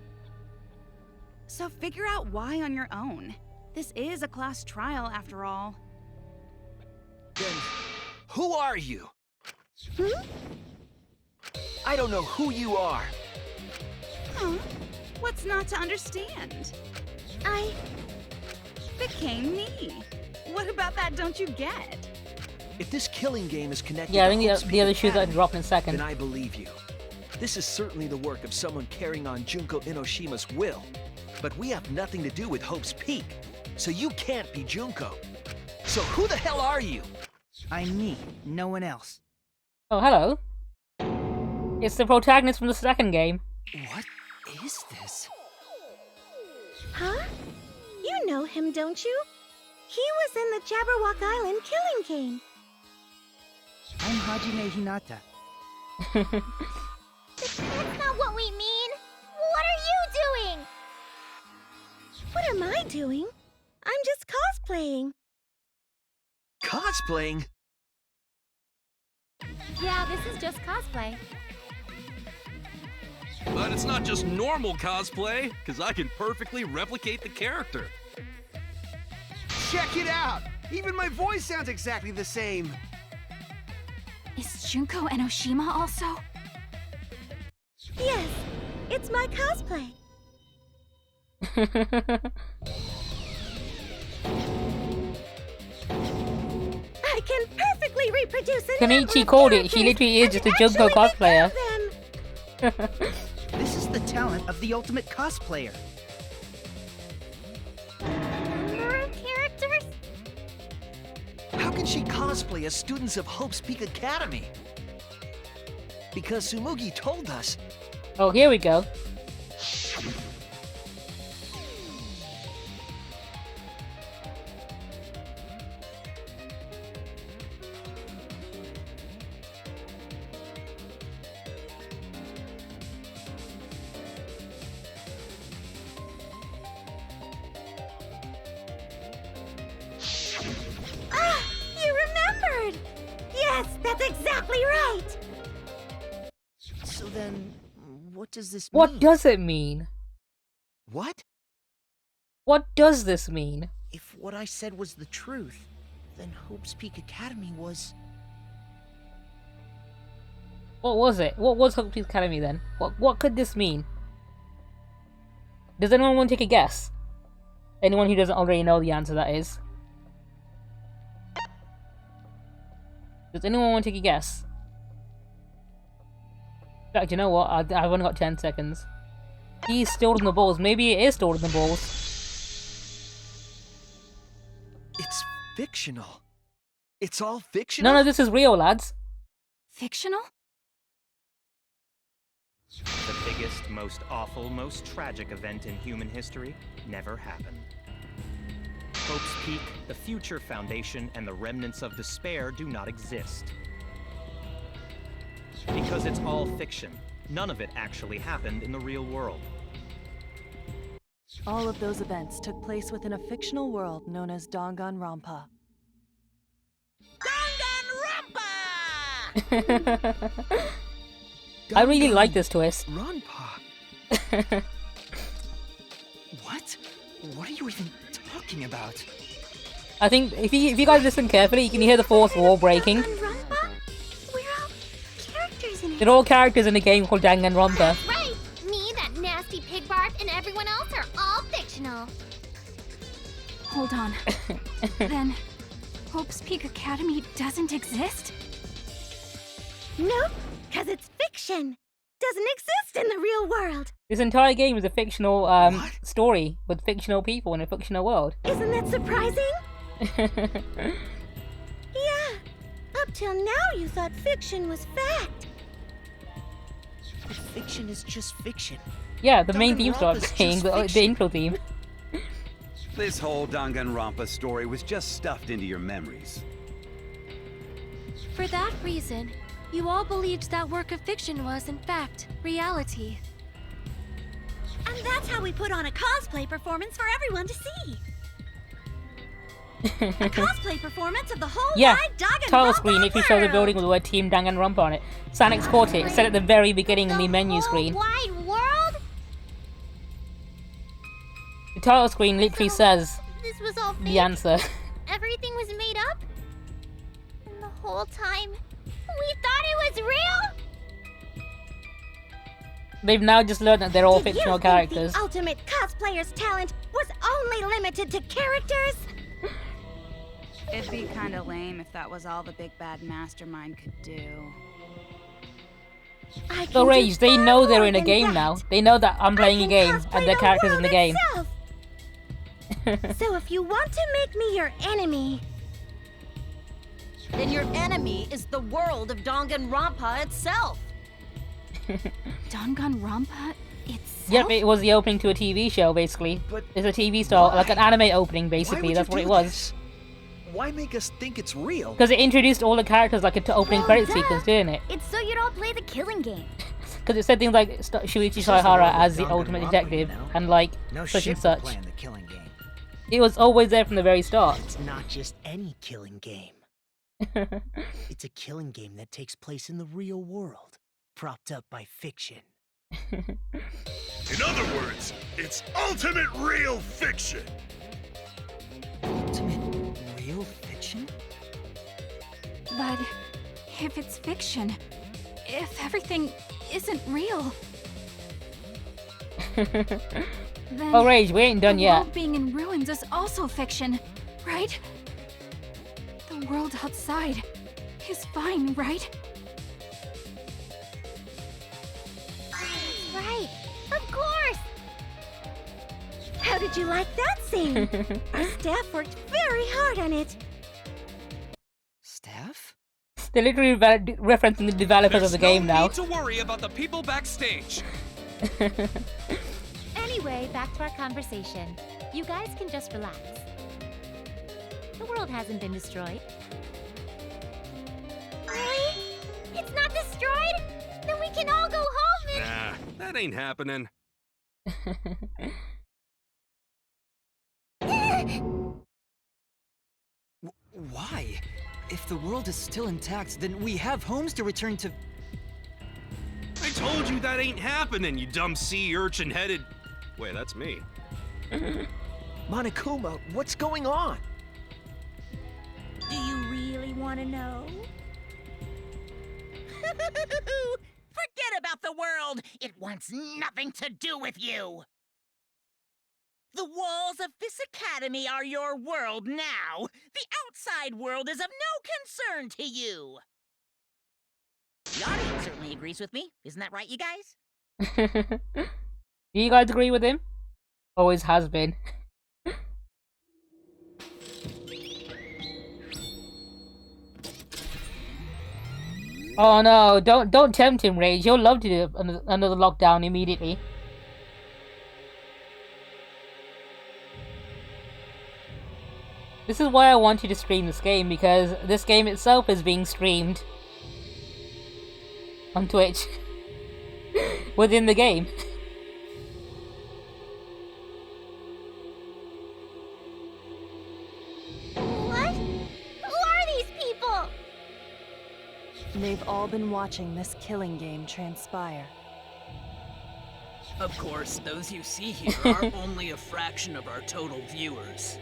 So figure out why on your own. This is a class trial after all. Then, who are you? Hmm? I don't know who you are. Huh? What's not to understand? I became me. What about that don't you get? If this killing game is connected Yeah, I to think Hope's the other Peak shoes that Academy, drop in a second. then I believe you. This is certainly the work of someone carrying on Junko Inoshima's will. But we have nothing to do with Hope's Peak, so you can't be Junko. So who the hell are you? I'm me, no one else. Oh, hello. It's the protagonist from the second game. What is this? Huh? You know him, don't you? He was in the Jabberwock Island killing game. I'm Hajime Hinata. That's not what we mean. What are you doing? What am I doing? I'm just cosplaying. Cosplaying? Yeah, this is just cosplay. But it's not just normal cosplay, because I can perfectly replicate the character. Check it out! Even my voice sounds exactly the same. Is Junko Enoshima also? Yes, it's my cosplay. I can perfectly reproduce a Kenichi called it. She literally is just a Junko cosplayer. This is the talent of the ultimate cosplayer. Number of characters? How can she cosplay as students of Hope's Peak Academy? Because Tsumugi told us. Oh, here we go. Ah, you remembered! Yes, that's exactly right! So then, what does this mean? What does it mean? What? What does this mean? If what I said was the truth, then Hope's Peak Academy was... What was it? What was Hope Peak Academy then? What could this mean? Does anyone want to take a guess? Anyone who doesn't already know the answer, that is. Does anyone want to take a guess? In fact, you know what? I've only got 10 seconds. He's stolen the balls. Maybe it is stolen the balls. It's fictional. It's all fictional? None of this is real, lads. Fictional? The biggest, most awful, most tragic event in human history never happened. Hope's Peak, the future foundation, and the remnants of despair do not exist. Because it's all fiction. None of it actually happened in the real world. All of those events took place within a fictional world known as Danganronpa. Danganronpa! I really like this twist. Ronpa. What? What are you even talking about? I think if you guys listen carefully, you can hear the fourth wall breaking. Danganronpa? We're all characters in it. They're all characters in a game called Danganronpa. That's right! Me, that nasty pig barf, and everyone else are all fictional. Hold on. Then, Hope's Peak Academy doesn't exist? Nope, because it's fiction. Doesn't exist in the real world. This entire game is a fictional story with fictional people in a fictional world. Isn't that surprising? Yeah, up till now you thought fiction was fact. But fiction is just fiction. Yeah, the main theme starts Danganronpa's playing, just the intro theme. This whole Danganronpa story was just stuffed into your memories. For that reason, you all believed that work of fiction was, in fact, reality. And that's how we put on a cosplay performance for everyone to see. A cosplay performance of the whole Yeah, wide Danganronpa title screen literally shows a world. building with the word Team Danganronpa on it. Sanix caught it, said at the very beginning in the menu screen. Wide world? The title screen literally says This was all fake? the answer. Everything was made up? And the whole time, we thought it was real? They've now just learned that they're all Did fictional you think characters. the ultimate cosplayer's talent was only limited to characters? It'd be kinda lame if that was all the big bad mastermind could do. So Rage, they know they're in a game now. They know that I'm playing a game and their characters in the game. So if you want to make me your enemy, then your enemy is the world of Danganronpa itself. Danganronpa itself? Yep, it was the opening to a TV show, basically. It's a TV style, like an anime opening, basically. That's what it was. Why make us think it's real? Because it introduced all the characters like an opening credit sequence, didn't it? It's so you don't play the killing game. Because it said things like Shuichi Saihara as the ultimate detective, and like No such shit and for such. playing the killing game. It was always there from the very start. It's not just any killing game. It's a killing game that takes place in the real world, propped up by fiction. In other words, it's ultimate real fiction. Ultimate real fiction? But if it's fiction, if everything isn't real, then Oh, Rage, we ain't done the yet. world being in ruins is also fiction, right? The world outside is fine, right? Right, of course! how did you like that scene? Our staff worked very hard on it. Staff? They're literally referencing the developers of the game now. Need to worry about the people backstage. Anyway, back to our conversation. You guys can just relax. The world hasn't been destroyed. Really? It's not destroyed? Then we can all go home and... Nah, that ain't happening. Why? If the world is still intact, then we have homes to return to. I told you that ain't happening, you dumb sea urchin-headed... Wait, that's me. Monokuma, what's going on? Do you really want to know? Forget about the world! It wants nothing to do with you! The walls of this academy are your world now! The outside world is of no concern to you! The audience certainly agrees with me. Isn't that right, you guys? Do you guys agree with him? Always has been. Oh no, don't tempt him, Rage. He'll love to do another lockdown immediately. This is why I want you to stream this game, because this game itself is being streamed on Twitch within the game. What? Who are these people? They've all been watching this killing game transpire. Of course, those you see here are only a fraction of our total viewers.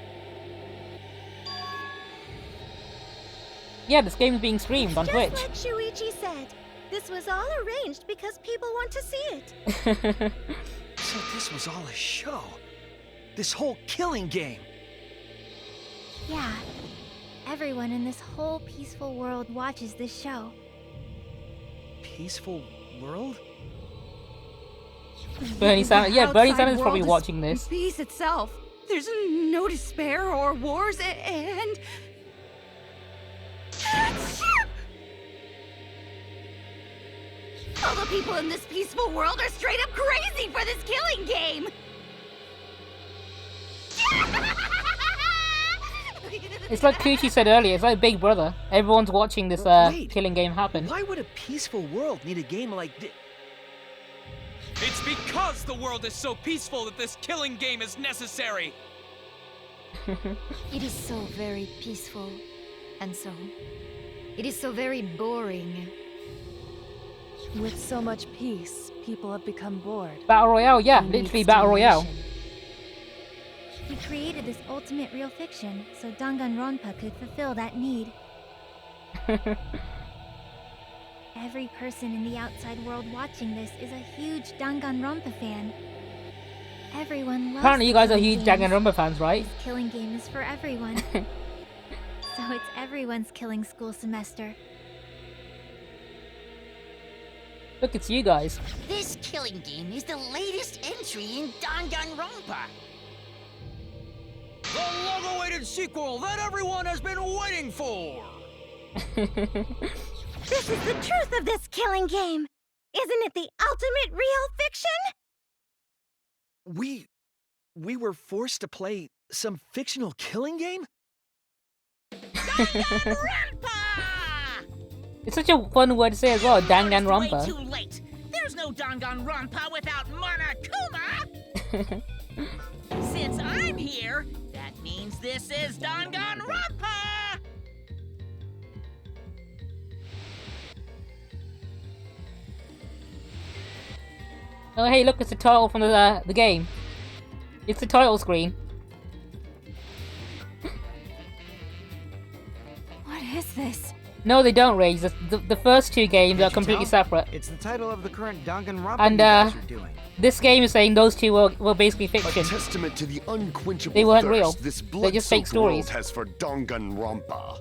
Yeah, this game is being streamed on Twitch. Just like Shuichi said, this was all arranged because people want to see it. So this was all a show. This whole killing game. Yeah. Everyone in this whole peaceful world watches this show. Peaceful world? Bernie Sanders, yeah, Bernie Outside Sanders is probably world watching this. Peace itself. There's no despair or wars, and... All the people in this peaceful world are straight up crazy for this killing game! It's like Kuchi said earlier, it's like Big Brother. Everyone's watching this killing game happen. Why would a peaceful world need a game like this? It's because the world is so peaceful that this killing game is necessary! It is so very peaceful. And so, it is so very boring. With so much peace, people have become bored. Battle Royale, yeah, literally Battle Royale. We created this ultimate real fiction so Danganronpa could fulfill that need. Every person in the outside world watching this is a huge Danganronpa fan. Everyone loves Apparently you guys are huge killing games. Danganronpa fans, right? This killing game is for everyone. So it's everyone's killing school semester. Look, it's you guys. This killing game is the latest entry in Danganronpa. The long-awaited sequel that everyone has been waiting for! This is the truth of this killing game! Isn't it the ultimate real fiction? We were forced to play some fictional killing game? It's such a fun word to say as well, Way Danganronpa. too late. There's no Danganronpa without Monokuma. Since I'm here, that means this is Danganronpa. Oh hey, look, it's the title from the game. It's the title screen. What is this? No, they don't, Rage. The first two games are completely separate. It's the title of the current Danganronpa And you guys are doing. this game is saying those two were basically fiction. A testament to the unquenchable They weren't thirst real. this They're just fake blood-soaked world stories. has for Danganronpa.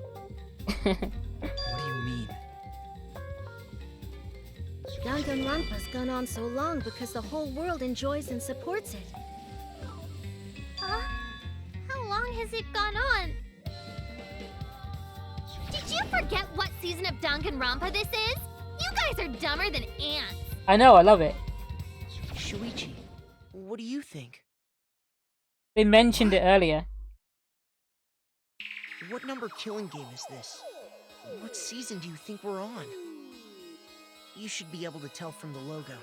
What do you mean? Danganronpa's gone on so long because the whole world enjoys and supports it. Huh? How long has it gone on? Did you forget what season of Danganronpa this is? You guys are dumber than ants. I know, I love it. Shuichi, what do you think? They mentioned it earlier. What number killing game is this? What season do you think we're on? You should be able to tell from the logo.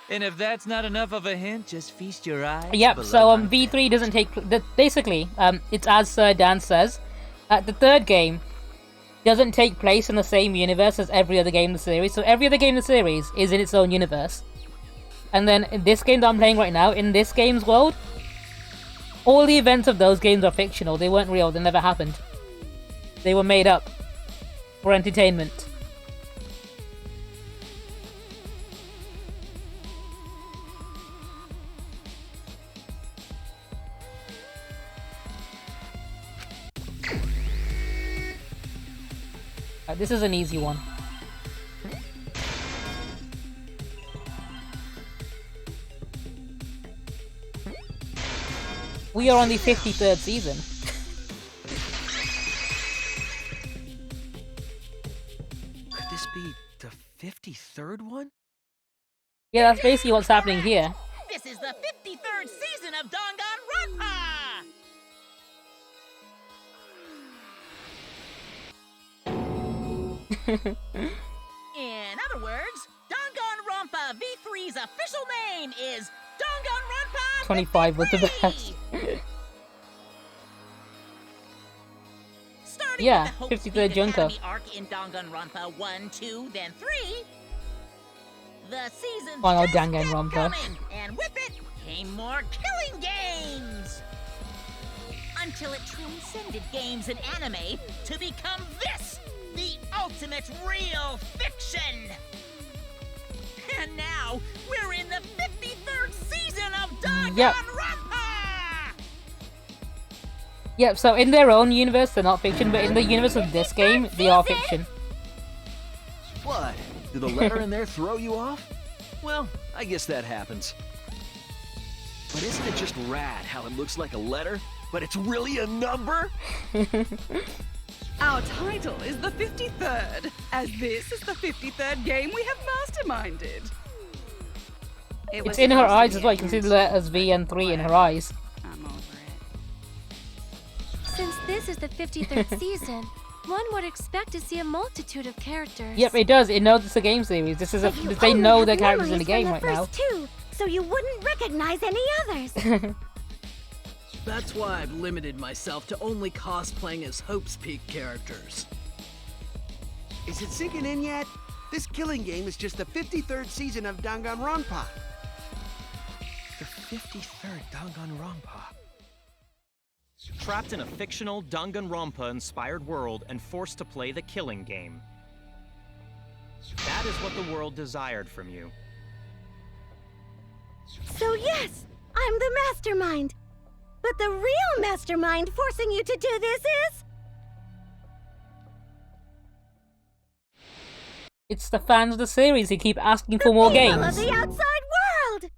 And if that's not enough of a hint, just feast your eyes. Yep, below so my V3 doesn't take... Basically, it's as Sir Dan says. The third game doesn't take place in the same universe as every other game in the series. So every other game in the series is in its own universe. And then in this game that I'm playing right now, in this game's world, all the events of those games are fictional. They weren't real. They never happened. They were made up for entertainment. This is an easy one. We are on the 53rd season. Could this be the 53rd one? Yeah, that's basically what's happening here. This is the 53rd season of Danganronpa. In other words, Danganronpa V3's official name is Danganronpa 25 was the best. Starting Yeah, with the Hope 53rd Speak Junker. Academy arc in Danganronpa 1, 2, then 3. The season's Final just kept Danganronpa. coming, and with it came more killing games. Until it transcended games and anime to become this, the ultimate real fiction. And now we're in the 53rd season of Danganronpa. Yep, so in their own universe, they're not fiction, but in the universe of this game, they are fiction. What? Did the letter in there throw you off? Well, I guess that happens. But isn't it just rad how it looks like a letter, but it's really a number? Our title is the 53rd, as this is the 53rd game we have masterminded. It's in her eyes as well. You can see the letters V and 3 in her eyes. I'm over it. Since this is the 53rd season, one would expect to see a multitude of characters. Yep, it does. It knows it's a game series. This is a. They know the characters in the game right now. Two, so you wouldn't recognize any others. That's why I've limited myself to only cosplaying as Hope's Peak characters. Is it sinking in yet? This killing game is just the 53rd season of Danganronpa. The 53rd Danganronpa. Trapped in a fictional Danganronpa-inspired world and forced to play the killing game. That is what the world desired from you. So yes, I'm the mastermind. But the real mastermind forcing you to do this is... It's the fans of the series who keep asking for more games. Of the outside world!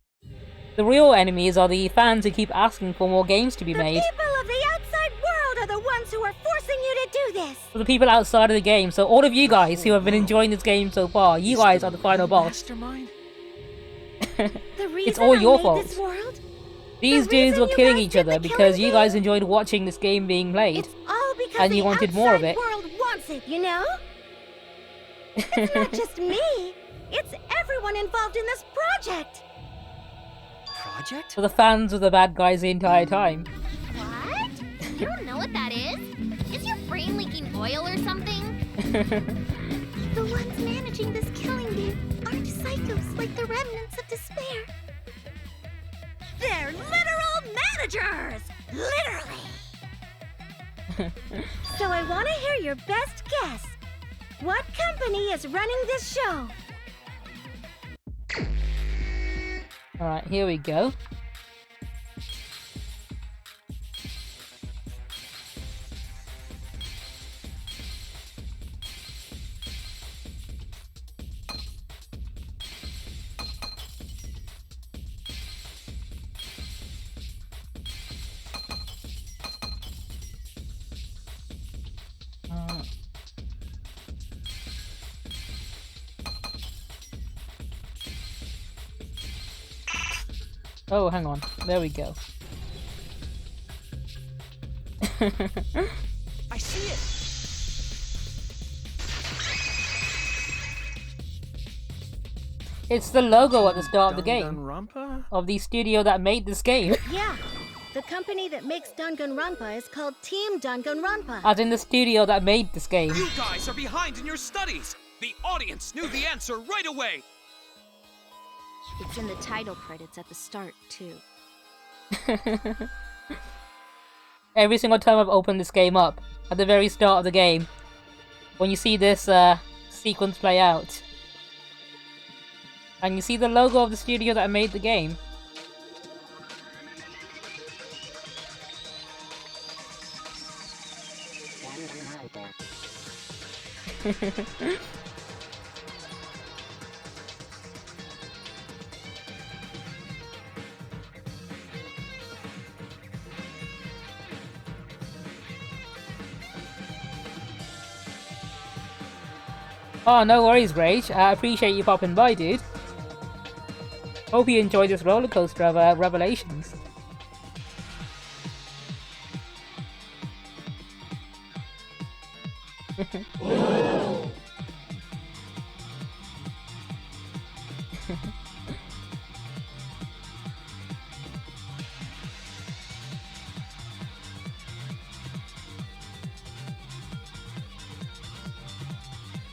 The real enemies are the fans who keep asking for more games to be made. The people of the outside world are the ones who are forcing you to do this! For the people outside of the game, so all of you guys who have been enjoying this game so far, you guys are the final boss. Mastermind? It's all your fault. These dudes were killing each other because you guys enjoyed watching this game being played. It's all because and you wanted more of it. The world wants it, you know? It's not just me. It's everyone involved in this project. Project? So the fans were the bad guys the entire time. What? You don't know what that is? Is your brain leaking oil or something? The ones managing this killing game aren't psychos like the remnants of despair. They're literal managers! Literally! So I want to hear your best guess. What company is running this show? Alright, here we go. Oh, hang on. There we go. I see it! It's the logo at the start of the game. Danganronpa? Of the studio that made this game. Yeah, the company that makes Danganronpa is called Team Danganronpa. As in the studio that made this game. You guys are behind in your studies! The audience knew the answer right away! It's in the title credits at the start, too. Every single time I've opened this game up, at the very start of the game, when you see this sequence play out, and you see the logo of the studio that made the game. Oh, no worries, Rage. I appreciate you popping by, dude. Hope you enjoyed this roller coaster of revelations.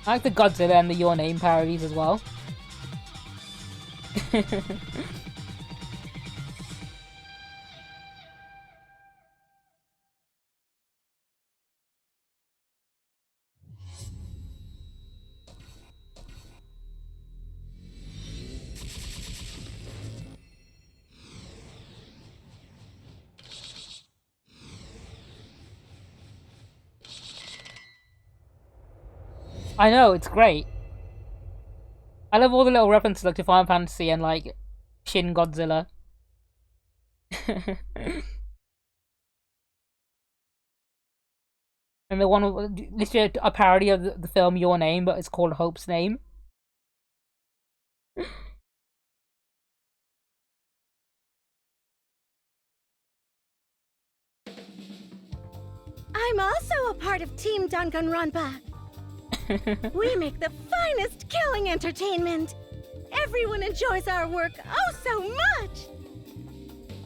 I like the Godzilla and the Your Name parodies as well. I know, it's great. I love all the little references like to Final Fantasy and like Shin Godzilla. And the one with literally a parody of the film Your Name, but it's called Hope's Name. I'm also a part of Team Danganronpa. We make the finest killing entertainment. Everyone enjoys our work oh so much.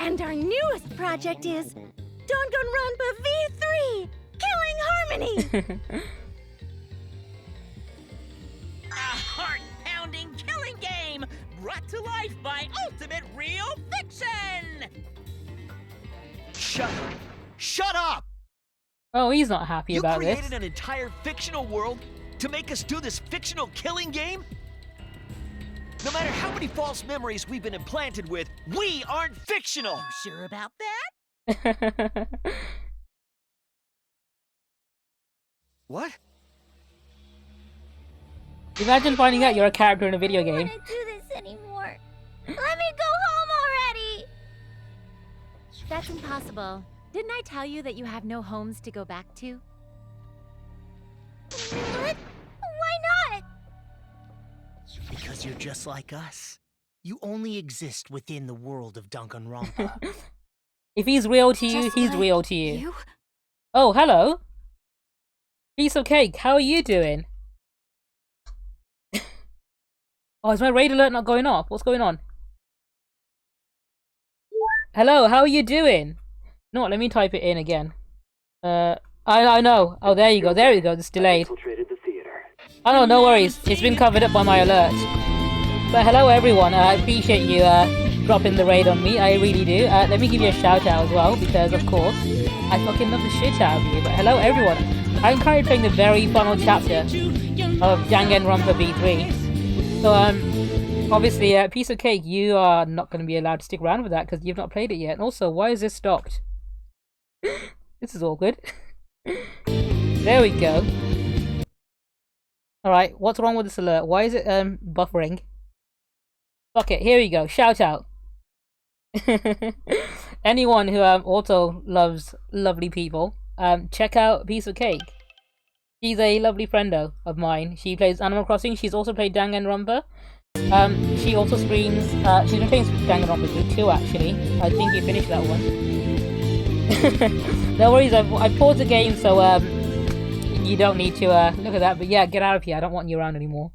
And our newest project is Danganronpa V3, Killing Harmony. A heart-pounding killing game brought to life by Ultimate Real Fiction. Shut up! Shut up! Oh, he's not happy about You this. created an entire fictional world to make us do this fictional killing game? No matter how many false memories we've been implanted with, we aren't fictional! You sure about that? What? Imagine finding out you're a character in a video game. I don't want to do this anymore. Let me go home already! That's impossible. Didn't I tell you that you have no homes to go back to? What? Why not? Because you're just like us. You only exist within the world of Danganronpa. If he's real to you, he's real to you. Oh, hello. Piece of cake, how are you doing? Oh, is my raid alert not going off? What's going on? Hello, how are you doing? No, let me type it in again. I know. Oh, there you go. There you go. It's delayed. Oh no, no worries. It's been covered up by my alert. But hello everyone. I appreciate you dropping the raid on me. I really do. Let me give you a shout out as well because of course I fucking love the shit out of you. But hello everyone. I'm currently playing the very final chapter of Danganronpa V3. So obviously, piece of cake, you are not going to be allowed to stick around with that because you've not played it yet. And also, why is this stopped? This is awkward. There we go. Alright, what's wrong with this alert? Why is it buffering? Fuck it, here we go. Shout out. Anyone who also loves lovely people, check out Piece of Cake. She's a lovely friendo of mine. She plays Animal Crossing. She's also played Danganronpa. She also streams. She's been playing Danganronpa 2 actually. I think you finished that one. No worries. I paused the game, so you don't need to look at that. But yeah, get out of here. I don't want you around anymore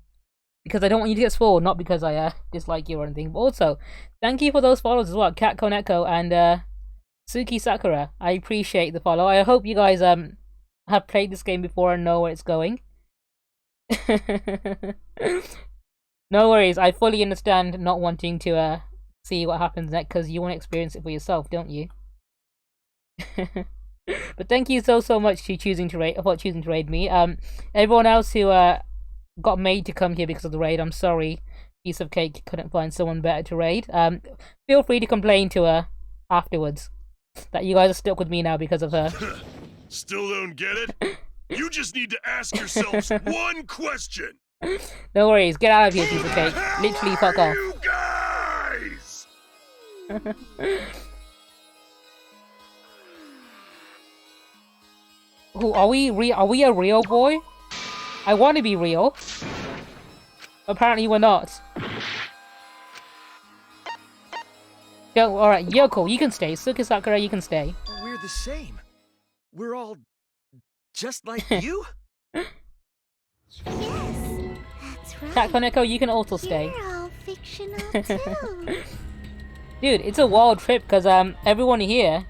because I don't want you to get spoiled. Not because I dislike you or anything. But also, thank you for those follows as well, Kat Koneko and Suki Sakura. I appreciate the follow. I hope you guys have played this game before and know where it's going. No worries, I fully understand not wanting to see what happens next because you want to experience it for yourself, don't you? But thank you so much for choosing to raid me. Everyone else who got made to come here because of the raid, I'm sorry. Piece of Cake couldn't find someone better to raid. Feel free to complain to her afterwards that you guys are stuck with me now because of her. Still don't get it? You just need to ask yourselves one question. No worries, get out of here, Piece of Cake. Literally, fuck off. You guys! Ooh, are we a real boy? I want to be real. Apparently, we're not. Go. All right, Yoko, you can stay. Suki Sakura, you can stay. We're the same. We're all just like you? Yes, that's right. Kat Koneko, you can also stay. You're all fictional too. Dude, it's a wild trip because everyone here,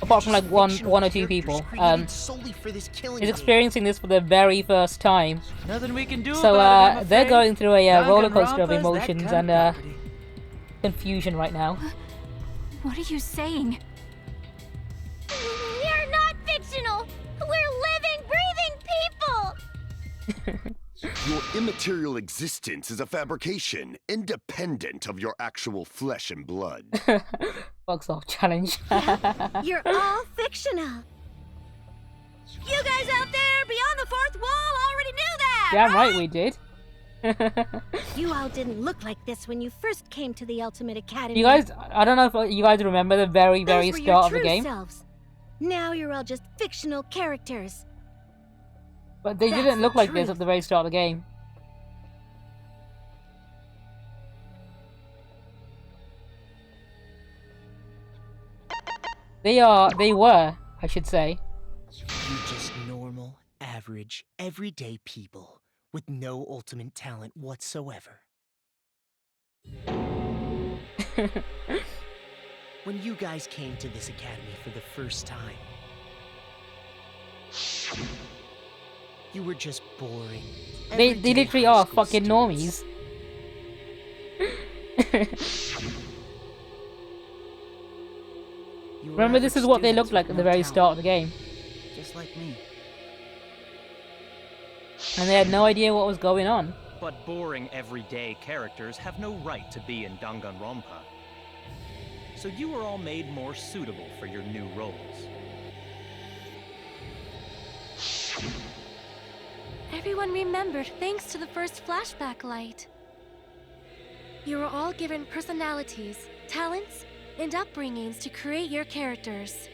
apart from like one or two people, is experiencing this for the very first time. Nothing we can do So about it, they're going through a roller coaster of Danganronpa's that emotions kind and of property. confusion right now. What are you saying? We're not fictional. We're living, breathing people. Your immaterial existence is a fabrication, independent of your actual flesh and blood. Fucks off challenge. You're all fictional. You guys out there beyond the fourth wall already knew that, Damn right we did. You all didn't look like this when you first came to the Ultimate Academy. You guys, I don't know if you guys remember the very Those were start of your the true game. selves. Now you're all just fictional characters. But they didn't look like this at the very start of the game. They were, I should say. You're just normal, average, everyday people with no ultimate talent whatsoever. When you guys came to this academy for the first time, you were just boring. They literally are fucking normies. Remember, this is what they looked like at the very start of the game. Just like me. And they had no idea what was going on. But boring everyday characters have no right to be in Danganronpa. So you were all made more suitable for your new roles. Everyone remembered thanks to the first flashback light. You were all given personalities, talents, and upbringings to create your characters.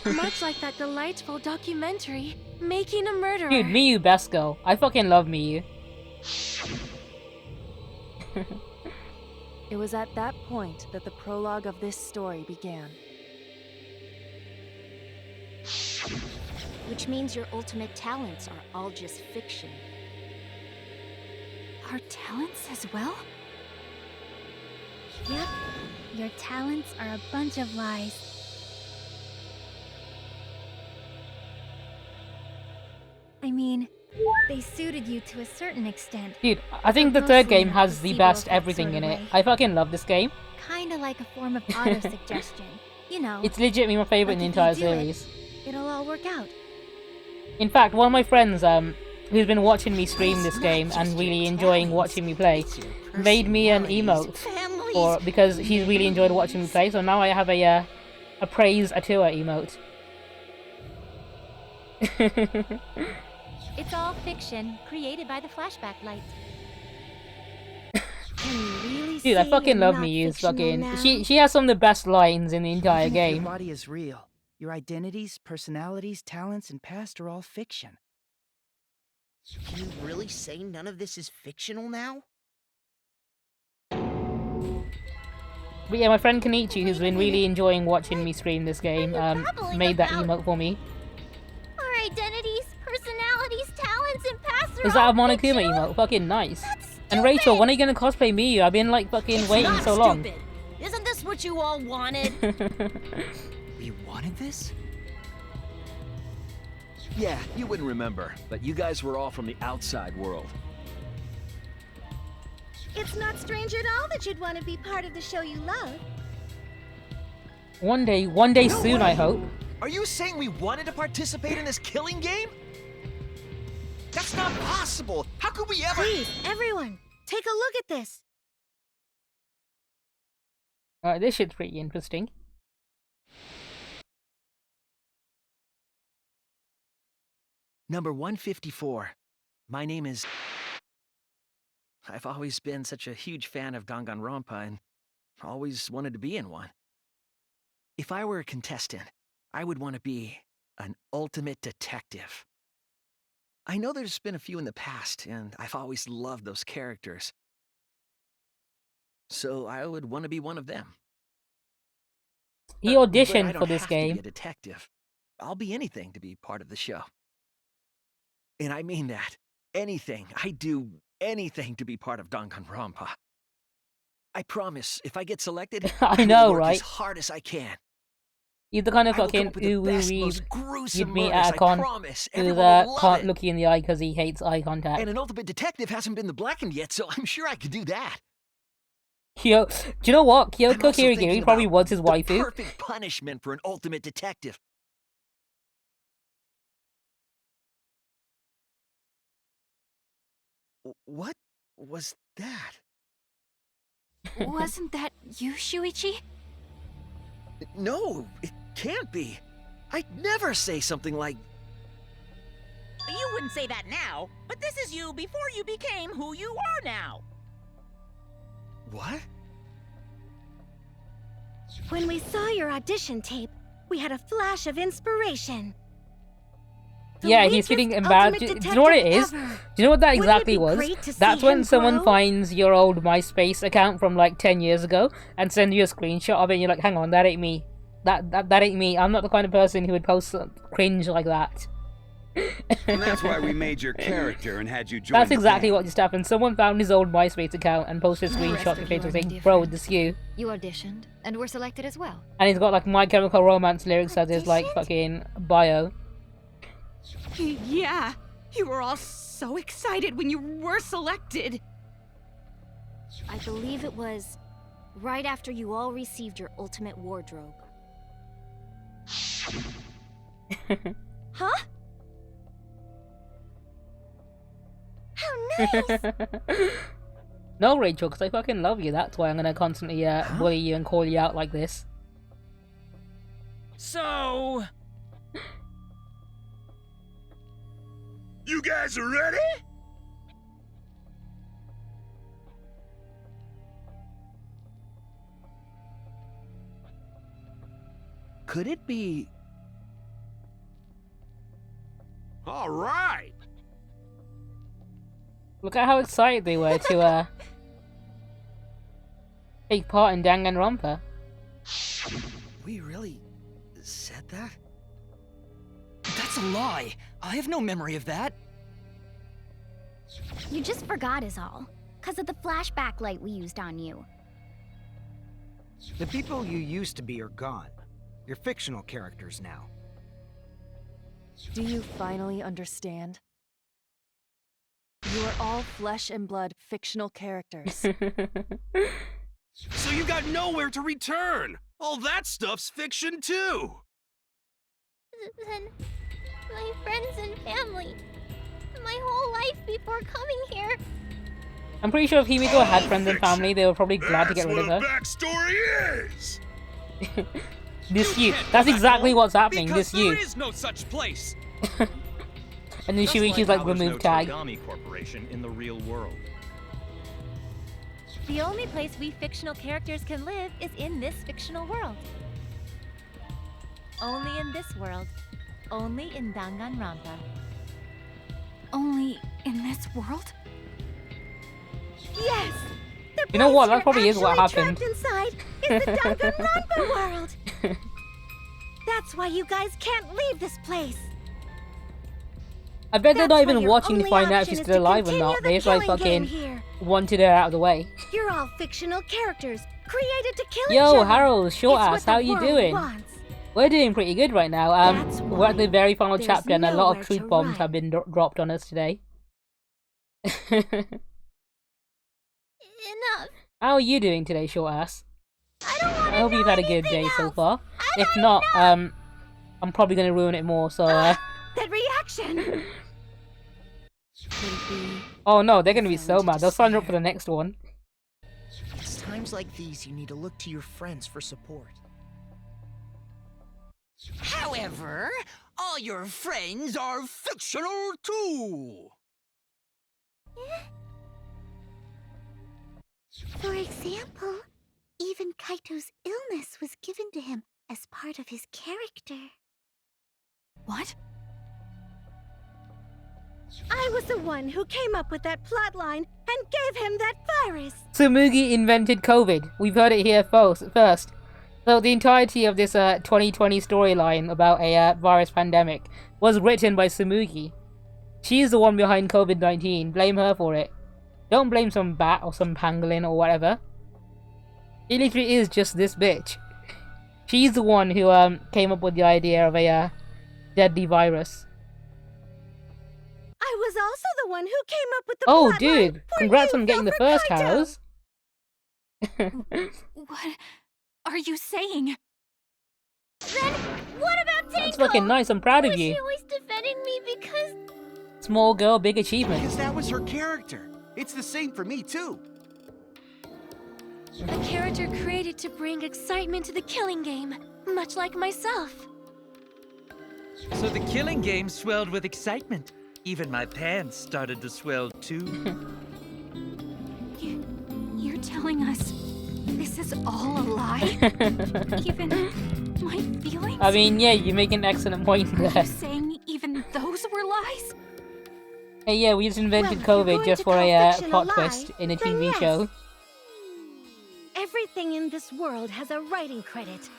Much like that delightful documentary, Making a Murderer. Dude, Miyu best girl. I fucking love Miyu. It was at that point that the prologue of this story began. Which means your ultimate talents are all just fiction. Our talents as well? Yep. Your talents are a bunch of lies. I mean, they suited you to a certain extent. Dude, I think the third game has the best everything in it. I fucking love this game. Kinda like a form of auto-suggestion. You know. It's legitimately my favorite in the entire series. It'll all work out. In fact, one of my friends, who's been watching me stream this game and really enjoying watching me play, made me an emote because he's really enjoyed watching me play. So now I have a praise Atua emote. It's all fiction, created by the flashback light. Dude, I fucking love Miyu's fucking. She has some of the best lines in the entire game. Your body is real. Your identities, personalities, talents, and past are all fiction. Can you really say none of this is fictional now? But yeah, my friend Kenichi, who's been really enjoying watching me stream this game, made that emote for me. Our identities, personalities, talents, and pasts are Is that a all Monokuma fictional? emote? Fucking nice. And Rachel, when are you gonna cosplay Miyu? I've been like fucking waiting not so long. stupid. Isn't this what you all wanted? We wanted this? Yeah, you wouldn't remember, but you guys were all from the outside world. It's not strange at all that you'd want to be part of the show you love. One day No soon, way. I hope. Are you saying we wanted to participate in this killing game? That's not possible! How could we ever— Please, everyone, take a look at this. Alright, this shit's pretty interesting. Number 154. My name is... I've always been such a huge fan of Danganronpa and always wanted to be in one. If I were a contestant, I would want to be an ultimate detective. I know there's been a few in the past, and I've always loved those characters. So I would want to be one of them. He But I auditioned don't for this have to be game. a detective. I'll be anything to be part of the show. And I mean that. Anything. I'd do anything to be part of Danganronpa. I promise, if I get selected, I will know, work right? as hard as I can. He's the kind of I will come fucking up with the best, ooh most you'd gruesome meet murders, at a I con promise. who Everyone will love can't it. look you in the eye because he hates eye contact. And an ultimate detective hasn't been the blackened yet, so I'm sure I could do that. Do you know what? I'm Kyoko also Kirigiri thinking probably about was his the waifu. perfect punishment for an ultimate detective. What was that? Wasn't that you, Shuichi? No, it can't be. I'd never say something like... You wouldn't say that now, but this is you before you became who you are now. What? When we saw your audition tape, we had a flash of inspiration. Yeah, he's feeling embarrassed. Do you know what it is? Do you know what that exactly was? That's when someone finds your old MySpace account from like 10 years ago and sends you a screenshot of it and you're like, hang on, that ain't me. That ain't me. I'm not the kind of person who would post cringe like that. And that's why we made your character and had you join. That's exactly what just happened. Someone found his old MySpace account and posted a screenshot to Facebook saying, bro, this you. You auditioned and were selected as well. And he's got like My Chemical Romance lyrics as his like fucking bio. Yeah, you were all so excited when you were selected. I believe it was right after you all received your ultimate wardrobe. Huh? How nice! No, Rachel, because I fucking love you. That's why I'm gonna constantly bully you and call you out like this. So... You guys are ready? Could it be... All right. Look at how excited they were to take part in Danganronpa. We really said that? That's a lie. I have no memory of that. You just forgot is all. 'Cause of the flashback light we used on you. The people you used to be are gone. You're fictional characters now. Do you finally understand? You are all flesh and blood fictional characters. So you got nowhere to return! All that stuff's fiction too! Then my friends and family. My whole life before coming here. I'm pretty sure if Himiko had friends and family, they were probably glad to get rid of her. Backstory is. This you. That's exactly what's happening. This you. There is no such place. And then Shuichi's like remove tag. Togami Corporation in the real world. The only place we fictional characters can live is in this fictional world. Only in this world. Only in Danganronpa. Only in this world? Yes! You know what? That probably is what happened. Inside is the Danganronpa world. That's why you guys can't leave this place. I bet they're not even watching to find out if she's still alive or not. They just like fucking wanted her out of the way. You're all fictional characters created to kill each Yo, other. Harold, short It's ass, what the how you world doing? wants. We're doing pretty good right now. We're at the very final there's chapter and a lot nowhere of to truth bombs run. have been dropped on us today. Enough. How are you doing today, short ass? I hope you've had a good day so else. far. If not, I'm probably gonna ruin it more, so That reaction! Oh no, they're gonna be so mad. They'll sign up for the next one. It's times like these you need to look to your friends for support. However, all your friends are fictional too. For example, even Kaito's illness was given to him as part of his character. What? I was the one who came up with that plotline and gave him that virus. Tsumugi invented COVID. We've heard it here first. So the entirety of this 2020 storyline about a virus pandemic was written by Tsumugi. She's the one behind COVID-19. Blame her for it. Don't blame some bat or some pangolin or whatever. She literally is just this bitch. She's the one who came up with the idea of a deadly virus. I was also the one who came up with the Oh, plotline dude! for Congrats you, on getting the Velvet first Kaito. arrows. What are you saying? Then what about Tango? That's fucking nice. I'm proud of Was you. she always defending me because... Small girl, big achievement. Because that was her character. It's the same for me, too. A character created to bring excitement to the killing game, much like myself. So the killing game swelled with excitement, Even my pants started to swell too. You're telling us this is all a lie? Even my feelings? I mean, yeah, you make an excellent point Are there. you saying even those were lies? Hey, yeah, we just invented Well, if you're COVID just for going to a call fiction a plot lie, twist in a then TV yes. show. Everything in this world has a writing credit.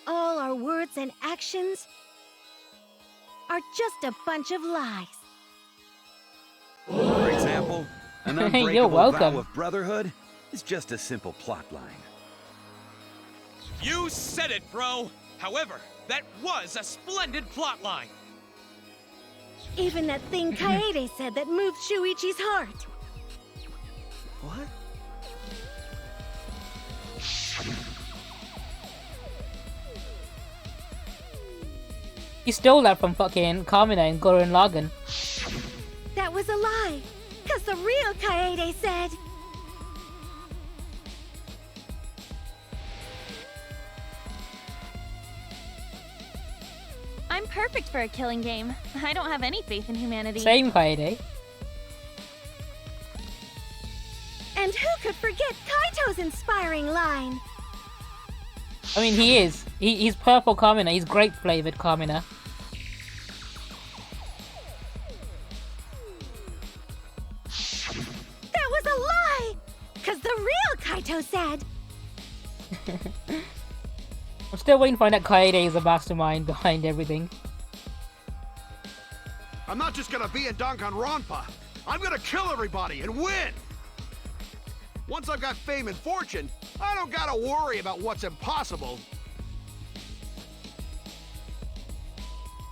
All our words and actions are just a bunch of lies. For example, an You're unbreakable welcome. vow of brotherhood is just a simple plot line. You said it, bro! However, that was a splendid plotline! Even that thing Kaede said that moved Shuichi's heart. What? You stole that from fucking Kamina and Gurren Lagann. That was a lie. Cause the real Kaede said... I'm perfect for a killing game. I don't have any faith in humanity. Same Kaede. And who could forget Kaito's inspiring line? I mean, he is. He's purple Kamina. He's grape-flavored Kamina. That was a lie! Cause the real Kaito said... I'm still waiting to find out Kaede is the mastermind behind everything. I'm not just gonna be in Danganronpa. I'm gonna kill everybody and win! Once I've got fame and fortune, I don't gotta worry about what's impossible.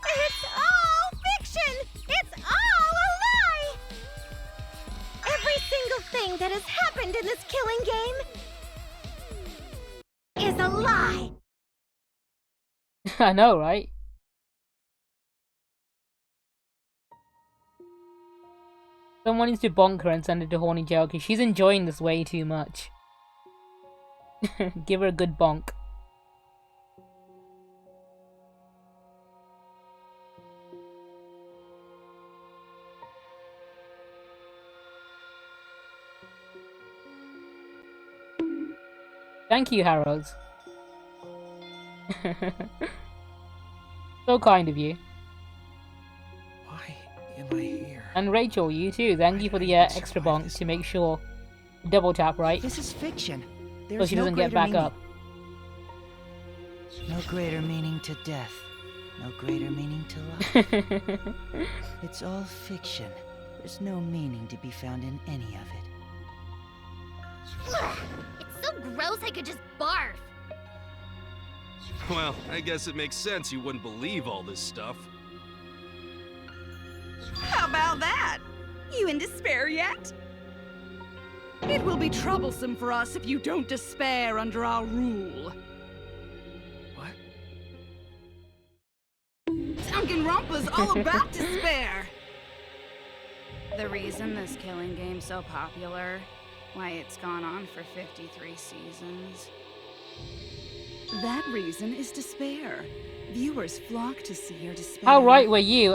It's all fiction! It's all a lie! Every single thing that has happened in this killing game is a lie! I know, right? Someone needs to bonk her and send her to horny jail because she's enjoying this way too much. Give her a good bonk. Thank you, Harold. So kind of you. Why am I here? And Rachel, you too. Thank you for the extra bonk to make sure. Double tap, right? This is fiction. So There's she no doesn't get greater back meaning. up. No greater meaning to death. No greater meaning to life. It's all fiction. There's no meaning to be found in any of it. It's so gross I could just barf. Well, I guess it makes sense you wouldn't believe all this stuff. How about that? You in despair yet? It will be troublesome for us if you don't despair under our rule. What? Danganronpa's all about despair! The reason this killing game's so popular, why it's gone on for 53 seasons. That reason is despair. Viewers flock to see your despair. How right were you?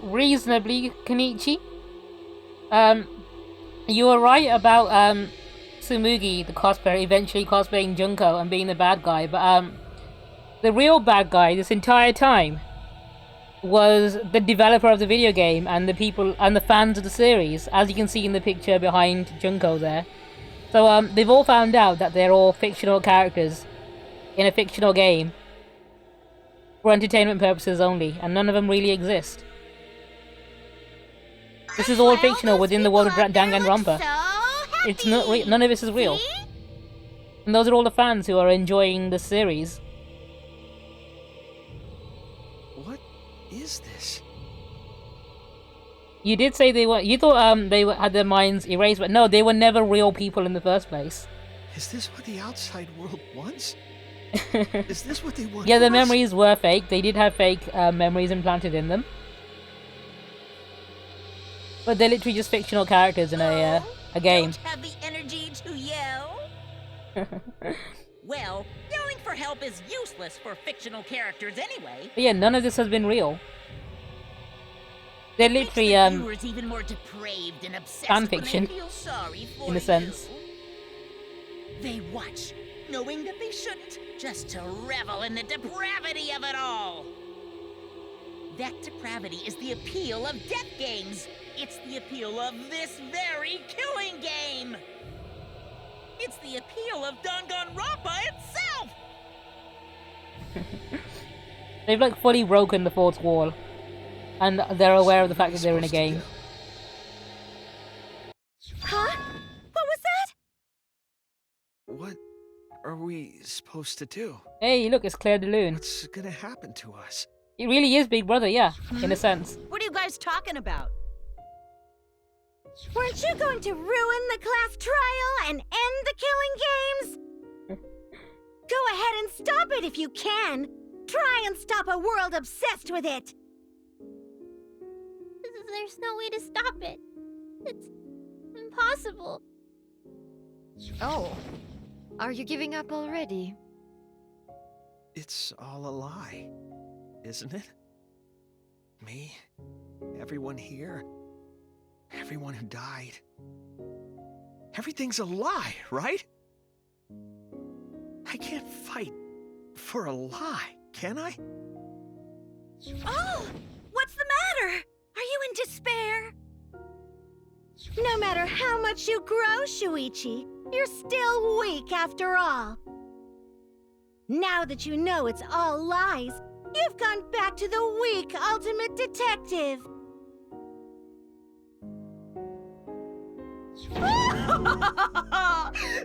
Reasonably, Kenichi. You were right about Tsumugi, the cosplayer, eventually cosplaying Junko and being the bad guy, but the real bad guy this entire time was the developer of the video game and the people and the fans of the series, as you can see in the picture behind Junko there. So they've all found out that they're all fictional characters in a fictional game for entertainment purposes only, and none of them really exist. This is all fictional within the world of Danganronpa. It's not none of this is real. And those are all the fans who are enjoying the series. What is this? You did say they were. You thought they had their minds erased, but no, they were never real people in the first place. Is this what the outside world wants? Is this what they want? Yeah, the from us? memories were fake. They did have fake memories implanted in them. But they're literally just fictional characters in a game. Don't have the energy to yell? Well, yelling for help is useless for fictional characters anyway. But yeah, none of this has been real. They're Makes literally the viewers even more depraved and obsessed fan when they fiction, feel sorry for in a sense. you. They watch, knowing that they shouldn't, just to revel in the depravity of it all. That depravity is the appeal of death games. It's the appeal of this very killing game. It's the appeal of Danganronpa itself. They've like fully broken the fourth wall, and they're aware of the fact that they're in a game. Huh? What was that? What are we supposed to do? Hey, look, it's Claire de Lune. What's gonna happen to us? It really is Big Brother, yeah, in a sense. What are you guys talking about? Weren't you going to ruin the class trial and end the killing games? Go ahead and stop it if you can. Try and stop a world obsessed with it. There's no way to stop it. It's impossible. Oh, are you giving up already? It's all a lie, isn't it? Me, everyone here, everyone who died. Everything's a lie, right? I can't fight for a lie, can I? Oh! What's the matter? Are you in despair? No matter how much you grow, Shuichi, you're still weak after all. Now that you know it's all lies, you've gone back to the weak ultimate detective.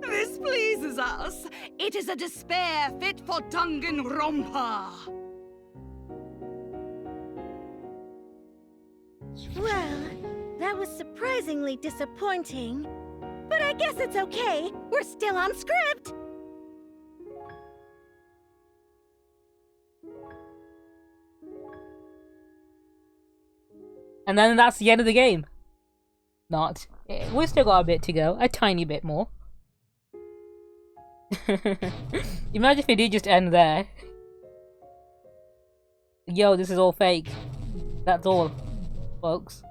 This pleases us. It is a despair fit for Danganronpa. Well, that was surprisingly disappointing. But I guess it's okay. We're still on script. And then that's the end of the game. Not. We've still got a bit to go. A tiny bit more. Imagine if it did just end there. Yo, this is all fake. That's all, folks.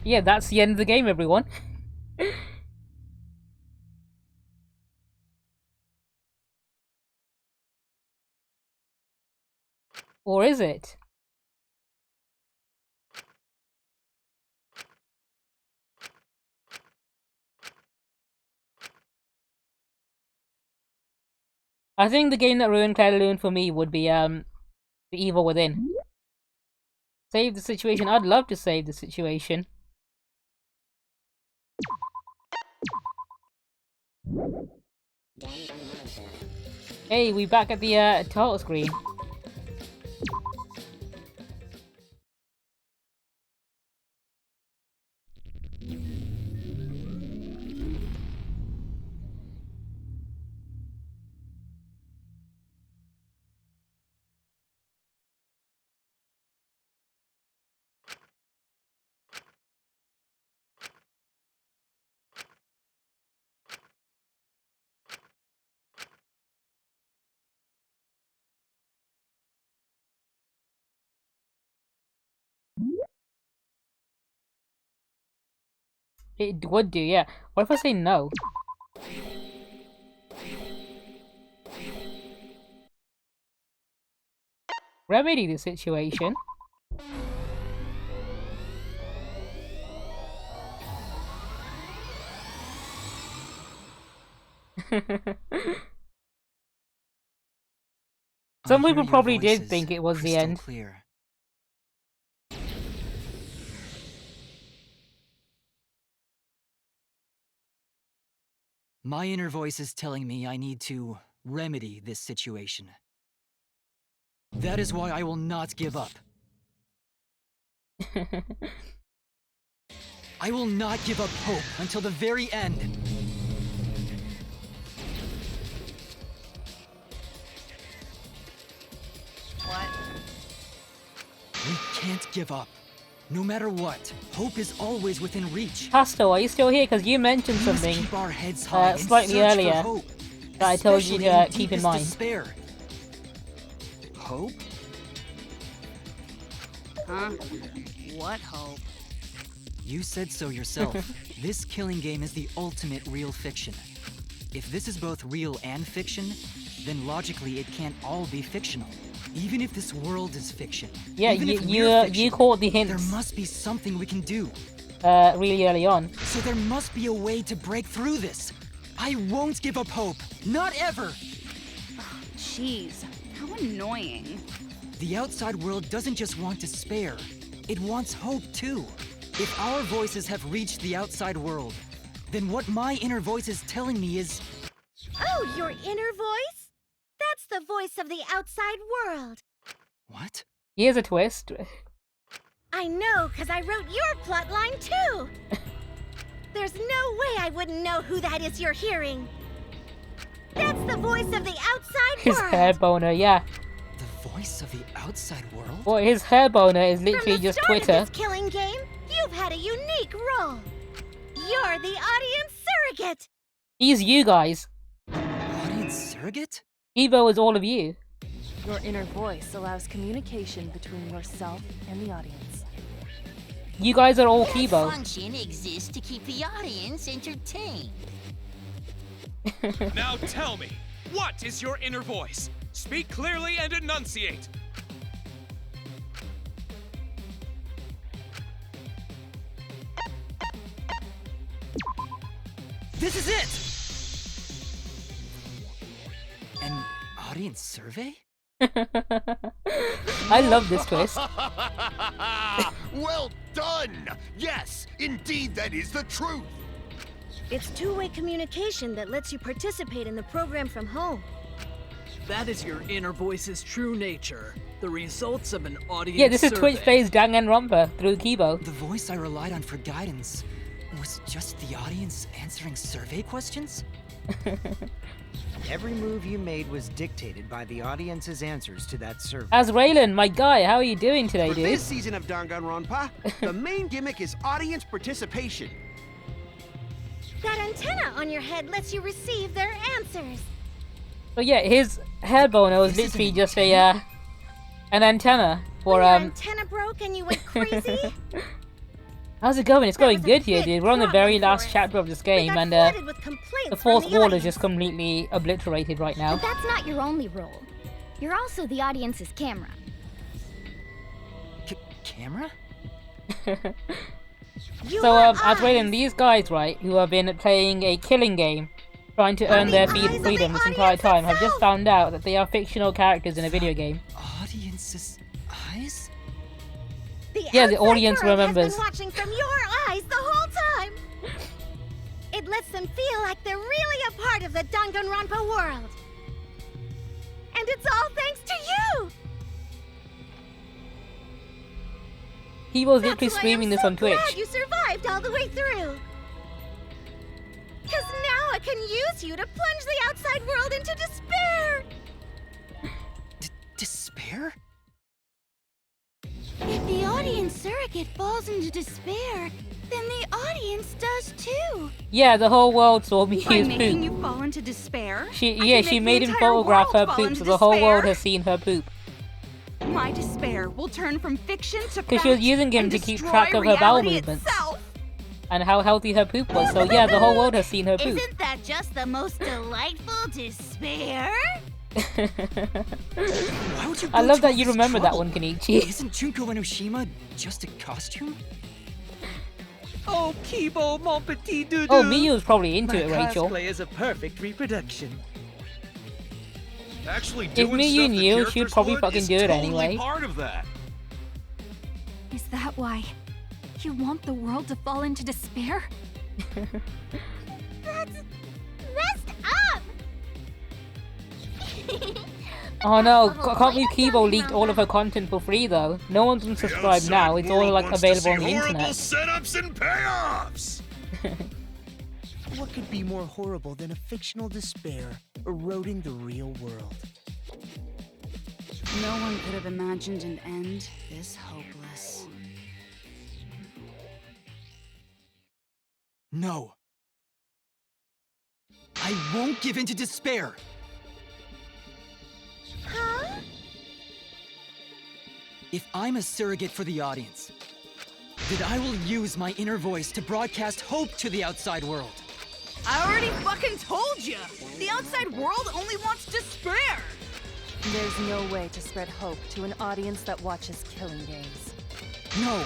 Yeah, that's the end of the game, everyone. Or is it? I think the game that ruined Claire de Lune for me would be The Evil Within. Save the situation. I'd love to save the situation. Hey, we back at the title screen. It would do, yeah. What if I say no? Remedy the situation. Some people probably did think it was the end. Clear. My inner voice is telling me I need to remedy this situation. That is why I will not give up. I will not give up hope until the very end. What? We can't give up. No matter what, hope is always within reach. Pastor, are you still here? Because you mentioned We must something keep our heads high and slightly search for earlier hope, that I told you especially to in keep in deepest mind. Despair. Hope? Huh? What hope? You said so yourself. This killing game is the ultimate real fiction. If this is both real and fiction, then logically it can't all be fictional. Even if this world is fiction. Yeah, even if you we're fiction, you caught the hints. There must be something we can do. Really early on. So there must be a way to break through this. I won't give up hope. Not ever. Jeez, how annoying. The outside world doesn't just want despair. It wants hope too. If our voices have reached the outside world, then what my inner voice is telling me is... Oh, your inner voice? That's the voice of the outside world. What? Here's a twist. I know, because I wrote your plotline too. There's no way I wouldn't know who that is you're hearing. That's the voice of the outside His world. hair boner, yeah. The voice of the outside world? Well, his hair boner is literally From the just start Twitter. of this killing game, you've had a unique role. You're the audience surrogate. He's you guys. Audience surrogate? Evo is all of you. Your inner voice allows communication between yourself and the audience. You guys are all That Kibo. function exists to keep the audience entertained. Now tell me, what is your inner voice? Speak clearly and enunciate. This is it! An audience survey? I love this twist. Well done! Yes, indeed that is the truth! It's two-way communication that lets you participate in the program from home. That is your inner voice's true nature. The results of an audience Yeah, this is survey. Twitch-based Danganronpa through Kibo. The voice I relied on for guidance was just the audience answering survey questions? Every move you made was dictated by the audience's answers to that survey. As Raylan, my guy, how are you doing today, For dude? this season of Danganronpa, the main gimmick is audience participation. That antenna on your head lets you receive their answers. So yeah, his hair boner was literally just a an antenna for When your antenna broke and you went crazy. How's it going? It's going good here, dude. We're on the very last chapter of this game, and the fourth wall is just completely obliterated right now. But that's not your only role. You're also the audience's camera. Camera? So, as Raylan, these guys, right, who have been playing a killing game, trying to earn their freedom this entire time, have just found out that they are fictional characters in a video game. Audience's eyes? Yeah, the audience world remembers. has been watching from your eyes the whole time. It lets them feel like they're really a part of the Danganronpa world. And it's all thanks to you. He was literally streaming this on Twitch. Glad you survived all the way through. Because now I can use you to plunge the outside world into despair. Despair? If the audience surrogate falls into despair, then the audience does too. Yeah, the whole world saw me By use making poop. you fall into despair? She made him photograph her poop, so the whole world has seen her poop. My despair will turn from fiction to Because she was fact using him and to keep destroy track of her bowel reality movements. itself. And how healthy her poop was. So yeah, the whole world has seen her poop. Isn't that just the most delightful despair? Why would you I go love to that all you this remember that trouble? one, Kenichi. Isn't Junko Enoshima just a costume? Oh, Kibo, mon petit doudou. Oh, Miyu's probably into My it, Rachel. cosplay is a perfect reproduction. Actually, If doing Miyu stuff the knew, she'd characters probably would fucking is do it totally anyway. part of that. Is that why you want the world to fall into despair? That's messed up! Oh no, can't believe Kibo leaked all of her content for free though. No one's unsubscribed now, it's all like available on the internet. setups and payoffs. What could be more horrible than a fictional despair eroding the real world? No one could have imagined an end this hopeless. No. I won't give in to despair. Huh? If I'm a surrogate for the audience, then I will use my inner voice to broadcast hope to the outside world. I already fucking told you! The outside world only wants despair! There's no way to spread hope to an audience that watches killing games. No,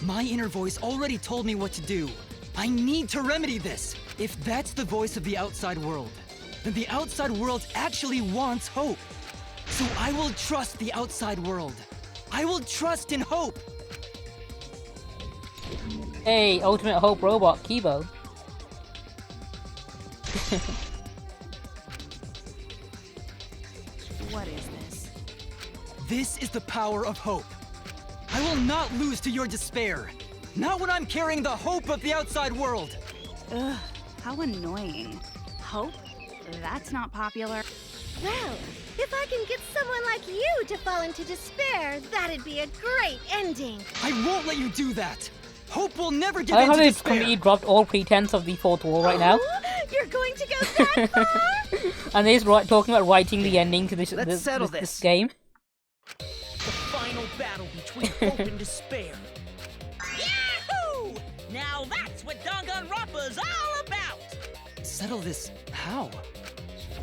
my inner voice already told me what to do. I need to remedy this. If that's the voice of the outside world, then the outside world actually wants hope. So I will trust the outside world. I will trust in hope. Hey, Ultimate Hope Robot, Kibo. What is this? This is the power of hope. I will not lose to your despair. Not when I'm carrying the hope of the outside world. Ugh, how annoying. Hope? That's not popular. Well, if I can get someone like you to fall into despair, that'd be a great ending. I won't let you do that. Hope will never give I in love to how this despair. completely dropped all pretense of the fourth wall right now. You're going to go that far? And they're talking about writing the ending to this, Let's settle this game. The final battle between hope and despair. Yahoo! Now that's what Danganronpa's all about! Settle this how?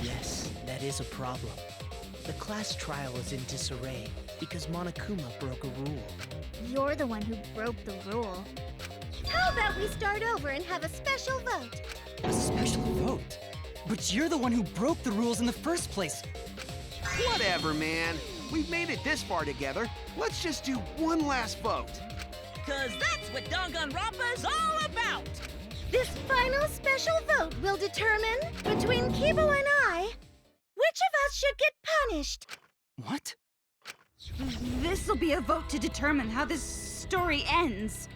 Yes, that is a problem. The class trial is in disarray because Monokuma broke a rule. You're the one who broke the rule. How about we start over and have a special vote? A special vote? But you're the one who broke the rules in the first place. Whatever, man. We've made it this far together. Let's just do one last vote. Cause that's what Danganronpa's all about! This final special vote will determine, between Kibo and I, which of us should get punished. What? This'll be a vote to determine how this story ends.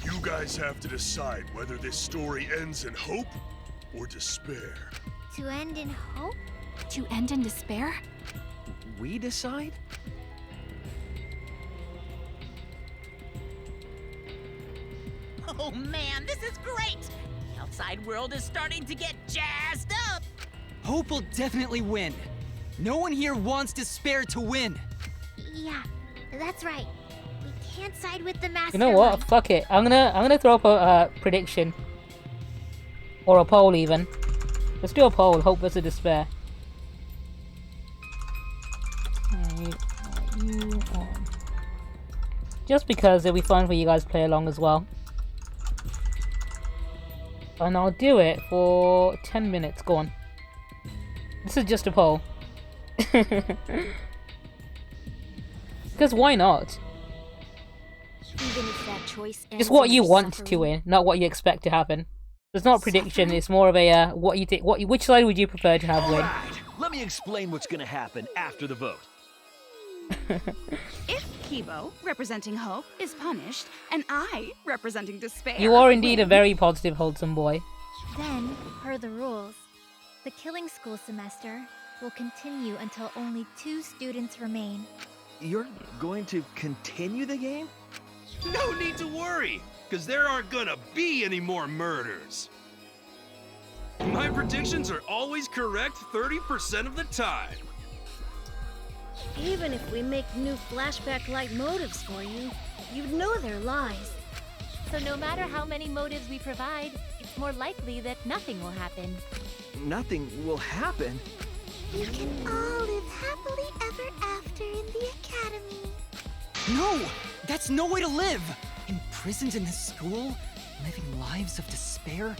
You guys have to decide whether this story ends in hope or despair. To end in hope? To end in despair? We decide? Oh man, this is great! The outside world is starting to get jazzed up! Hope will definitely win. No one here wants despair to win. Yeah, that's right. We can't side with the master. You know what? Fuck it. I'm gonna throw up a prediction. Or a poll even. Let's do a poll. Hope versus despair. Just because it'll be fun for you guys to play along as well. And I'll do it for 10 minutes. Go on. This is just a poll. Because why not? Even if that choice ends Just what in you your want suffering. to win, not what you expect to happen. It's not a prediction, it's more of a what you think. Which side would you prefer to have win? Alright, let me explain what's gonna happen after the vote. If Kibo, representing hope, is punished, and I, representing despair... You are indeed a very positive, wholesome boy. Then, per the rules, the killing school semester will continue until only 2 students remain. You're going to continue the game? No need to worry, because there aren't gonna be any more murders. My predictions are always correct 30% of the time. Even if we make new flashback-like motives for you, you'd know they're lies. So no matter how many motives we provide, it's more likely that nothing will happen. Nothing will happen. You can all live happily ever after in the academy. No! That's no way to live! Imprisoned in this school? Living lives of despair?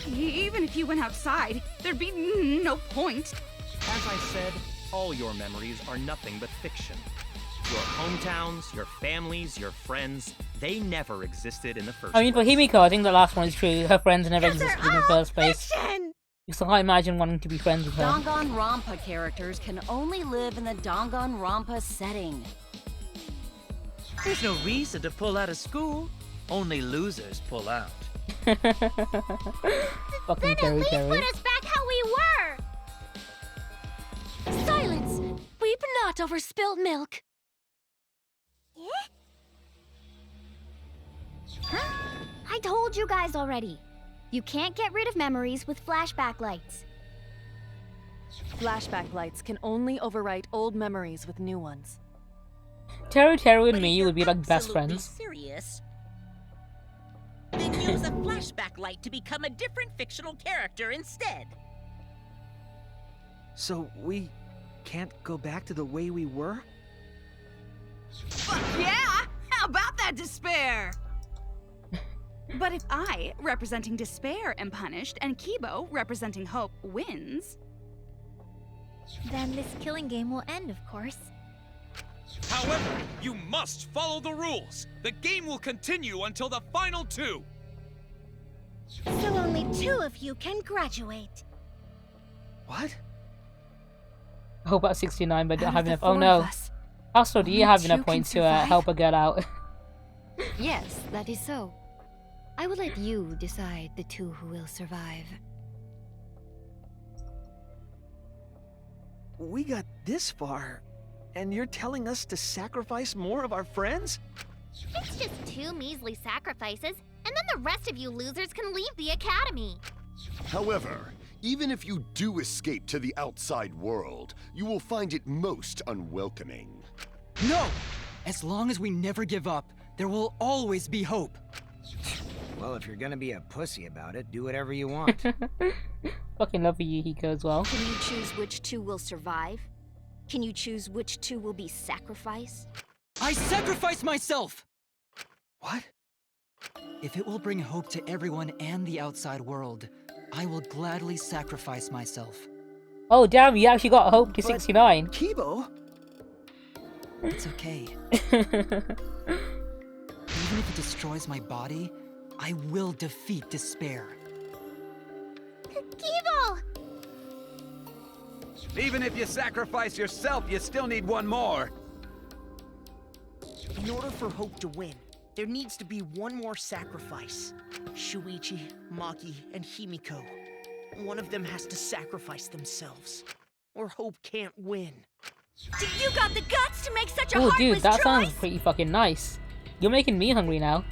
Even if you went outside, there'd be no point. As I said, all your memories are nothing but fiction. Your hometowns, your families, your friends, they never existed in the first I mean, for place. Himiko, I think the last one is true. Her friends never existed in the first place. Fiction! So I can't imagine wanting to be friends with her. Danganronpa characters can only live in the Danganronpa setting. There's no reason to pull out of school. Only losers pull out. Fucking Terry Terry. Put us back how we were! Silence! Weep not over spilt milk. I told you guys already. You can't get rid of memories with flashback lights. Flashback lights can only overwrite old memories with new ones. Teru and me would be like best friends. Serious? Then use a flashback light to become a different fictional character instead. So we can't go back to the way we were? Fuck yeah! How about that despair? But if I, representing despair, am punished, and Kibo, representing hope, wins... Then this killing game will end, of course. However, you must follow the rules. The game will continue until the final two. So only 2 of you can graduate. What? I hope at 69, but I don't have enough. Oh 4 no. of us, Also, do you only have 2 enough can points to survive? help a girl out? Yes, that is so. I will let you decide the 2 who will survive. We got this far, and you're telling us to sacrifice more of our friends? It's just 2 measly sacrifices, and then the rest of you losers can leave the academy. However, even if you do escape to the outside world, you will find it most unwelcoming. No! As long as we never give up, there will always be hope. Well, if you're gonna be a pussy about it, do whatever you want. Fucking love Yukiko as well. Can you choose which 2 will survive? Can you choose which 2 will be sacrificed? I sacrifice myself! What? If it will bring hope to everyone and the outside world, I will gladly sacrifice myself. Oh damn, you actually got hope to 69. Kibo? It's okay. Even if it destroys my body, I will defeat despair. Kibo! Even if you sacrifice yourself, you still need one more. In order for Hope to win, there needs to be one more sacrifice. Shuichi, Maki, and Himiko. One of them has to sacrifice themselves, or Hope can't win. You got the guts to make such a Oh heartless dude, that choice? sounds pretty fucking nice. You're making me hungry now.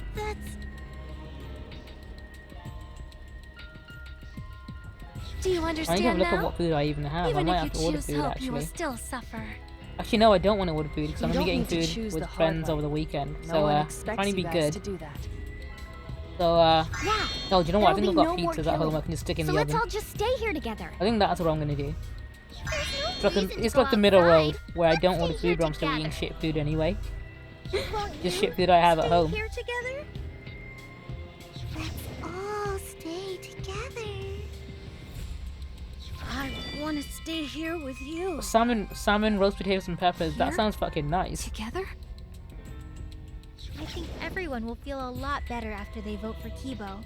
Do you I need to have a understand look at now? what food I even have. Even I might if have to you order choose food hope, you will actually. still suffer. Actually no, I don't want to order food because I'm You gonna be don't getting need to food choose with the hard friends way. over the weekend. No So one trying expects to be you guys good. to do that. So Yeah. oh, do you know what? I think I've there'll got be no more pizzas at home. killing. I can just stick in So the let's oven. all just stay here together. I think that's what I'm gonna do. There's It's like the middle road where I don't order stay here food, but I'm still together. eating shit food anyway. Won't Just you shit food I have at stay home. here together? Let's all stay together. I want to stay here with you. Salmon, roast potatoes, and peppers. That Here? sounds fucking nice. Together? I think everyone will feel a lot better after they vote for Kibo.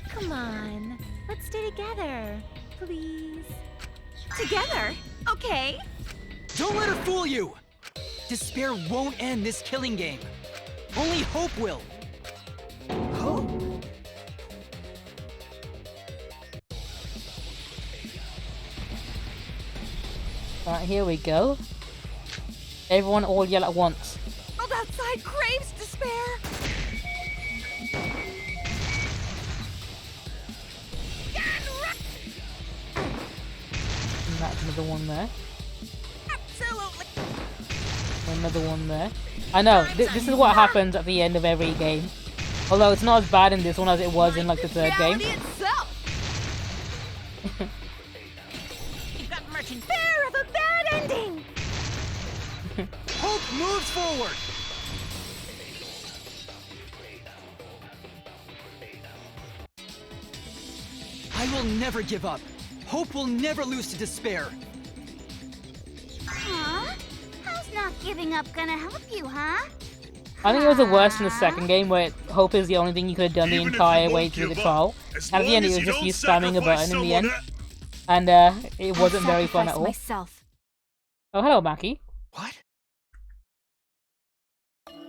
Come on, let's stay together, please. Together? Okay. Don't let her fool you! Despair won't end this killing game. Only hope will. Hope? Right, here we go. Everyone all yell at once. World outside craves despair. And that's another one there. Absolutely. Another one there. I know, this is what happens at the end of every game. Although it's not as bad in this one as it was in like the third game. Reality itself. You've got merchant. Fear of a bad ending! Hope moves forward! I will never give up. Hope will never lose to despair. Huh? How's not giving up gonna help you, huh? I think it was the worst in the second game where hope is the only thing you could have done the Even if entire you way won't through the give trial. up, as And at the long end it as was you just don't you spamming a sacrifice button in the end. someone And it wasn't I'll very fun at sacrifice all. myself. Oh, hello, Maki. What?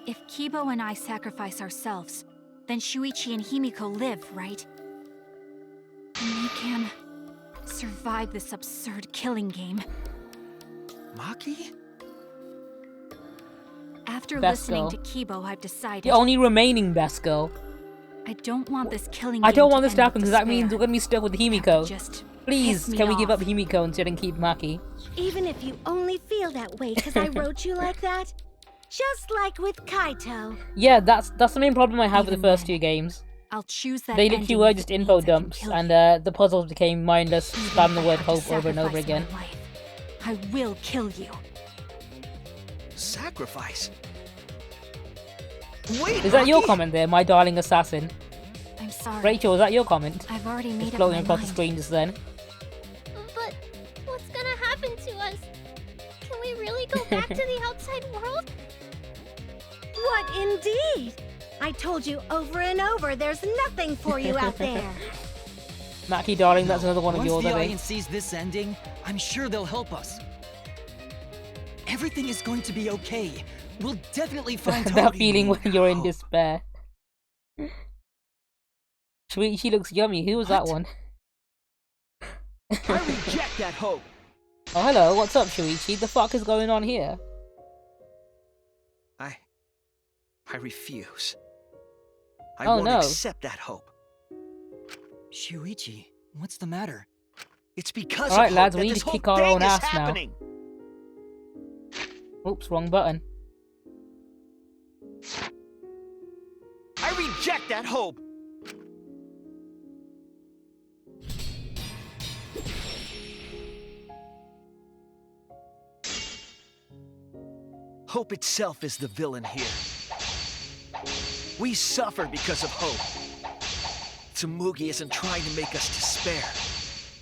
If Kibo and I sacrifice ourselves, then Shuichi and Himiko live, right? And they can survive this absurd killing game. Maki? After Best listening girl. to Kibo, I've decided The only remaining best girl. I don't want this killing I game don't want this end to with happen because that means despair. we're gonna be stuck with Himiko. Just Please, piss me can we give off. up Himiko instead and keep Maki? Even if you only feel that way because I wrote you like that, just like with Kaito. Yeah, that's the main problem I have with the first two games. I'll choose that They literally ending were if just it info means I can dumps, kill and you. the puzzles became mindless, Even spam if the I word have to hope over and over sacrifice my again. life, I will kill you. Sacrifice? Wait, Is that your Maki? comment there, my darling assassin? I'm sorry. Rachel, is that your comment? I've already made It's up floating my across the mind. screen just then. But what's gonna happen to us? Can we really go back to the outside world? What indeed? I told you over and over there's nothing for you out there. Maki, darling, that's another one of Once yours, the I think. audience sees this ending, I'm sure they'll help us. Everything is going to be okay. We'll definitely find That Toby. feeling when you're in despair. Sweet, she looks yummy. Who was that one? I reject that hope. Oh, hello. What's up, Shuichi? The fuck is going on here? I refuse. I Oh, won't no. accept that hope. Shuichi, what's the matter? It's because Alright, of lads, hope we that need this to whole kick our thing own is ass now. happening. Oops, wrong button. I reject that hope. Hope itself is the villain here. We suffer because of hope. Tsumugi isn't trying to make us despair.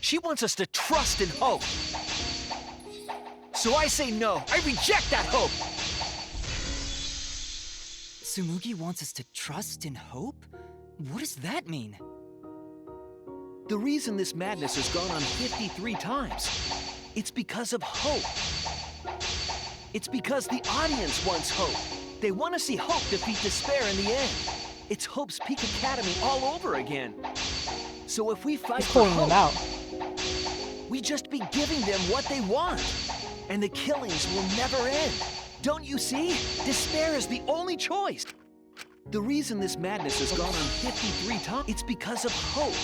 She wants us to trust in hope. So I say no. I reject that hope. Tsumugi wants us to trust in hope? What does that mean? The reason this madness has gone on 53 times, it's because of hope. It's because the audience wants hope. They want to see hope defeat despair in the end. It's Hope's Peak Academy all over again. So if we fight He's for calling them hope, out. we just be giving them what they want. And the killings will never end. Don't you see? Despair is the only choice. The reason this madness has gone on 53 times, it's because of hope.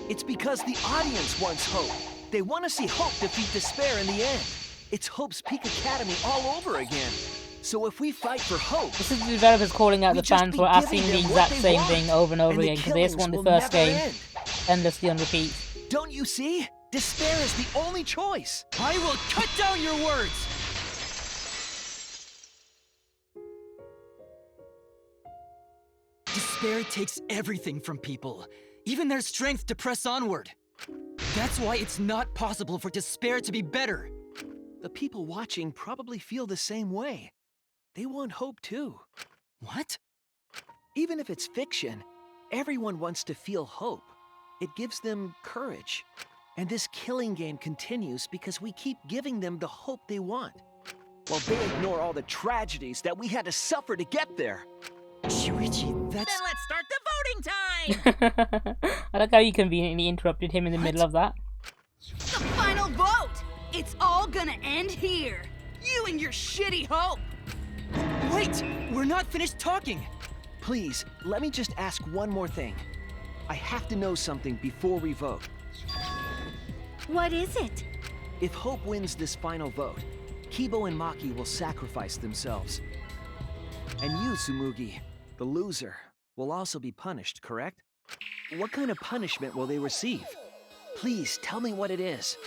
It's because the audience wants hope. They want to see hope defeat despair in the end. It's Hope's Peak Academy all over again. So if we fight for hope, This is the developers calling out we the just fans be for asking giving the them what exact they same want. thing over and over And the again because they just killings want the will first never game end. endlessly on repeat. Don't you see? Despair is the only choice. I will cut down your words! Despair takes everything from people, even their strength to press onward. That's why it's not possible for despair to be better. The people watching probably feel the same way. They want hope too. What? Even if it's fiction, everyone wants to feel hope. It gives them courage. And this killing game continues because we keep giving them the hope they want, while they ignore all the tragedies that we had to suffer to get there. Shuichi, Then let's start the voting time! I like how you conveniently interrupted him in the middle of that. The final vote! It's all gonna end here. You and your shitty hope. Wait! We're not finished talking! Please, let me just ask one more thing. I have to know something before we vote. What is it? If Hope wins this final vote, Kibo and Maki will sacrifice themselves. And you, Tsumugi, the loser, will also be punished, correct? What kind of punishment will they receive? Please, tell me what it is.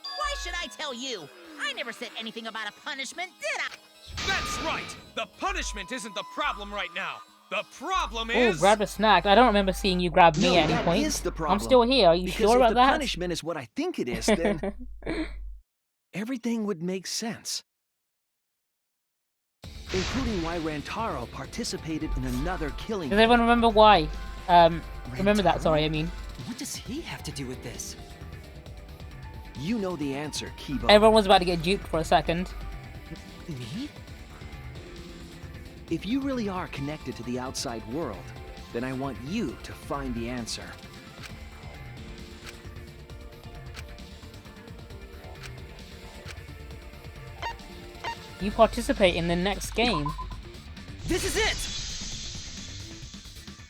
Why should I tell you? I never said anything about a punishment, did I? That's right! The punishment isn't the problem right now. The problem Oh, is... grab a snack. I don't remember seeing you grab me No, at any that point. is the problem. I'm still here. Are you Because sure if about the that? punishment is what I think it is, then everything would make sense. Including why Rantaro participated in another killing. Does everyone remember why? Remember that, sorry, I mean. What does he have to do with this? You know the answer, Kibo. Everyone was about to get duped for a second. Me? If you really are connected to the outside world, then I want you to find the answer. You participate in the next game. This is it!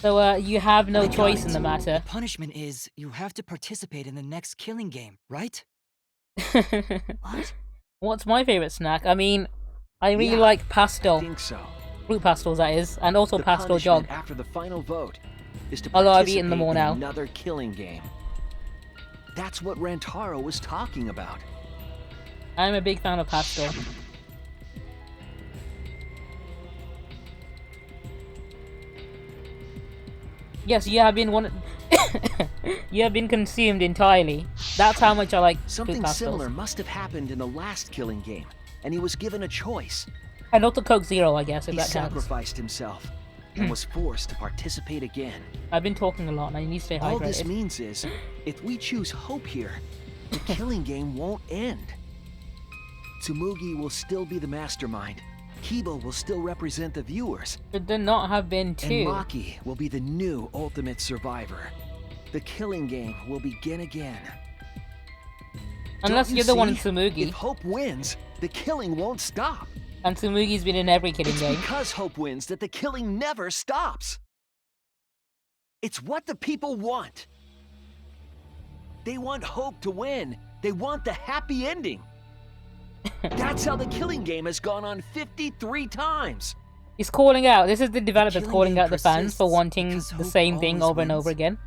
So, you have no I got choice it. in the matter. The punishment is you have to participate in the next killing game, right? What? What's my favorite snack? I mean, I really like pastel. I think so. Fruit pastels, that is, and also The pastel jog. punishment after the final vote is to Although I've participate eaten them all in now. another killing game. That's what Rantaro was talking about. I'm a big fan of pastel. Yes, you have been you have been consumed entirely. That's how much I like Something fruit pastels. similar must have happened in the last killing game, and he was given a choice. And also Coke Zero, I guess, if He that counts. sacrificed himself and was forced to participate again. I've been talking a lot and I need to stay hydrated. All this means is, if we choose hope here, the killing game won't end. Tsumugi will still be the mastermind. Kibo will still represent the viewers. Should there not have been two? And Maki will be the new ultimate survivor. The killing game will begin again. Unless Don't you you're the one in see? Tsumugi. If Hope wins, the killing won't stop. And Tsumugi's been in every killing It's game. because Hope wins that the killing never stops. It's what the people want. They want Hope to win. They want the happy ending. That's how the killing game has gone on 53 times. He's calling out. This is the developers killing calling game out the fans for persists wanting because the hope same thing always over and wins. over again.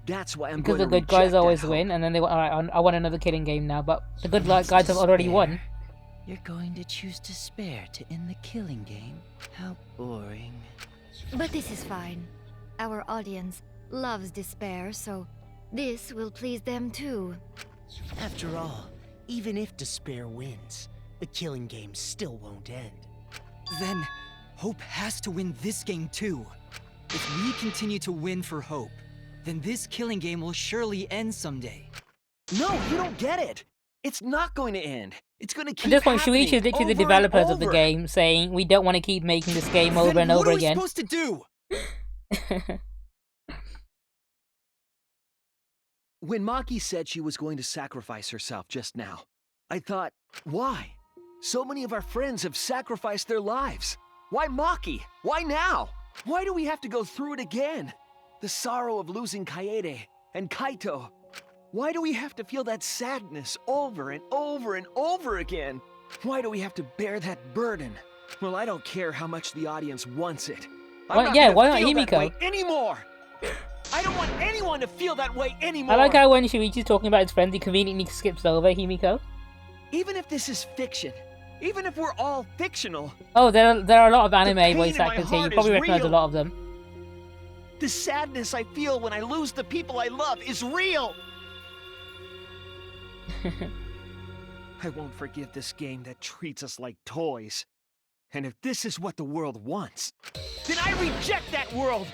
That's why I'm Because going the to good guys reject that always hope. win, and then they go, alright, I want another killing game now, but the good guys have already won. You're going to choose despair to end the killing game? How boring. But this is fine. Our audience loves despair, so this will please them too. After all, even if despair wins, the killing game still won't end. Then, Hope has to win this game too. If we continue to win for Hope, then this killing game will surely end someday. No, you don't get it. It's not going to end. It's going to keep At this point, happening Shuichi is literally the over developers and of the over. game saying, we don't want to keep making this game over Then and what over are we again. supposed to do? When Maki said she was going to sacrifice herself just now, I thought, why? So many of our friends have sacrificed their lives. Why Maki? Why now? Why do we have to go through it again? The sorrow of losing Kaede and Kaito. Why do we have to feel that sadness over and over and over again? Why do we have to bear that burden? Well, I don't care how much the audience wants it. I'm Why- not yeah, gonna why not feel that Himiko? way anymore. I don't want anyone to feel that way anymore. I like how when Shuichi's talking about his friends, he conveniently skips over Himiko. Even if this is fiction, even if we're all fictional, Oh, there are a lot of anime pain voice in my actors here. You heart probably is recognize a real. lot of them. the sadness I feel when I lose the people I love is real. I won't forgive this game that treats us like toys. And if this is what the world wants, then I reject that world!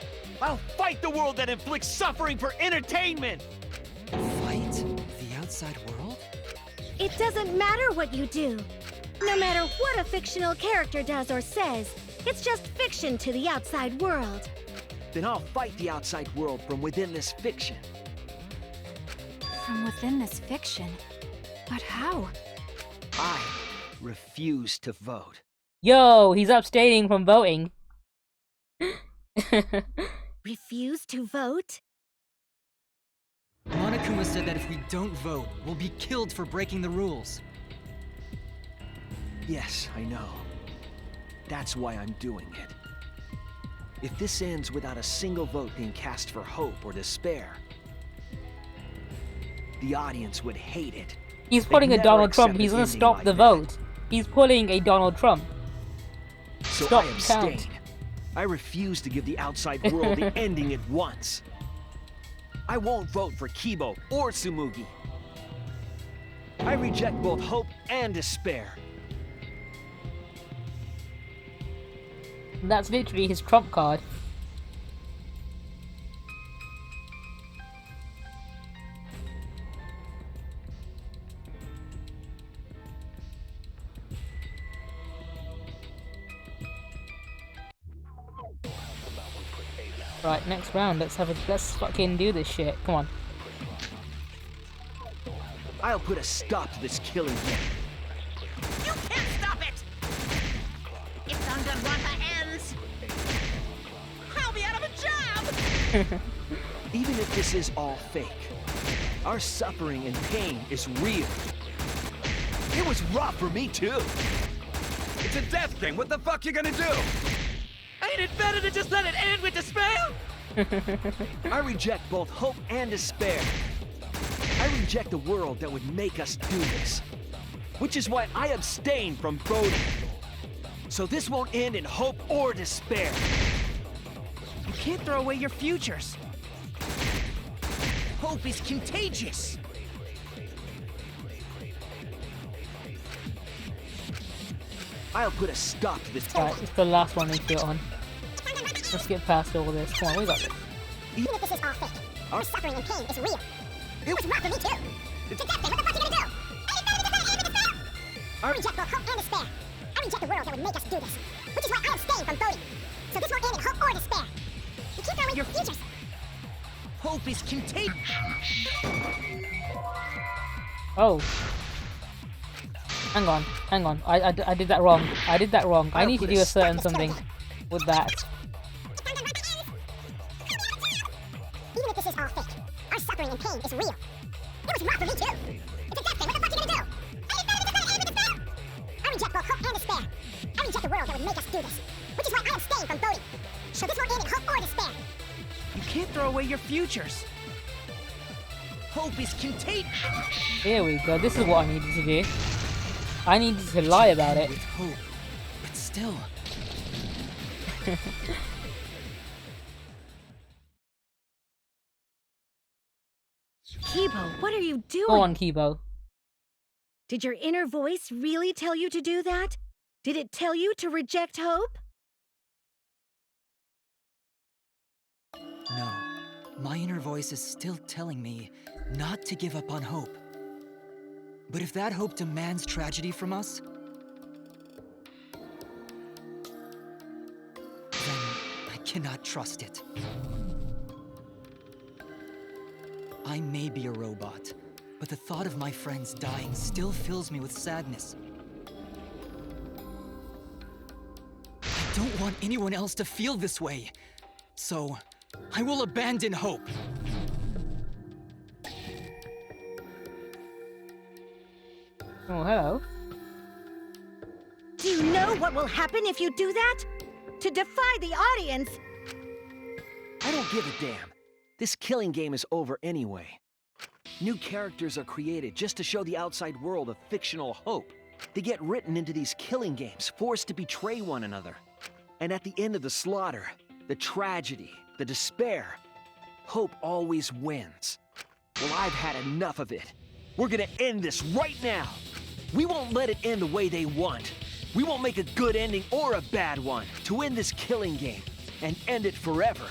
I'll fight the world that inflicts suffering for entertainment! Fight the outside world? It doesn't matter what you do. No matter what a fictional character does or says, it's just fiction to the outside world. Then I'll fight the outside world from within this fiction. From within this fiction? But how? I refuse to vote. Yo, he's abstaining from voting. Refuse to vote? Monokuma said that if we don't vote, we'll be killed for breaking the rules. Yes, I know. That's why I'm doing it. If this ends without a single vote being cast for hope or despair, the audience would hate it. He's They'd pulling a never Donald Trump. accept He's an gonna ending stop like the that. vote. He's pulling a Donald Trump. So Stop I the abstain. count. I refuse to give the outside world the ending it wants. I won't vote for Kibo or Tsumugi. I reject both hope and despair. That's literally his trump card. Right, next round. Let's fucking do this shit. Come on. I'll put a stop to this killing game. You can't stop Danganronpa ends, I'll be out of a job! Even if this is all fake, our suffering and pain is real. It was rough for me too. It's a death game. What the fuck you gonna do? Ain't it better to just let it end with despair? I reject both hope and despair. I reject a world that would make us do this. Which is why I abstain from voting. So this won't end in hope or despair. You can't throw away your futures. Hope is contagious. I'll put a stop to this. Right, it's the last one we put on. Let's get past all this. Come on, we got this. Even if this is all fake, our suffering and pain is real. It was rough for me too. It's a death thing. What the fuck you gonna do? I reject both hope and despair. I reject the world that would make us do this. Which is why I abstain from voting. So this won't end in hope or despair. You keep throwing your futures. Hope is contagious. Oh. Hang on. I did that wrong. I need to do a certain something with that. Even if this is all fake, our suffering and pain is real. It was rough for me too. It's a death thing. What the fuck you gonna do? I reject both hope and despair. I reject the world that would make us do this. Which is why I abstain from voting. So this won't end in hope or despair. You can't throw away your futures. Hope is contagious. Here we go. This is what I needed to do. I needed to lie about it. With hope, but still. Kibo, what are you doing? Go on, Kibo. Did your inner voice really tell you to do that? Did it tell you to reject hope? No. My inner voice is still telling me not to give up on hope. But if that hope demands tragedy from us, then I cannot trust it. I may be a robot, but the thought of my friends dying still fills me with sadness. I don't want anyone else to feel this way, so I will abandon hope. Oh, hello. Do you know what will happen if you do that? To defy the audience! I don't give a damn. This killing game is over anyway. New characters are created just to show the outside world a fictional hope. They get written into these killing games, forced to betray one another. And at the end of the slaughter, the tragedy, the despair, hope always wins. Well, I've had enough of it. We're gonna end this right now. We won't let it end the way they want. We won't make a good ending or a bad one to end this killing game and end it forever.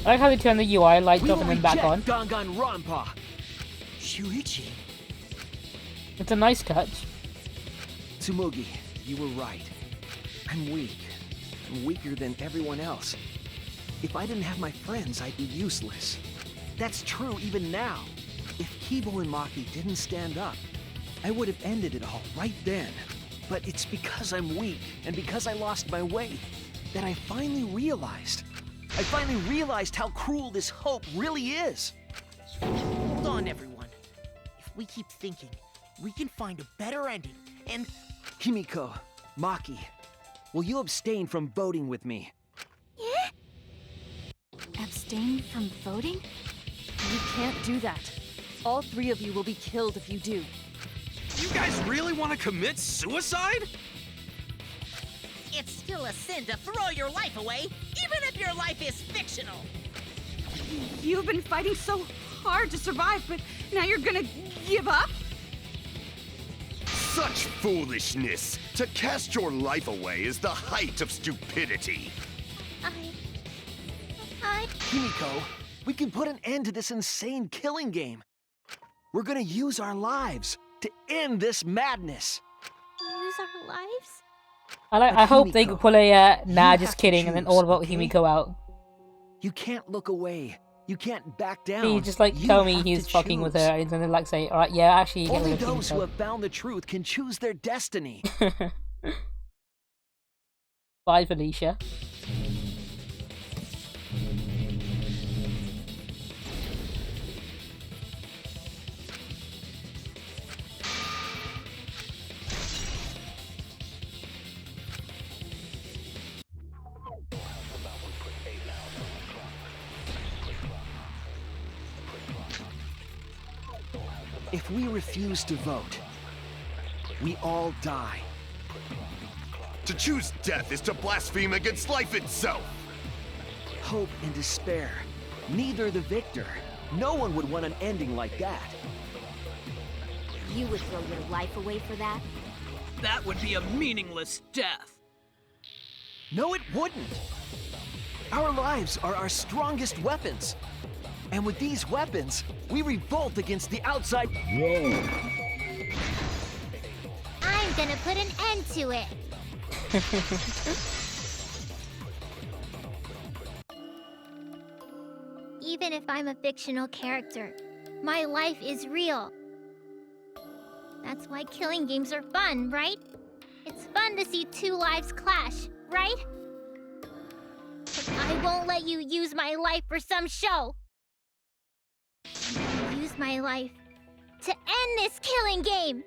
I like how they turn the UI lights off and then back on. Danganronpa. Shuichi. It's a nice touch. Tsumugi, you were right. I'm weak. I'm weaker than everyone else. If I didn't have my friends, I'd be useless. That's true even now. If Kibo and Maki didn't stand up, I would have ended it all right then. But it's because I'm weak and because I lost my way that I finally realized. I finally realized how cruel this hope really is. Hold on, everyone. If we keep thinking, we can find a better ending, and... Himiko, Maki, will you abstain from voting with me? Abstain from voting? You can't do that. All three of you will be killed if you do. You guys really want to commit suicide? It's still a sin to throw your life away, even if your life is fictional. You've been fighting so hard to survive, but now you're gonna give up? Such foolishness! To cast your life away is the height of stupidity. Himiko, we can put an end to this insane killing game. We're gonna use our lives to end this madness. Use our lives? I hope they could pull a nah, just kidding, and then all about Himiko out. You can't look away You can't back down. He just like You tell me have he's to fucking with choose. her, and then like say, alright, yeah, actually, you get Only rid of those who Kinko. have found the truth can choose their destiny. Bye, Felicia. If we refuse to vote, we all die. To choose death is to blaspheme against life itself. Hope and despair, neither the victor. No one would want an ending like that. You would throw your life away for that? That would be a meaningless death. No, it wouldn't. Our lives are our strongest weapons. And with these weapons, we revolt against the outside. I'm gonna put an end to it. Even if I'm a fictional character, my life is real. That's why killing games are fun, right? It's fun to see two lives clash, right? But I won't let you use my life for some show. I'm gonna use my life to end this killing game.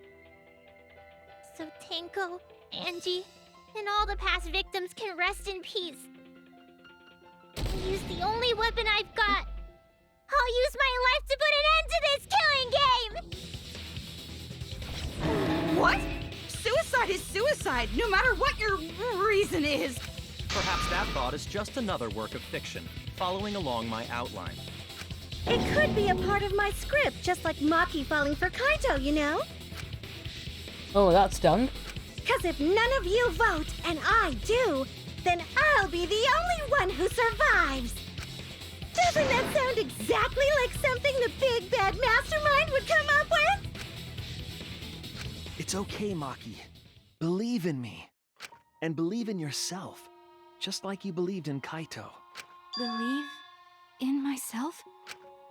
So Tenko, Angie, and all the past victims can rest in peace. I'll use the only weapon I've got. I'll use my life to put an end to this killing game! What? Suicide is suicide, no matter what your reason is. Perhaps that thought is just another work of fiction, following along my outline. It could be a part of my script, just like Maki falling for Kaito, you know? Oh, that stung. Because if none of you vote, and I do, then I'll be the only one who survives. Doesn't that sound exactly like something the big bad mastermind would come up with? It's okay, Maki. Believe in me. And believe in yourself. Just like you believed in Kaito. Believe in myself?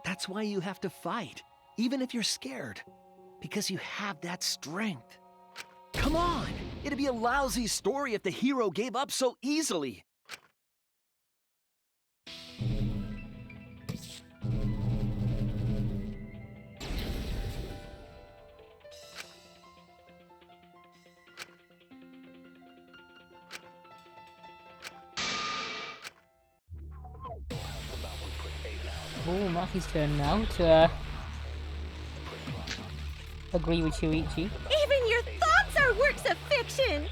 That's why you have to fight, even if you're scared. Because you have that strength. Come on! It'd be a lousy story if the hero gave up so easily. Oh, Maki's turn now to agree with Shuichi. Even your thoughts are works of fiction!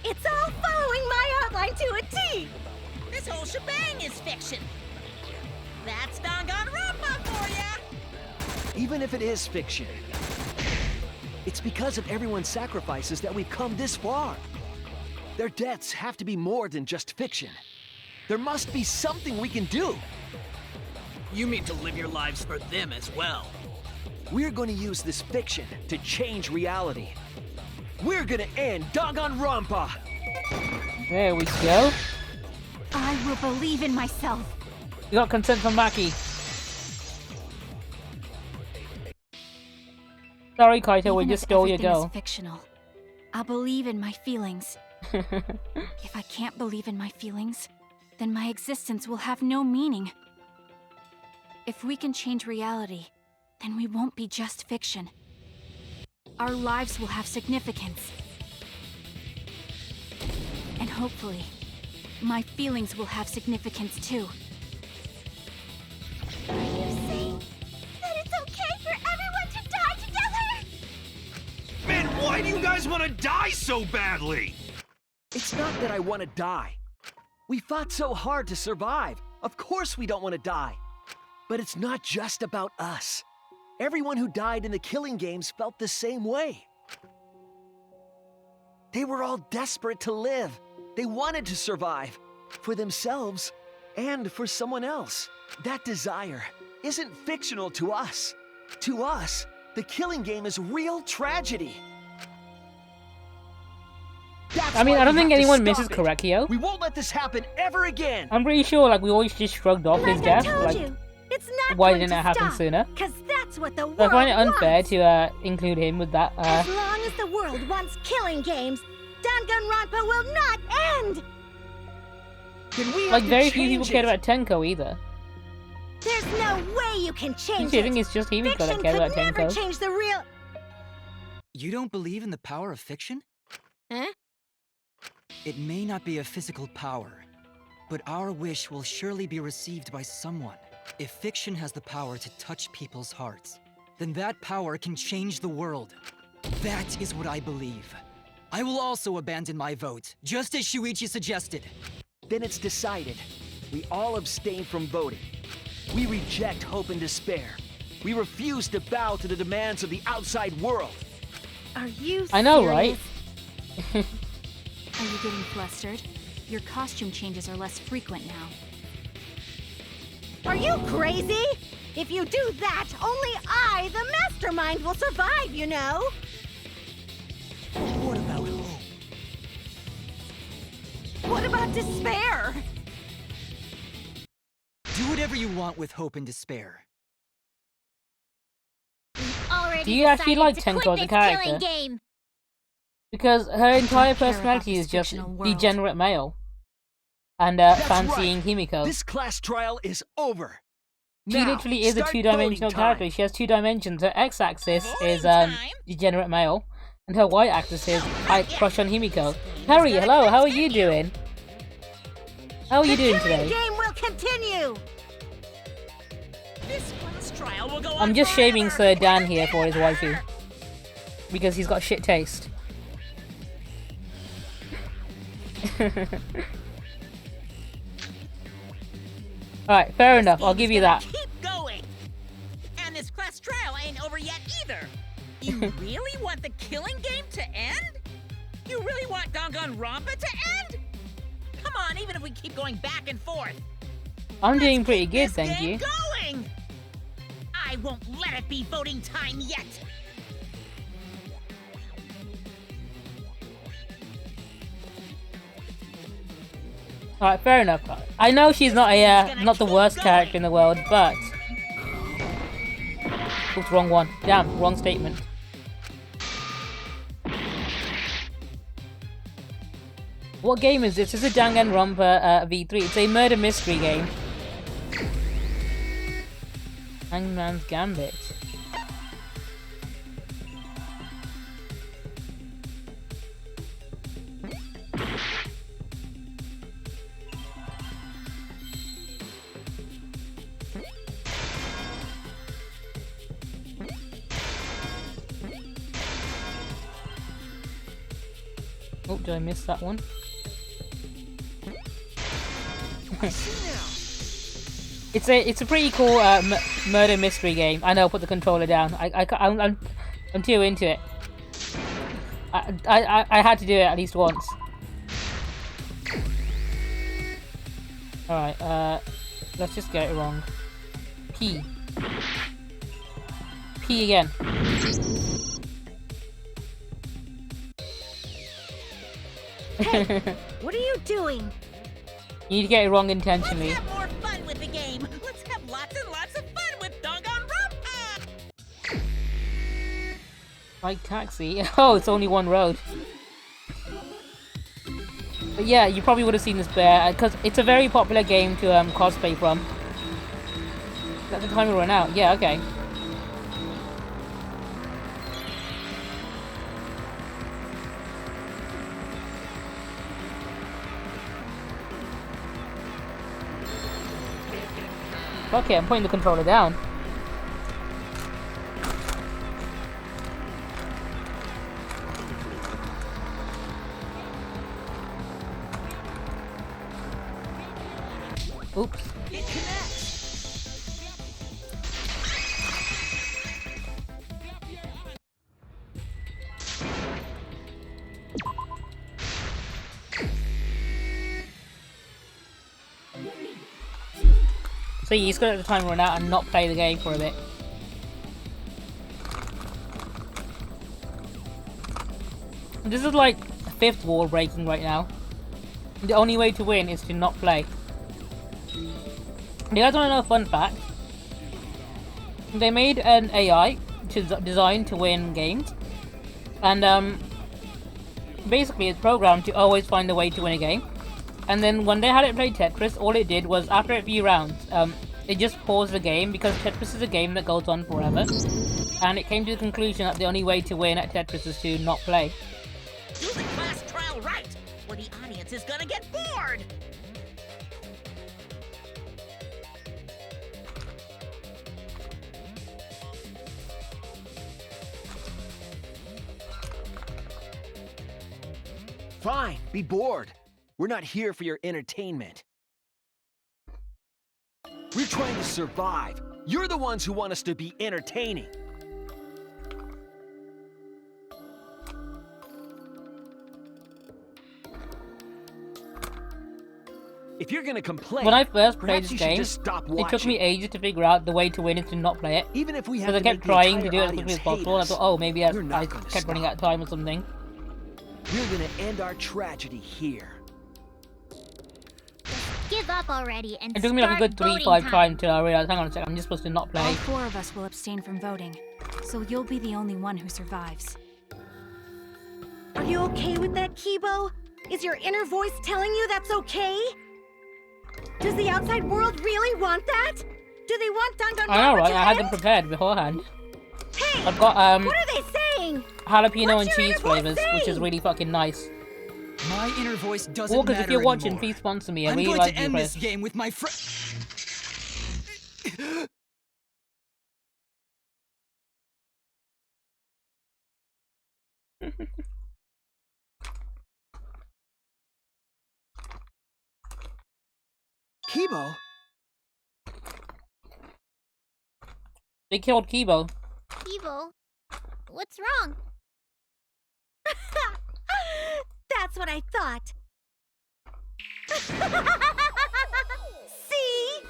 It's all following my outline to a T! This whole shebang is fiction. That's Danganronpa for ya! Even if it is fiction, it's because of everyone's sacrifices that we've come this far. Their deaths have to be more than just fiction. There must be something we can do. You mean to live your lives for them as well? We're going to use this fiction to change reality. We're going to end Danganronpa! There we go. I will believe in myself. You got consent from Maki. Sorry, Kaito, we Even just if stole your everything is girl. fictional, I'll believe in my feelings. If I can't believe in my feelings, then my existence will have no meaning. If we can change reality, then we won't be just fiction. Our lives will have significance. And hopefully, my feelings will have significance too. Are you saying that it's okay for everyone to die together? Man, why do you guys want to die so badly? It's not that I want to die. We fought so hard to survive. Of course we don't want to die. But it's not just about us. Everyone who died in the killing games felt the same way. They were all desperate to live. They wanted to survive. For themselves and for someone else. That desire isn't fictional to us. To us, the killing game is real tragedy. That's I mean, why I don't we think have to anyone stop misses it. Correcchio. We won't let this happen ever again. I'm pretty sure, like, we always just shrugged off his death. Like, It's not why going didn't to it happen stop, sooner? Cause that's what the So I world find it unfair wants. to include him with that. As long as the world wants killing games, Danganronpa will not end. Then we have Like, to very few change people cared it. about Tenko either. There's no way you can change I it. think it's just Himiko that Fiction cared could about never Tenko. change the real. You don't believe in the power of fiction? Huh? It may not be a physical power, but our wish will surely be received by someone. If fiction has the power to touch people's hearts, then that power can change the world. That is what I believe. I will also abandon my vote, just as Shuichi suggested. Then it's decided. We all abstain from voting. We reject hope and despair. We refuse to bow to the demands of the outside world. Are you I know, right? Are you getting flustered? Your costume changes are less frequent now. Are you crazy? If you do that, only I, the Mastermind, will survive, you know. What about hope? What about despair? Do whatever you want with hope and despair. Already Do you actually decided like to Tenko quit as a this character? killing game. Because her entire care about personality this is just fictional world. degenerate male. And That's fancying right. Himiko. This class trial is over. She Now, literally is a start two-dimensional voting character. time. She has 2 dimensions. Her x-axis is Voting time? degenerate male, and her y-axis is I crush on Himiko. Harry, hello. How are you doing? How are you doing The killing today? game will continue. This class trial will go on I'm just shaming forever. Sir Dan here for his waifu, because he's got shit taste. Alright, fair enough. I'll give you that. Keep going. And this class trial ain't over yet either. You really want the killing game to end? You really want Danganronpa to end? Come on, even if we keep going back and forth. I'm doing pretty good, This thank game you. going. I won't let it be voting time yet. Alright, fair enough. I know she's not not the worst character in the world, but oops, wrong one. Damn, wrong statement. What game is this? This is a Danganronpa V3. It's a murder mystery game. Hangman's Gambit. Oh, did I miss that one? It's a pretty cool murder mystery game. I know. Put the controller down. I'm too into it. I had to do it at least once. All right. Let's just get it wrong. P again. Hey, what are you doing? You need to get it wrong intentionally. Let's have more fun with the game. Let's have lots and lots of fun with Danganronpa. Like taxi. Oh, it's only one road. But yeah, you probably would have seen this bear because it's a very popular game to cosplay from. Let the timer run out. Yeah, okay. Okay, I'm putting the controller down. Oops. It connects. So you just gotta let the timer run out and not play the game for a bit. This is like 5th wall breaking right now. The only way to win is to not play. You guys want to know a fun fact? They made an AI designed to win games, and basically it's programmed to always find a way to win a game. And then when they had it play Tetris, all it did was, after a few rounds, it just paused the game, because Tetris is a game that goes on forever. And it came to the conclusion that the only way to win at Tetris is to not play. Do the class trial right, or the audience is gonna get bored! Fine, be bored. We're not here for your entertainment. We're trying to survive. You're the ones who want us to be entertaining. If you're gonna complain, when I first played perhaps this you should game, just stop it took watching. me ages to figure out the way to win is to not play it. Even if we have Because I to kept make the trying to entire do it as quickly as audience possible, and I hate thought, oh, maybe I not kept gonna running out of time or something. We're gonna end our tragedy here. Give up already and It took me like a good start 3-5 voting times till I realized, hang on a second, I'm just supposed to not play. All 4 of us will abstain from voting, so you'll be the only one who survives. Are you okay with that, Kibo? Is your inner voice telling you that's okay? Does the outside world really want that? Do they want Danganronpa I know, right? to I had end? them prepared beforehand. Hey, I've got what are they saying? jalapeno What's and your cheese inner voice flavors, which is saying? really fucking nice. My inner voice doesn't Walkers, matter if you're watching, anymore. please sponsor me. I I'm really going like to you, end Chris. this game with my friend. Kibo? They killed Kibo. Evil. What's wrong? That's what I thought. See?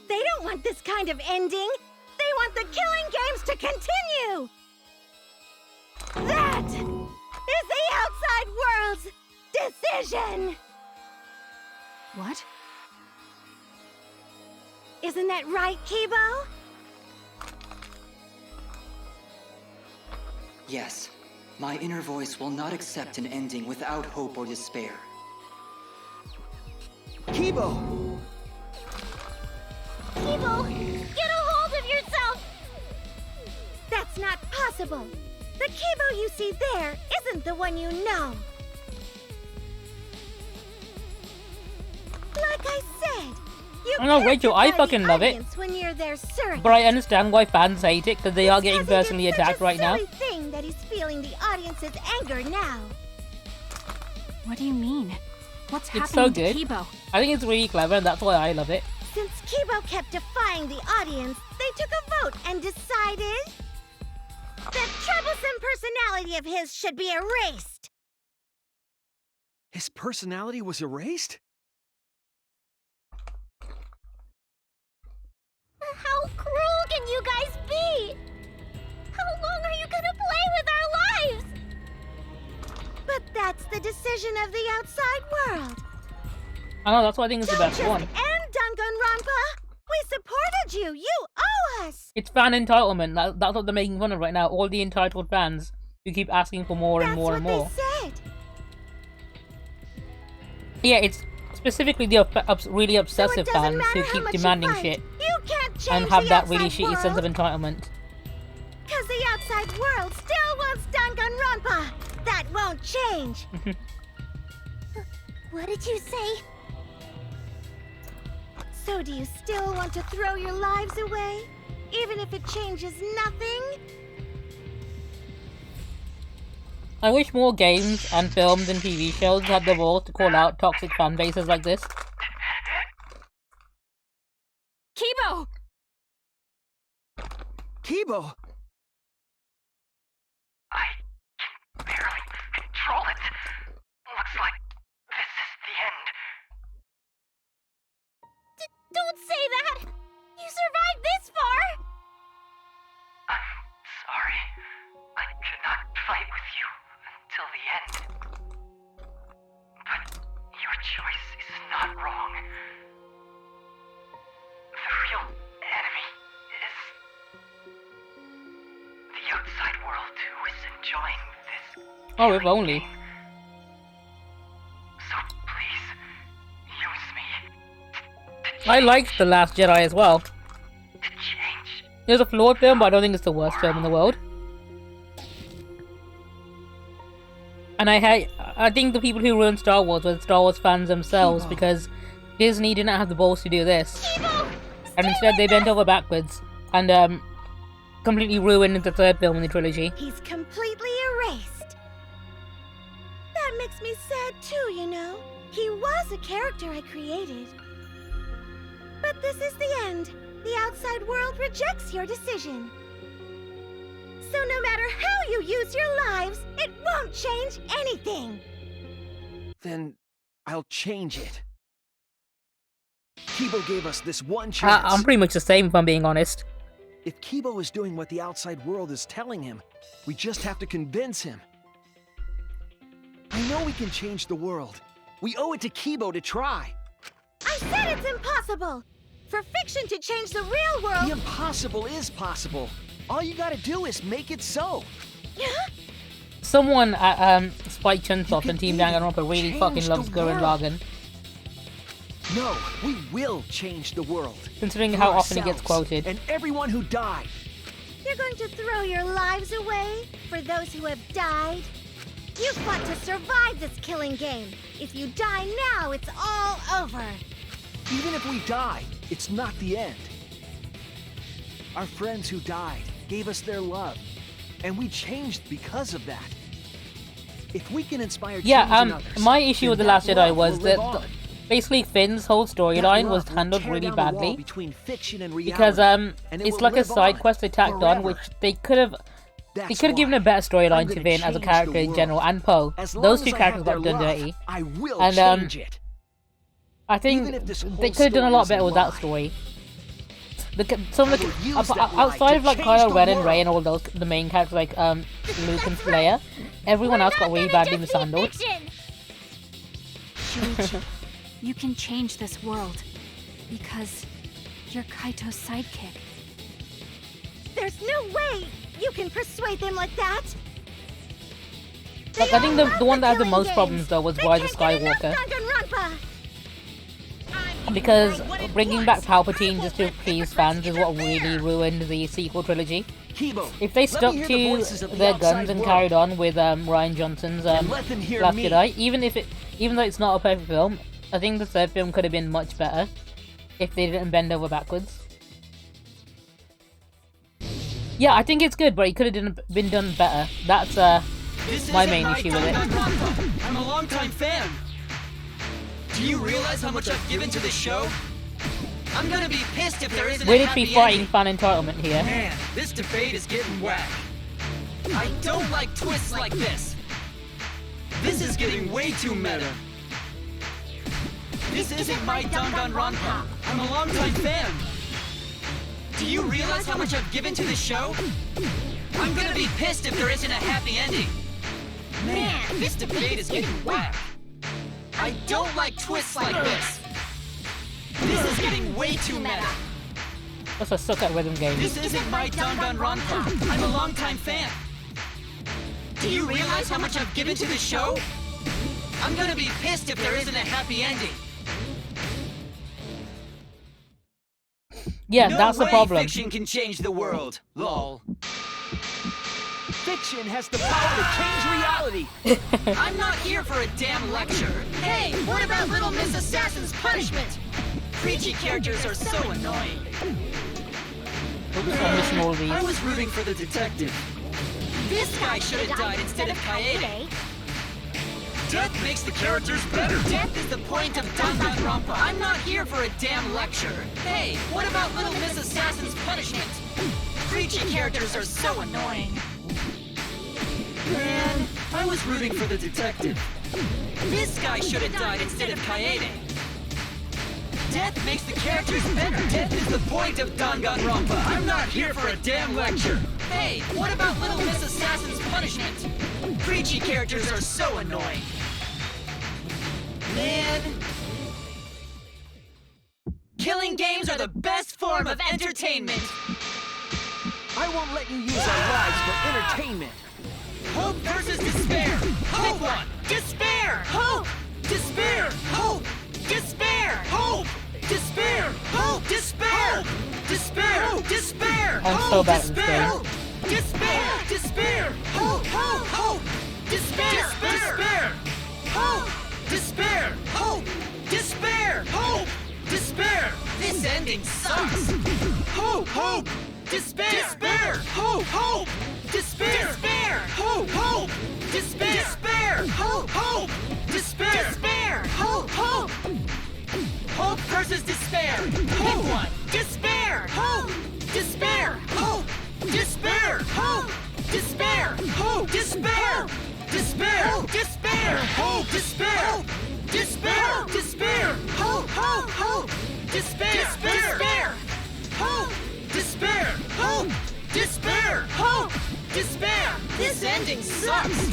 They don't want this kind of ending. They want the killing games to continue. That is the outside world's decision. What? Isn't that right, Kibo? Yes, my inner voice will not accept an ending without hope or despair. Kibo! Evil, get a hold of yourself! That's not possible. The Kibo you see there isn't the one you know. Like I said, you I know, can't Rachel, I defy the fucking love it. audience when you're their surrogate. But I understand why fans hate it, because they are getting personally attacked right now. It's a silly thing that he's feeling the audience's anger now. What do you mean? What's It's so happening good. to Kibo? I think it's really clever, and that's why I love it. Since Kibo kept defying the audience, they took a vote and decided that troublesome personality of his should be erased. His personality was erased? How cruel can you guys be? How long are you gonna play with our lives? But that's the decision of the outside world. I know, that's why I think it's the Don't best just one. end Danganronpa. We supported you. You owe us. It's fan entitlement. That's what they're making fun of right now. All the entitled fans who keep asking for more and more and more. That's what they said. Yeah, it's specifically the really obsessive fans who keep demanding shit You can't change and have the that really outside shitty sense of world. entitlement. Because the outside world still wants Danganronpa. That won't change. What did you say? So do you still want to throw your lives away? Even if it changes nothing? I wish more games and films and TV shows had the balls to call out toxic fan bases like this. Kibo! Kibo! Barely control it. Looks like this is the end. Don't say that! You survived this far! I'm sorry. I could not fight with you until the outside world who is enjoying this. Oh, if only. So please, use me. I liked The Last Jedi as well. It was a flawed film, but I don't think it's the worst film in the world. And I think the people who ruined Star Wars were Star Wars fans themselves, because Disney didn't have the balls to do this. And instead they bent over backwards and completely ruined the third film in the trilogy. He's completely erased. That makes me sad too, you know. He was a character I created. But this is the end. The outside world rejects your decision. So no matter how you use your lives, it won't change anything. Then I'll change it. Kibo gave us this one chance. I'm pretty much the same, if I'm being honest. If Kibo is doing what the outside world is telling him, we just have to convince him. I know we can change the world. We owe it to Kibo to try. I said it's impossible. For fiction to change the real world... The impossible is possible. All you gotta do is make it so. Someone at Spike Chunsoft and Team Danganronpa really fucking loves Gurren Lagann. No, we will change the world. Considering how often he gets quoted. And everyone who died. You're going to throw your lives away for those who have died? You fought to survive this killing game. If you die now, it's all over. Even if we die, it's not the end. Our friends who died gave us their love, and we changed because of that. If we can inspire change in others, my issue with The Last Jedi was that on. basically Finn's whole storyline was handled really badly because it's like a side quest they tacked on, which they could have given a better storyline to Finn as a character in general, and Poe. Those two characters got done dirty, and I think they could have done a lot better with that story. Outside of like Kylo Ren and Rey and all those, the main characters like Luke and Leia, everyone else got really badly mishandled. Shuichi, you can change this world because you're Kaito's sidekick. There's no way you can persuade them like that. Like, I think the one that had the most problems though was Rise of Skywalker. Because bringing back Palpatine just to please fans is what really ruined the sequel trilogy. If they stuck to their guns and carried on with Rian Johnson's Last Jedi, even though it's not a perfect film, I think the third film could have been much better if they didn't bend over backwards. Yeah, I think it's good, but it could have been done better. That's my main issue with it. I'm a longtime fan. Do you realize how much I've given to this show? I'm gonna be pissed if there isn't Will a it happy be fighting ending. fan entitlement here? Man, this debate is getting whack. I don't like twists like this. This is getting way too meta. This isn't my Danganronpa. I'm a longtime fan. Do you realize how much I've given to this show? I'm gonna be pissed if there isn't a happy ending. Man, this debate is getting whack. I don't like twists like this. This is getting way too meta. That's a suck at rhythm game. This isn't my Danganronpa. I'm a longtime fan. Do you realize how much I've given to this show? I'm gonna be pissed if there isn't a happy ending. Yeah, that's the problem. Fiction can change the world. Lol. Fiction has the power to change reality. I'm not here for a damn lecture. Hey, what about Little Miss Assassin's punishment? Preachy characters are so annoying. I was rooting for the detective. This guy should have died instead of Kaede. Death makes the characters better. Death is the point of Danganronpa. I'm not here for a damn lecture. Hey, what about Little Miss Assassin's punishment? Preachy characters are so annoying. Man, I was rooting for the detective. This guy should have died instead of Kaede. Death makes the characters better. Death is the point of Danganronpa. I'm not here for a damn lecture. Hey, what about Little Miss Assassin's punishment? Preachy characters are so annoying. Man. Killing games are the best form of entertainment. I won't let you use our lives for entertainment. Hope versus despair. Pick one. Despair! Hope! Despair! Hope! Despair! Hope! Despair! Hope! Despair! Despair! Despair! I'm so bad at this game. Despair! Despair! Hope! Hope! Hope! Despair! Despair! Hope! Despair! Hope! Despair! Hope! Despair! This ending sucks. Hope! Hope! Despair! Despair! Hope! Hope! Despair! Despair! Hope! Hope! Despair! Despair! Hope! Hope! Despair! Despair! Hope! Hope! Hope versus despair. Pick one. Despair! Hope! Despair! Hope! Despair! Hope! Despair! Hope! Despair! Despair! Despair! Hope! Despair! Despair! Despair! Hope! Hope! Hope! Despair! Despair! Hope! Despair! Hope! Despair! Hope! Despair! This ending sucks.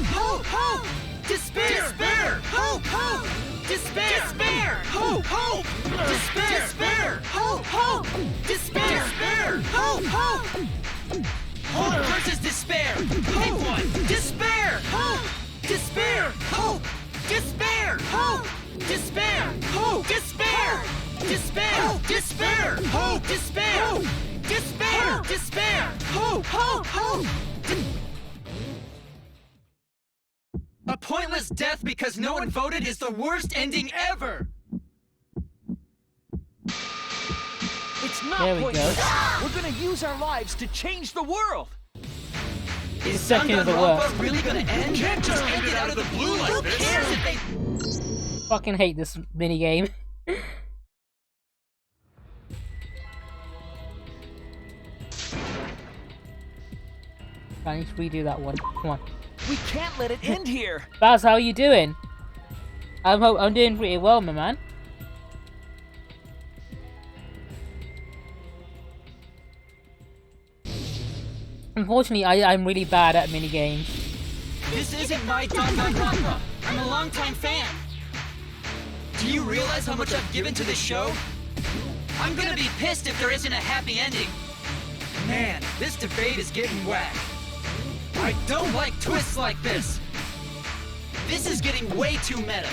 Hope! Hope! Despair! Despair! Hope! Hope! Despair! Despair! Hope! Hope! Despair! Despair! Hope! Hope! Despair! Despair! Hope! Hope! Hope versus despair. Pick one. Despair! Hope! Despair! Hope! Despair! Hope! Despair! Hope! Despair! Despair! Despair! Hope! Despair! Despair! Despair! Hope! Hope! Hope! A pointless death because no one voted is the worst ending ever. It's not There we pointless. go. We're gonna use our lives to change the world. Is second is the Danganronpa worst. really gonna end? Can't just end it out of the blue like Who this. cares if they... Fucking hate this minigame. I need to redo that one. Come on. We can't let it end here. Baz, how are you doing? I'm doing pretty well, my man. Unfortunately, I'm really bad at minigames. This isn't my Danganronpa. I'm a longtime fan. Do you realize how much I've given to this show? I'm gonna be pissed if there isn't a happy ending. Man, this debate is getting whack. I don't like twists like this. This is getting way too meta.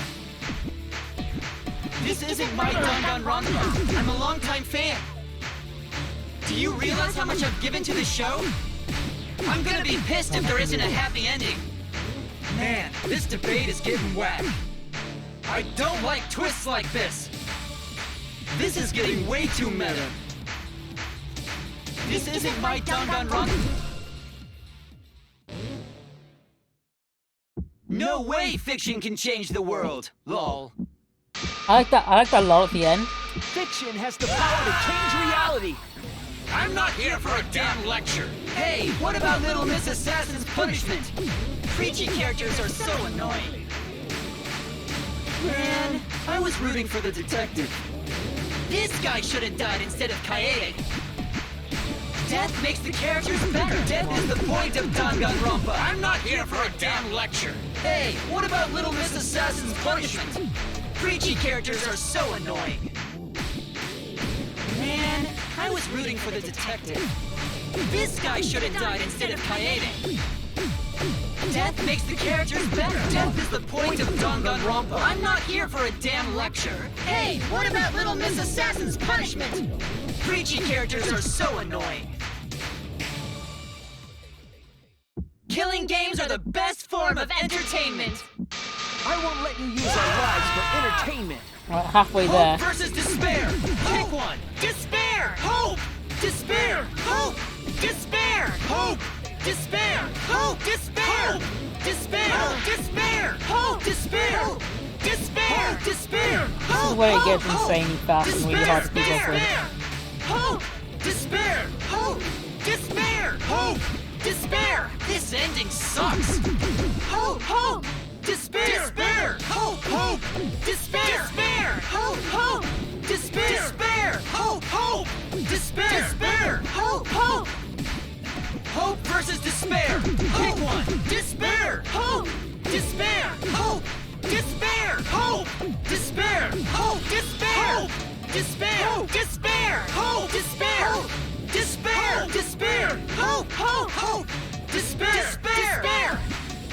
This isn't my Danganronpa. I'm a longtime fan. Do you realize how much I've given to this show? I'm gonna be pissed if there isn't a happy ending. Man, this debate is getting whack. I don't like twists like this. This is getting way too meta. This isn't my Danganronpa. No way fiction can change the world. Lol. I like that lol at the end. Fiction has the power to change reality. I'm not here for a damn lecture. Hey, what about Little Miss Assassin's punishment? Preachy characters are so annoying. Man, I was rooting for the detective. This guy should have died instead of Kaede. Death makes the characters better. Death is the point of Danganronpa. I'm not here for a damn lecture. Hey, what about Little Miss Assassin's punishment? Preachy characters are so annoying. Man, I was rooting for the detective. This guy should have died instead of Kaede. Death makes the characters better. Death is the point of Danganronpa. I'm not here for a damn lecture. Hey, what about Little Miss Assassin's punishment? Preachy characters are so annoying. Killing games are the best form of entertainment. I won't let you use our lives for entertainment. Right, halfway there. Hope versus despair. Pick one. Despair! Hope! Despair! Hope! Despair! Hope! Despair! Hope! Despair! Despair! Despair! Hope! Despair! Despair! Despair! This is where it gets insanely fast and really hard to keep up with. Hope! Despair! Hope! Despair! Hope! Despair! This ending sucks. Hope! Hope! Despair! Despair! Hope! Hope! Despair! Despair! Hope! Hope! Despair! Despair! Hope! Hope! Despair! Despair! Hope! Hope! Hope versus despair. Pick one. Despair! Hope! Despair! Hope! Despair! Hope! Despair! Hope! Despair! Despair! Despair! Hope! Despair! Despair! Despair! Hope! Hope! Despair! Despair!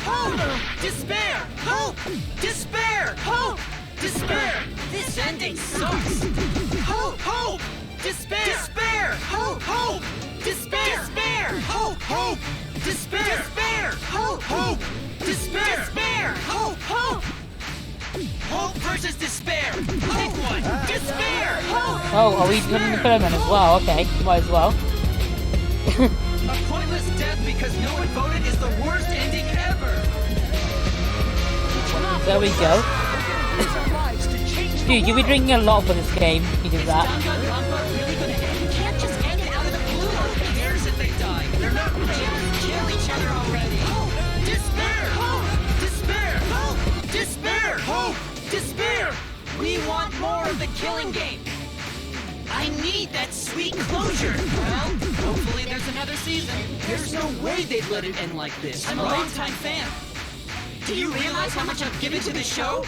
Hope! Despair! Hope! Despair! Hope! Despair! This ending sucks! Hope! Hope! Despair! Despair! Hope! Hope! Despair! Despair! Hope! Hope! Despair! Despair! Hope! Hope! Despair! Despair! Hope! Hope! Hope versus despair! Pick one! Despair! Hope! Oh, are we doing the Pillarman as well? Okay, might as well. A pointless death because no one voted is the worst ending ever! There we go. Dude, you'll be drinking a lot for this game if you do that. Danganronpa really gonna end? You can't just end it out of the blue. Who cares if they die? They're not real. Just kill each other already. Hope! Despair! Hope! Despair! Hope! Despair! Hope! Despair! We want more of the killing game. I need that sweet closure. Well, hopefully there's another season. There's no way they'd let it end like this. I'm a longtime fan. Do you realize how much I've given to the show?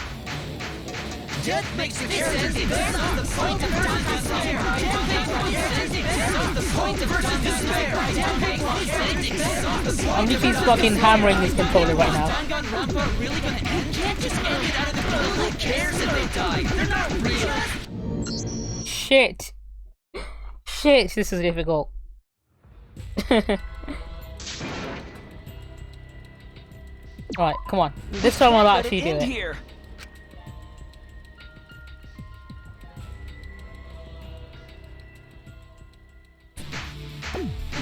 Death makes the characters better. The point of despair. The point of despair. I think he's fucking hammering this controller right now. Danganronpa really gonna end? Can't just end it out of the blue. Who cares if they die? They're not real. Shit. Shit, this is difficult. Alright, come on. This time I'll actually do it. Here.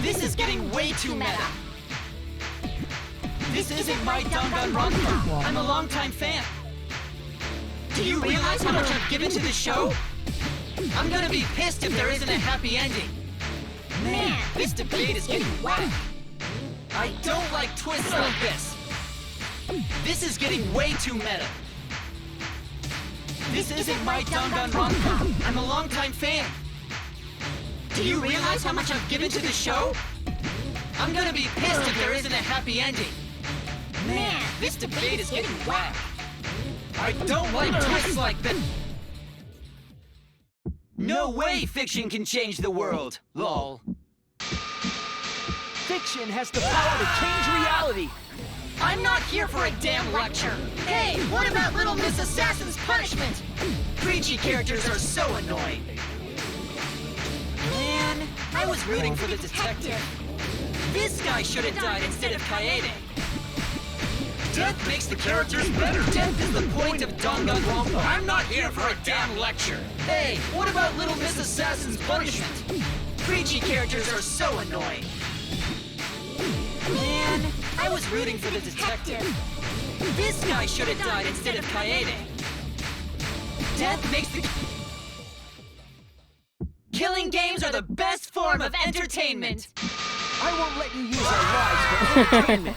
This is getting way too meta. This isn't my Danganronpa. I'm a longtime fan. Do you realize how much I've given to the show? I'm gonna be pissed if there isn't a happy ending. Man, this debate is getting whack. I don't like twists like this. This is getting way too meta. This isn't my Danganronpa. I'm a longtime fan. Do you realize how much I've given to the show? I'm gonna be pissed if there isn't a happy ending. Man, this debate is getting whack. I don't like twists like this. No way fiction can change the world, lol. Fiction has the power to change reality. I'm not here for a damn lecture. Hey, what about Little Miss Assassin's punishment? Preachy characters are so annoying. Man, I was rooting for the detective. This guy should have died instead of Kaede. Death makes the characters better. Death is the point of Danganronpa. I'm not here for a damn lecture. Hey, what about Little Miss Assassin's punishment? Preachy characters are so annoying. Man, I was rooting for the detective. This guy should have died instead of Kaede. Death makes the... Killing games are the best form of entertainment. I won't let you use our lives for entertainment.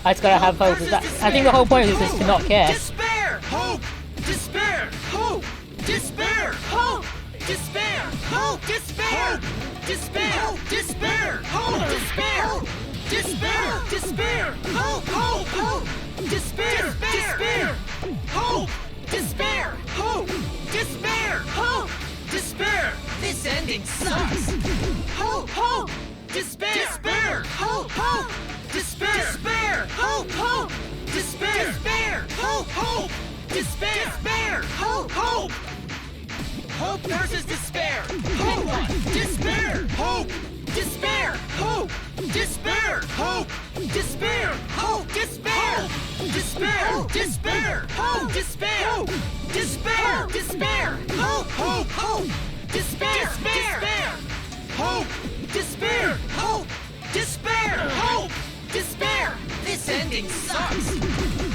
I just gotta have hope. I think the whole point of this is to not care. Despair! Hope! Despair! Hope! Despair! Hope! Despair! Hope! Despair! Despair! Despair! Hope! Despair! Despair! Despair! Hope! Hope! Hope! Despair! Despair! Hope! Despair! Hope! Despair! Hope! Despair! This ending sucks! Hope! Hope! Despair! Despair! Hope! Hope! Despair! Despair! Hope! Hope! Despair! Despair! Hope! Hope! Despair! Despair! Hope! Hope! Hope versus despair! Hope! Despair! Hope! Despair! Hope! Despair! Hope! Despair! Hope! Despair! Despair! Despair! Hope! Despair! Despair! Despair! Hope! Hope! Hope! Despair! Despair! Hope! Despair! Hope! Despair! Hope! Despair! This ending sucks!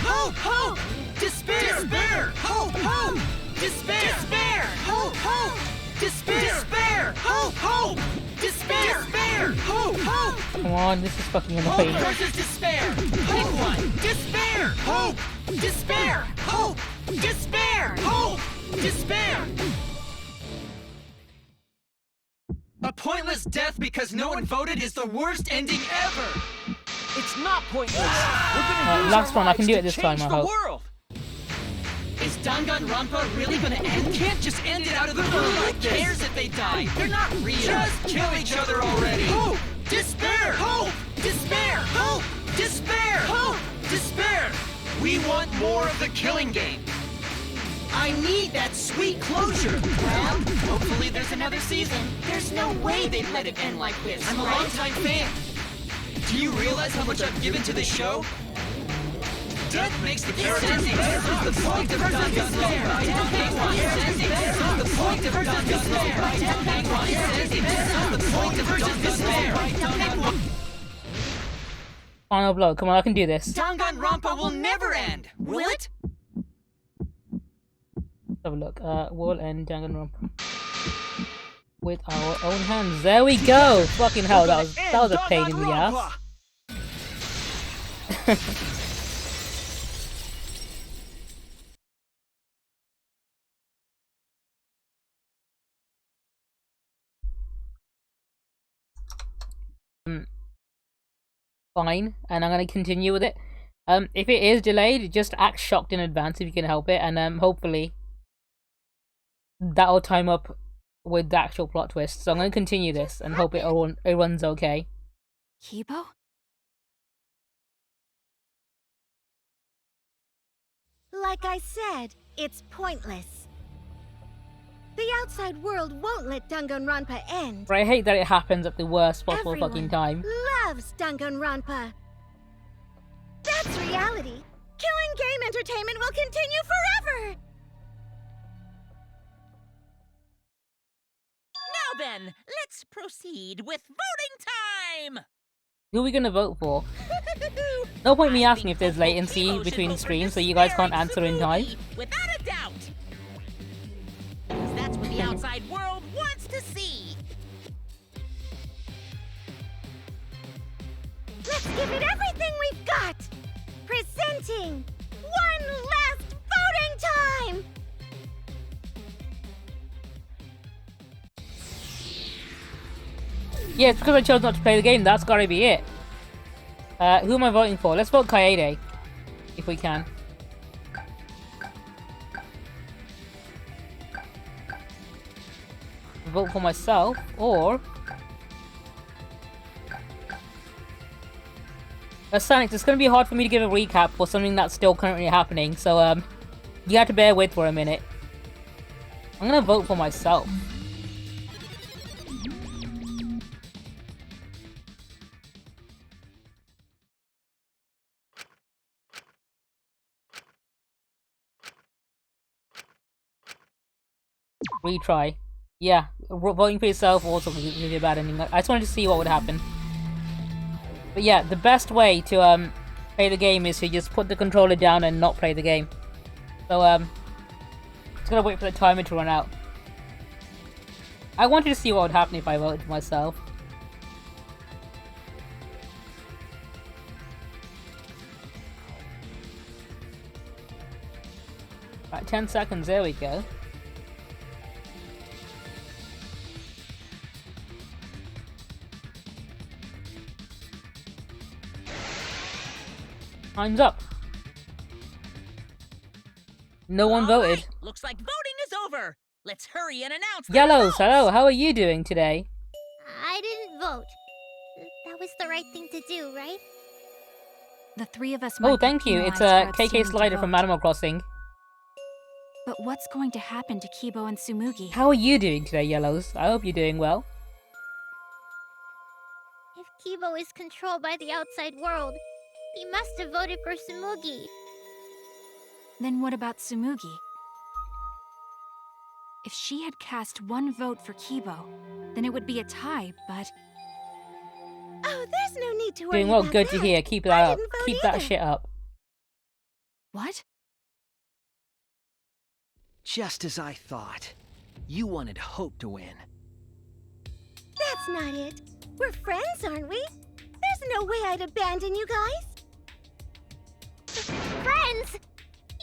Hope! Hope! Despair! Despair! Hope! Hope! Despair! Despair! Hope! Hope! Despair! Despair! Hope! Hope! Despair! Despair! Hope! Hope! Come on, this is fucking Hope annoying. versus despair! Pick one! Despair! Hope! Despair! Hope! Despair! Hope! Despair! A pointless death because no one voted is the worst ending ever! It's not pointless. We're gonna use Last our one, I can lives do to it this change time, I the hope. world. Is Danganronpa really gonna end? Can't just end it out of the blue like this. Who cares if they die? They're not real. Just kill each other already. Hope! Despair! Hope! more of the killing game. I need that sweet closure. Well, hopefully there's another season. There's no way they'd let it end like this. I'm a longtime fan. Do you realize how much I've given to this show? Death makes the characters better. The point of Danganronpa. The point of Danganronpa. The point of Danganronpa. Final blow. Come on, I can do this. Danganronpa will never end, will it? Let's have a look. We'll end Danganronpa with our own hands. There we go. Fucking hell, that was a pain in the ass. Fine, and I'm gonna continue with it. If it is delayed, just act shocked in advance if you can help it, and hopefully that'll time up with the actual plot twist. So I'm gonna continue this and hope it runs okay. Kibo? Like I said, it's pointless. The outside world won't let Danganronpa end. But I hate that it happens at the worst possible Everyone fucking time. loves Danganronpa. That's reality. Killing game entertainment will continue forever. Now then, let's proceed with voting time! Who are we gonna vote for? No point me asking if there's latency between streams, so you guys can't answer in time. Without a doubt! Because that's what the outside world wants to see! Let's give it everything we've got. Presenting one last voting time. Yeah, it's because I chose not to play the game, that's gotta be it. Who am I voting for? Let's vote Kaede, if we can. Vote for myself, or... Sonic, it's gonna be hard for me to give a recap for something that's still currently happening, so, you have to bear with for a minute. I'm gonna vote for myself. Retry. Yeah, voting for yourself also can be a bad ending. I just wanted to see what would happen. But yeah, the best way to play the game is to just put the controller down and not play the game. So just gotta wait for the timer to run out. I wanted to see what would happen if I voted for myself. Right, 10 seconds, there we go. Time's up. No one voted. Right. Looks like voting is over. Let's hurry and announce the Yellows, results. hello, how are you doing today? I didn't vote. That was the right thing to do, right? The three of us might Oh, thank be you. It's penalized for KK abstaining to Slider from vote. Animal Crossing. But what's going to happen to Kibo and Tsumugi? How are you doing today, Yellows? I hope you're doing well. If Kibo is controlled by the outside world, he must have voted for Tsumugi. Then what about Tsumugi? If she had cast one vote for Kibo, then it would be a tie, but... Oh, there's no need to worry Doing well, about good that. to hear. Keep that I up. didn't vote Keep that either. shit up. What? Just as I thought. You wanted Hope to win. That's not it. We're friends, aren't we? There's no way I'd abandon you guys. Friends!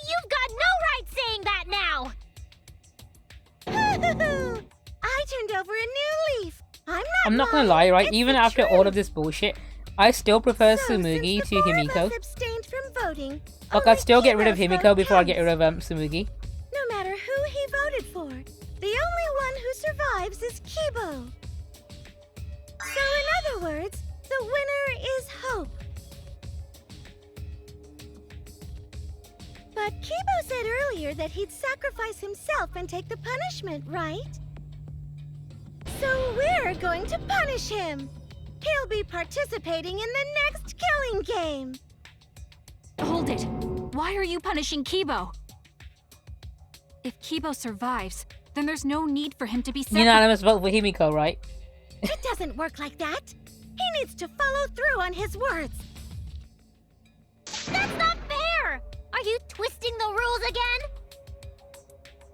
You've got no right saying that now! I turned over a new leaf. I'm not gonna lie, right? Even after all of this bullshit, I still prefer Tsumugi to Himiko. Abstained from voting. Like, I'd still get rid of heroes Himiko vote before I get counts. rid of Tsumugi. No matter who he voted for, the only one who survives is Kibo. So in other words, the winner is Hope. But Kibo said earlier that he'd sacrifice himself and take the punishment, right? So we're going to punish him. He'll be participating in the next killing game. Hold it! Why are you punishing Kibo? If Kibo survives, then there's no need for him to be sacrificed. Unanimous vote for Himiko, right? It doesn't work like that. He needs to follow through on his words. That's not fair! Are you twisting the rules again?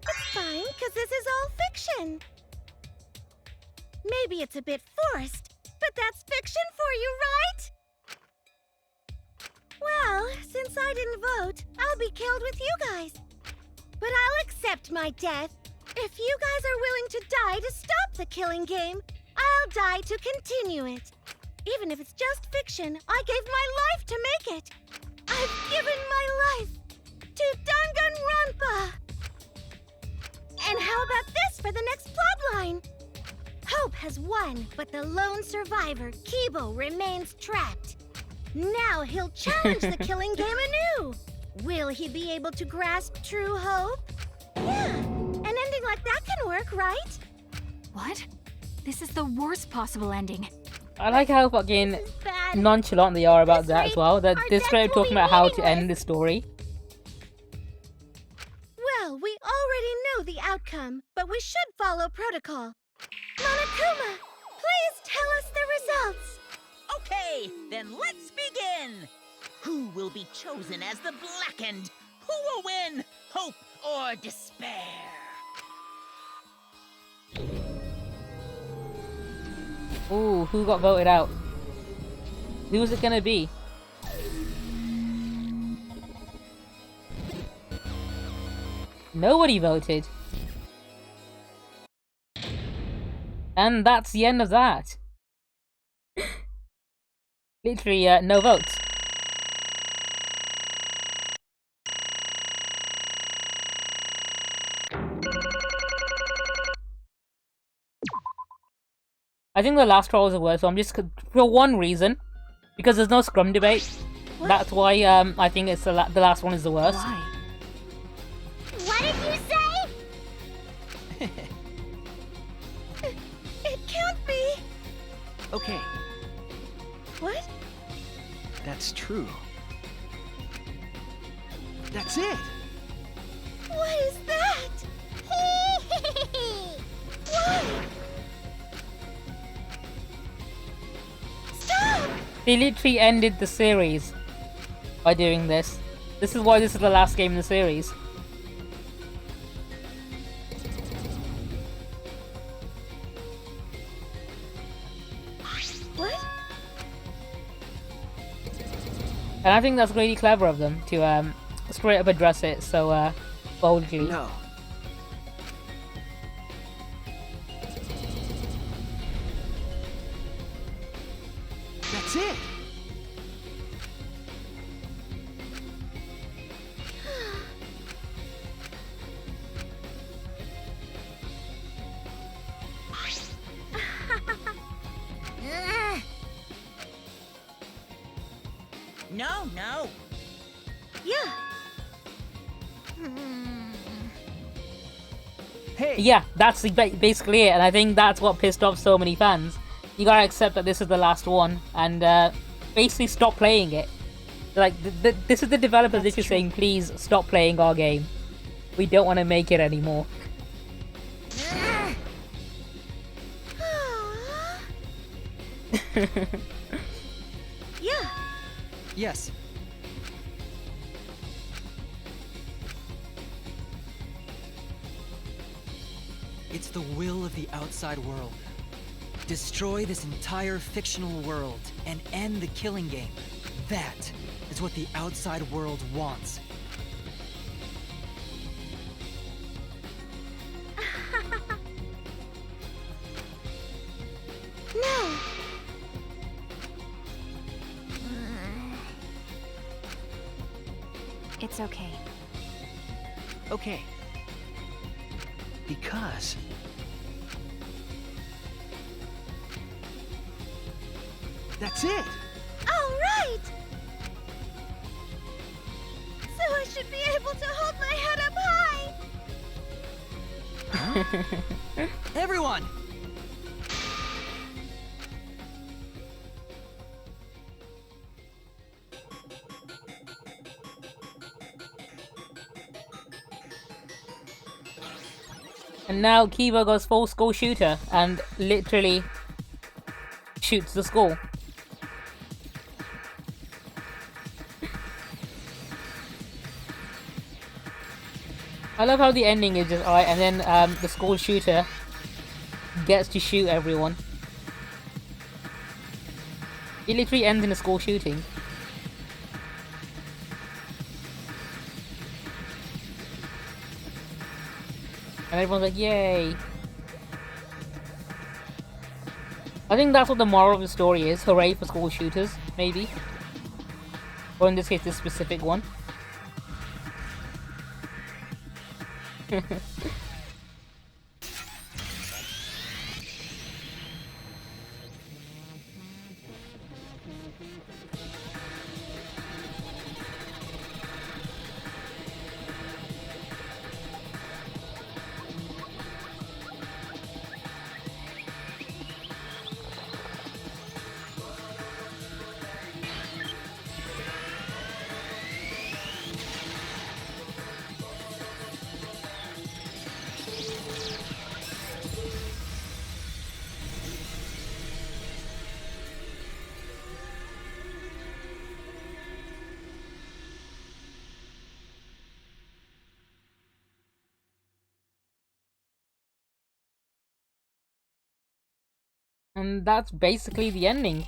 It's fine, because this is all fiction. Maybe it's a bit forced, but that's fiction for you, right? Well, since I didn't vote, I'll be killed with you guys. But I'll accept my death. If you guys are willing to die to stop the killing game, I'll die to continue it. Even if it's just fiction, I gave my life to make it. I've given my life to Danganronpa. And how about this for the next plotline? Hope has won, but the lone survivor, Kibo, remains trapped. Now he'll challenge the killing game anew. Will he be able to grasp true hope? Yeah, an ending like that can work, right? What? This is the worst possible ending. I like how fucking nonchalant they are about that as well. That they're straight up talking about how to end the story. Well, we already know the outcome, but we should follow protocol. Monokuma, please tell us the results. Okay, then let's begin. Who will be chosen as the Blackened? Who will win? Hope or despair? Ooh, who got voted out? Who was it gonna be? Nobody voted. And that's the end of that. Literally, no votes. I think the last trial was the worst, so I'm just, for one reason, because there's no scrum debate. What? That's why I think it's the last one is the worst. Why? What did you say? It can't be. Okay, What? that's true. That's it. What is that? Why? Stop! They literally ended the series by doing this. This is why this is the last game in the series. What? And I think that's really clever of them to straight up address it so boldly. No. That's it. No. Yeah. Hey. Yeah, that's basically it, and I think that's what pissed off so many fans. You gotta accept that this is the last one, and basically stop playing it. Like, this is the developers literally saying, please stop playing our game. We don't want to make it anymore. Yeah. Yes. It's the will of the outside world. Destroy this entire fictional world and end the killing game. That is what the outside world wants. No. It's okay. Okay. Because that's it. All right. So a should be able to hold my head up high. Everyone! And now Kiba goes full school shooter and literally shoots the school. I love how the ending is just alright, and then the school shooter gets to shoot everyone. It literally ends in a school shooting. And everyone's like, yay! I think that's what the moral of the story is. Hooray for school shooters, maybe. Or in this case, this specific one. And that's basically the ending.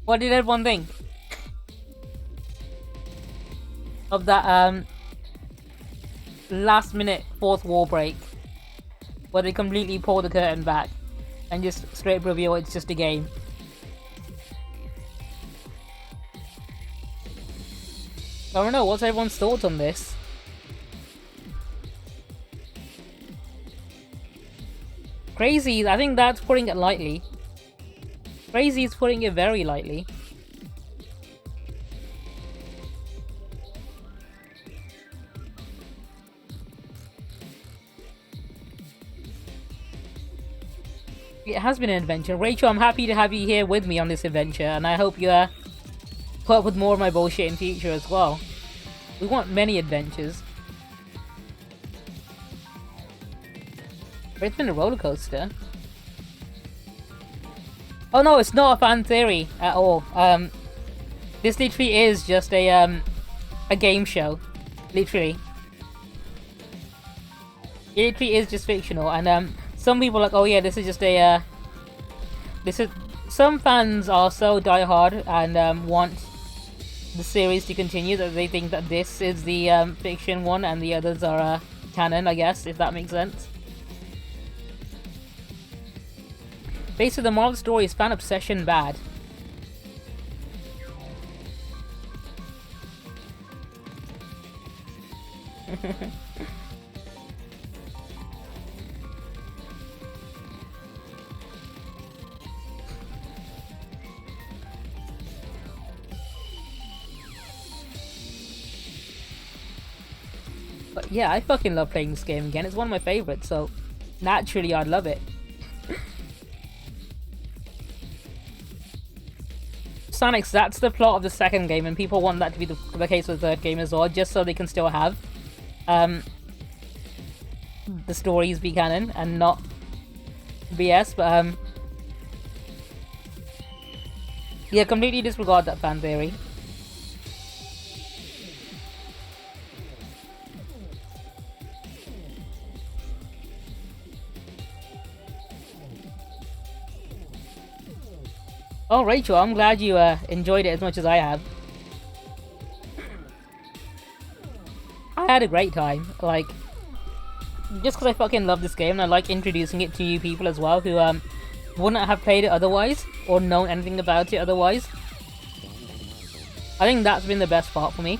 What did everyone think of that last minute fourth wall break where they completely pull the curtain back and just straight reveal it's just a game? I don't know, what's everyone's thoughts on this? Crazy, I think that's putting it lightly. Crazy is putting it very lightly. It has been an adventure. Rachel, I'm happy to have you here with me on this adventure, and I hope you put up with more of my bullshit in future as well. We want many adventures. But it's been a roller coaster. Oh no, it's not a fan theory at all. This literally is just a game show. Literally. It literally is just fictional, and some people are like, oh yeah, this is just a some fans are so diehard and want the series to continue that they think that this is the fiction one and the others are canon, I guess, if that makes sense. Basically, the moral of the story is fan obsession bad. But yeah, I fucking love playing this game again. It's one of my favorites, so naturally I'd love it. Sonics, that's the plot of the second game, and people want that to be the case with the third game as well, just so they can still have the stories be canon and not BS, but yeah, completely disregard that fan theory. Oh, Rachel, I'm glad you enjoyed it as much as I have. I had a great time. Like, just because I fucking love this game and I like introducing it to new people as well who wouldn't have played it otherwise or known anything about it otherwise. I think that's been the best part for me.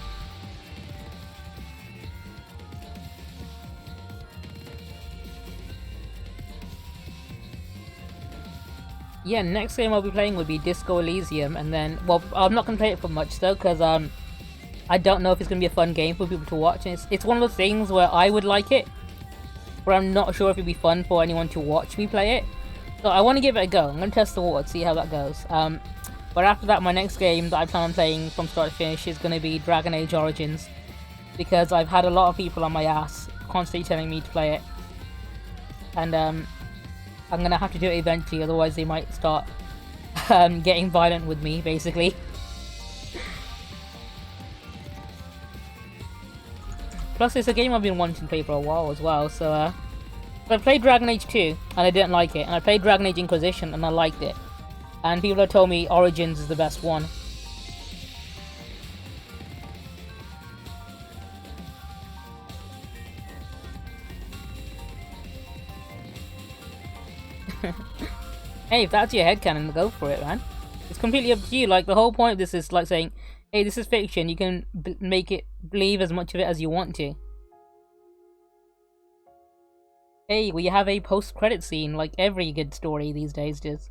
yeah, next game I'll be playing would be Disco Elysium, and then, well, I'm not gonna play it for much though, because I don't know if it's gonna be a fun game for people to watch. And it's one of those things where I would like it, but I'm not sure if it'd be fun for anyone to watch me play it. So I want to give it a go. I'm gonna test the water, see how that goes. But after that, my next game that I plan on playing from start to finish is gonna be Dragon Age Origins, because I've had a lot of people on my ass constantly telling me to play it, and I'm gonna have to do it eventually, otherwise they might start getting violent with me, basically. Plus, it's a game I've been wanting to play for a while as well, so I played Dragon Age 2 and I didn't like it, and I played Dragon Age Inquisition and I liked it, and people have told me Origins is the best one. Hey, if that's your headcanon, go for it, man. It's completely up to you. Like, the whole point of this is like saying, hey, this is fiction, you can make it believe as much of it as you want to. Hey, we have a post-credit scene like every good story these days does.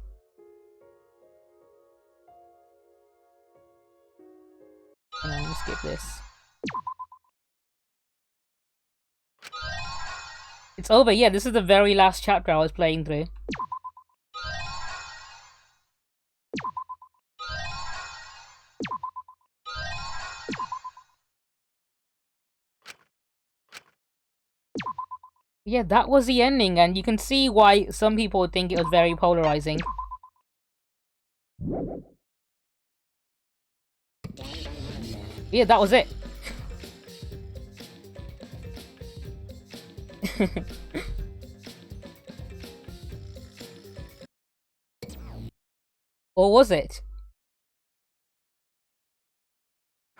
And I'm gonna skip this. It's over, yeah, this is the very last chapter I was playing through. Yeah, that was the ending, and you can see why some people would think it was very polarizing. Yeah, that was it. Or was it?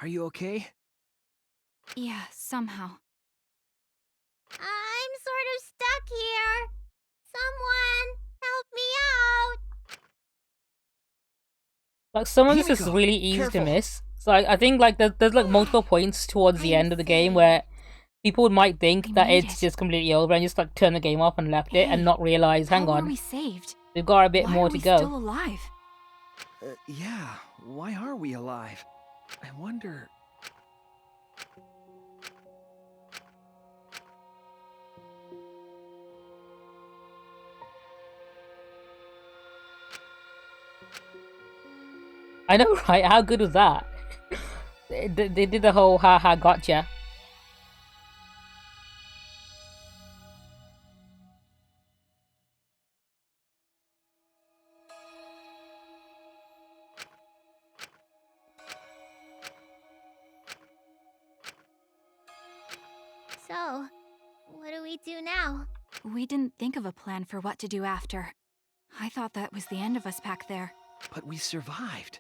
Are you okay? Yeah, somehow. I'm sort of stuck here. Someone help me out. Like, some of this is really easy to miss. So I think like there's like multiple points towards the end of the game where people might think that it's just completely over and just like turn the game off and left it and not realize, hang How on, are we saved? we've got a bit more to go. Still alive? Yeah, why are we alive? I wonder... I know, right? How good was that? They did the whole haha gotcha. So, what do we do now? We didn't think of a plan for what to do after. I thought that was the end of us back there. But we survived.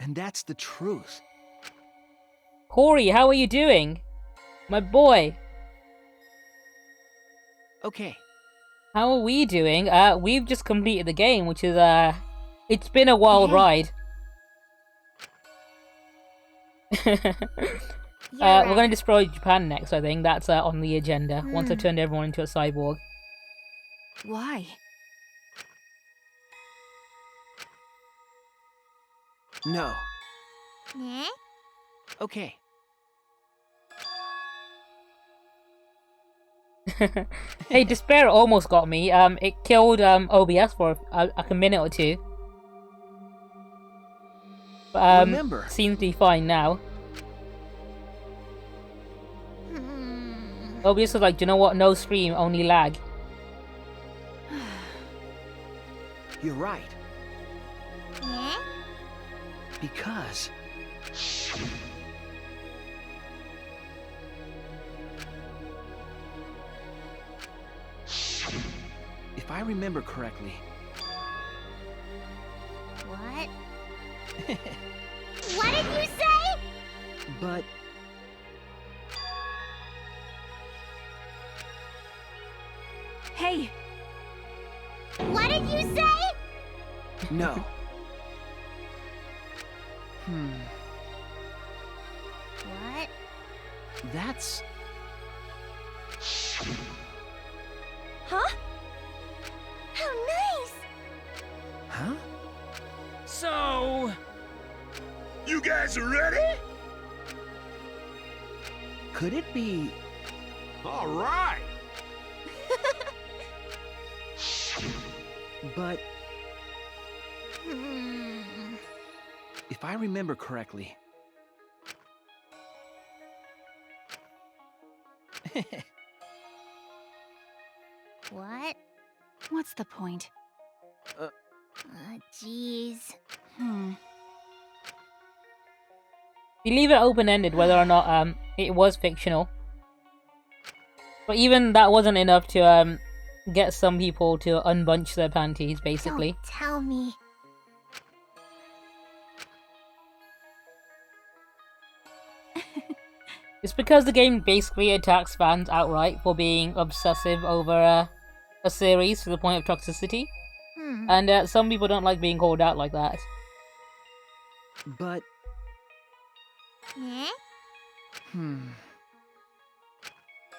And that's the truth. Corey, how are you doing? My boy. Okay. How are we doing? We've just completed the game, which is, it's been a wild ride. We're gonna destroy Japan next, I think. That's on the agenda, once I've turned everyone into a cyborg. Why? No. Eh? Okay. Hey, Despair almost got me. It killed OBS for like a minute or two. But, Remember, seems to be fine now. OBS was like, do you know what? No stream, only lag. You're right. Eh? Because... if I remember correctly... What? What did you say? But... Hey! What did you say? No. What? That's... Huh? How nice! Huh? So... You guys ready? Could it be... All right! But... if I remember correctly... What? What's the point? Jeez. We leave it open-ended whether or not it was fictional. But even that wasn't enough to get some people to unbunch their panties, basically. Don't tell me. It's because the game basically attacks fans outright for being obsessive over a series to the point of toxicity. And some people don't like being called out like that. But... Eh?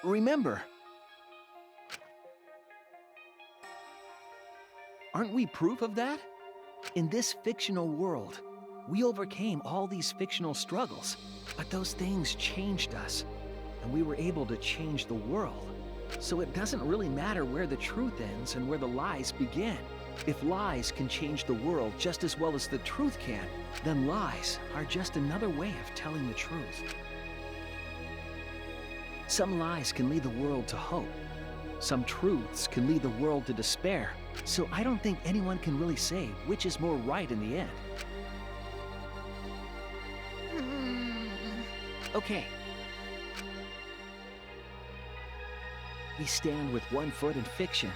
Remember. Aren't we proof of that? In this fictional world, we overcame all these fictional struggles, but those things changed us, and we were able to change the world. So it doesn't really matter where the truth ends and where the lies begin. If lies can change the world just as well as the truth can, then lies are just another way of telling the truth. Some lies can lead the world to hope. Some truths can lead the world to despair. So I don't think anyone can really say which is more right in the end. Okay. We stand with one foot in fiction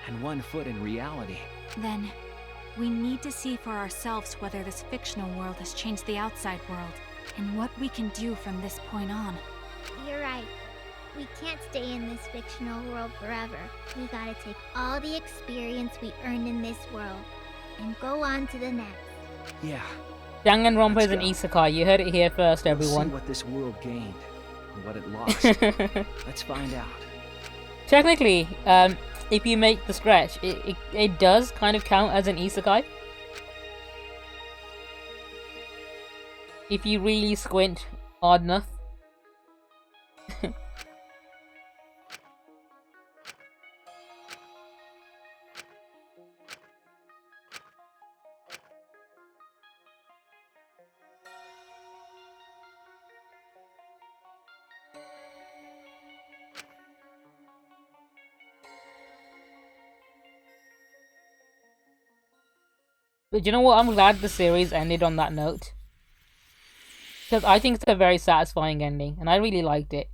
and one foot in reality. Then, we need to see for ourselves whether this fictional world has changed the outside world, and what we can do from this point on. You're right. We can't stay in this fictional world forever. We gotta take all the experience we earned in this world and go on to the next. Yeah. Danganronpa is an isekai. You heard it here first, everyone. See what this world gained and what it lost. Let's find out. Technically, if you make the stretch, it does kind of count as an isekai. If you really squint hard enough. But you know what? I'm glad the series ended on that note. Because I think it's a very satisfying ending, and I really liked it.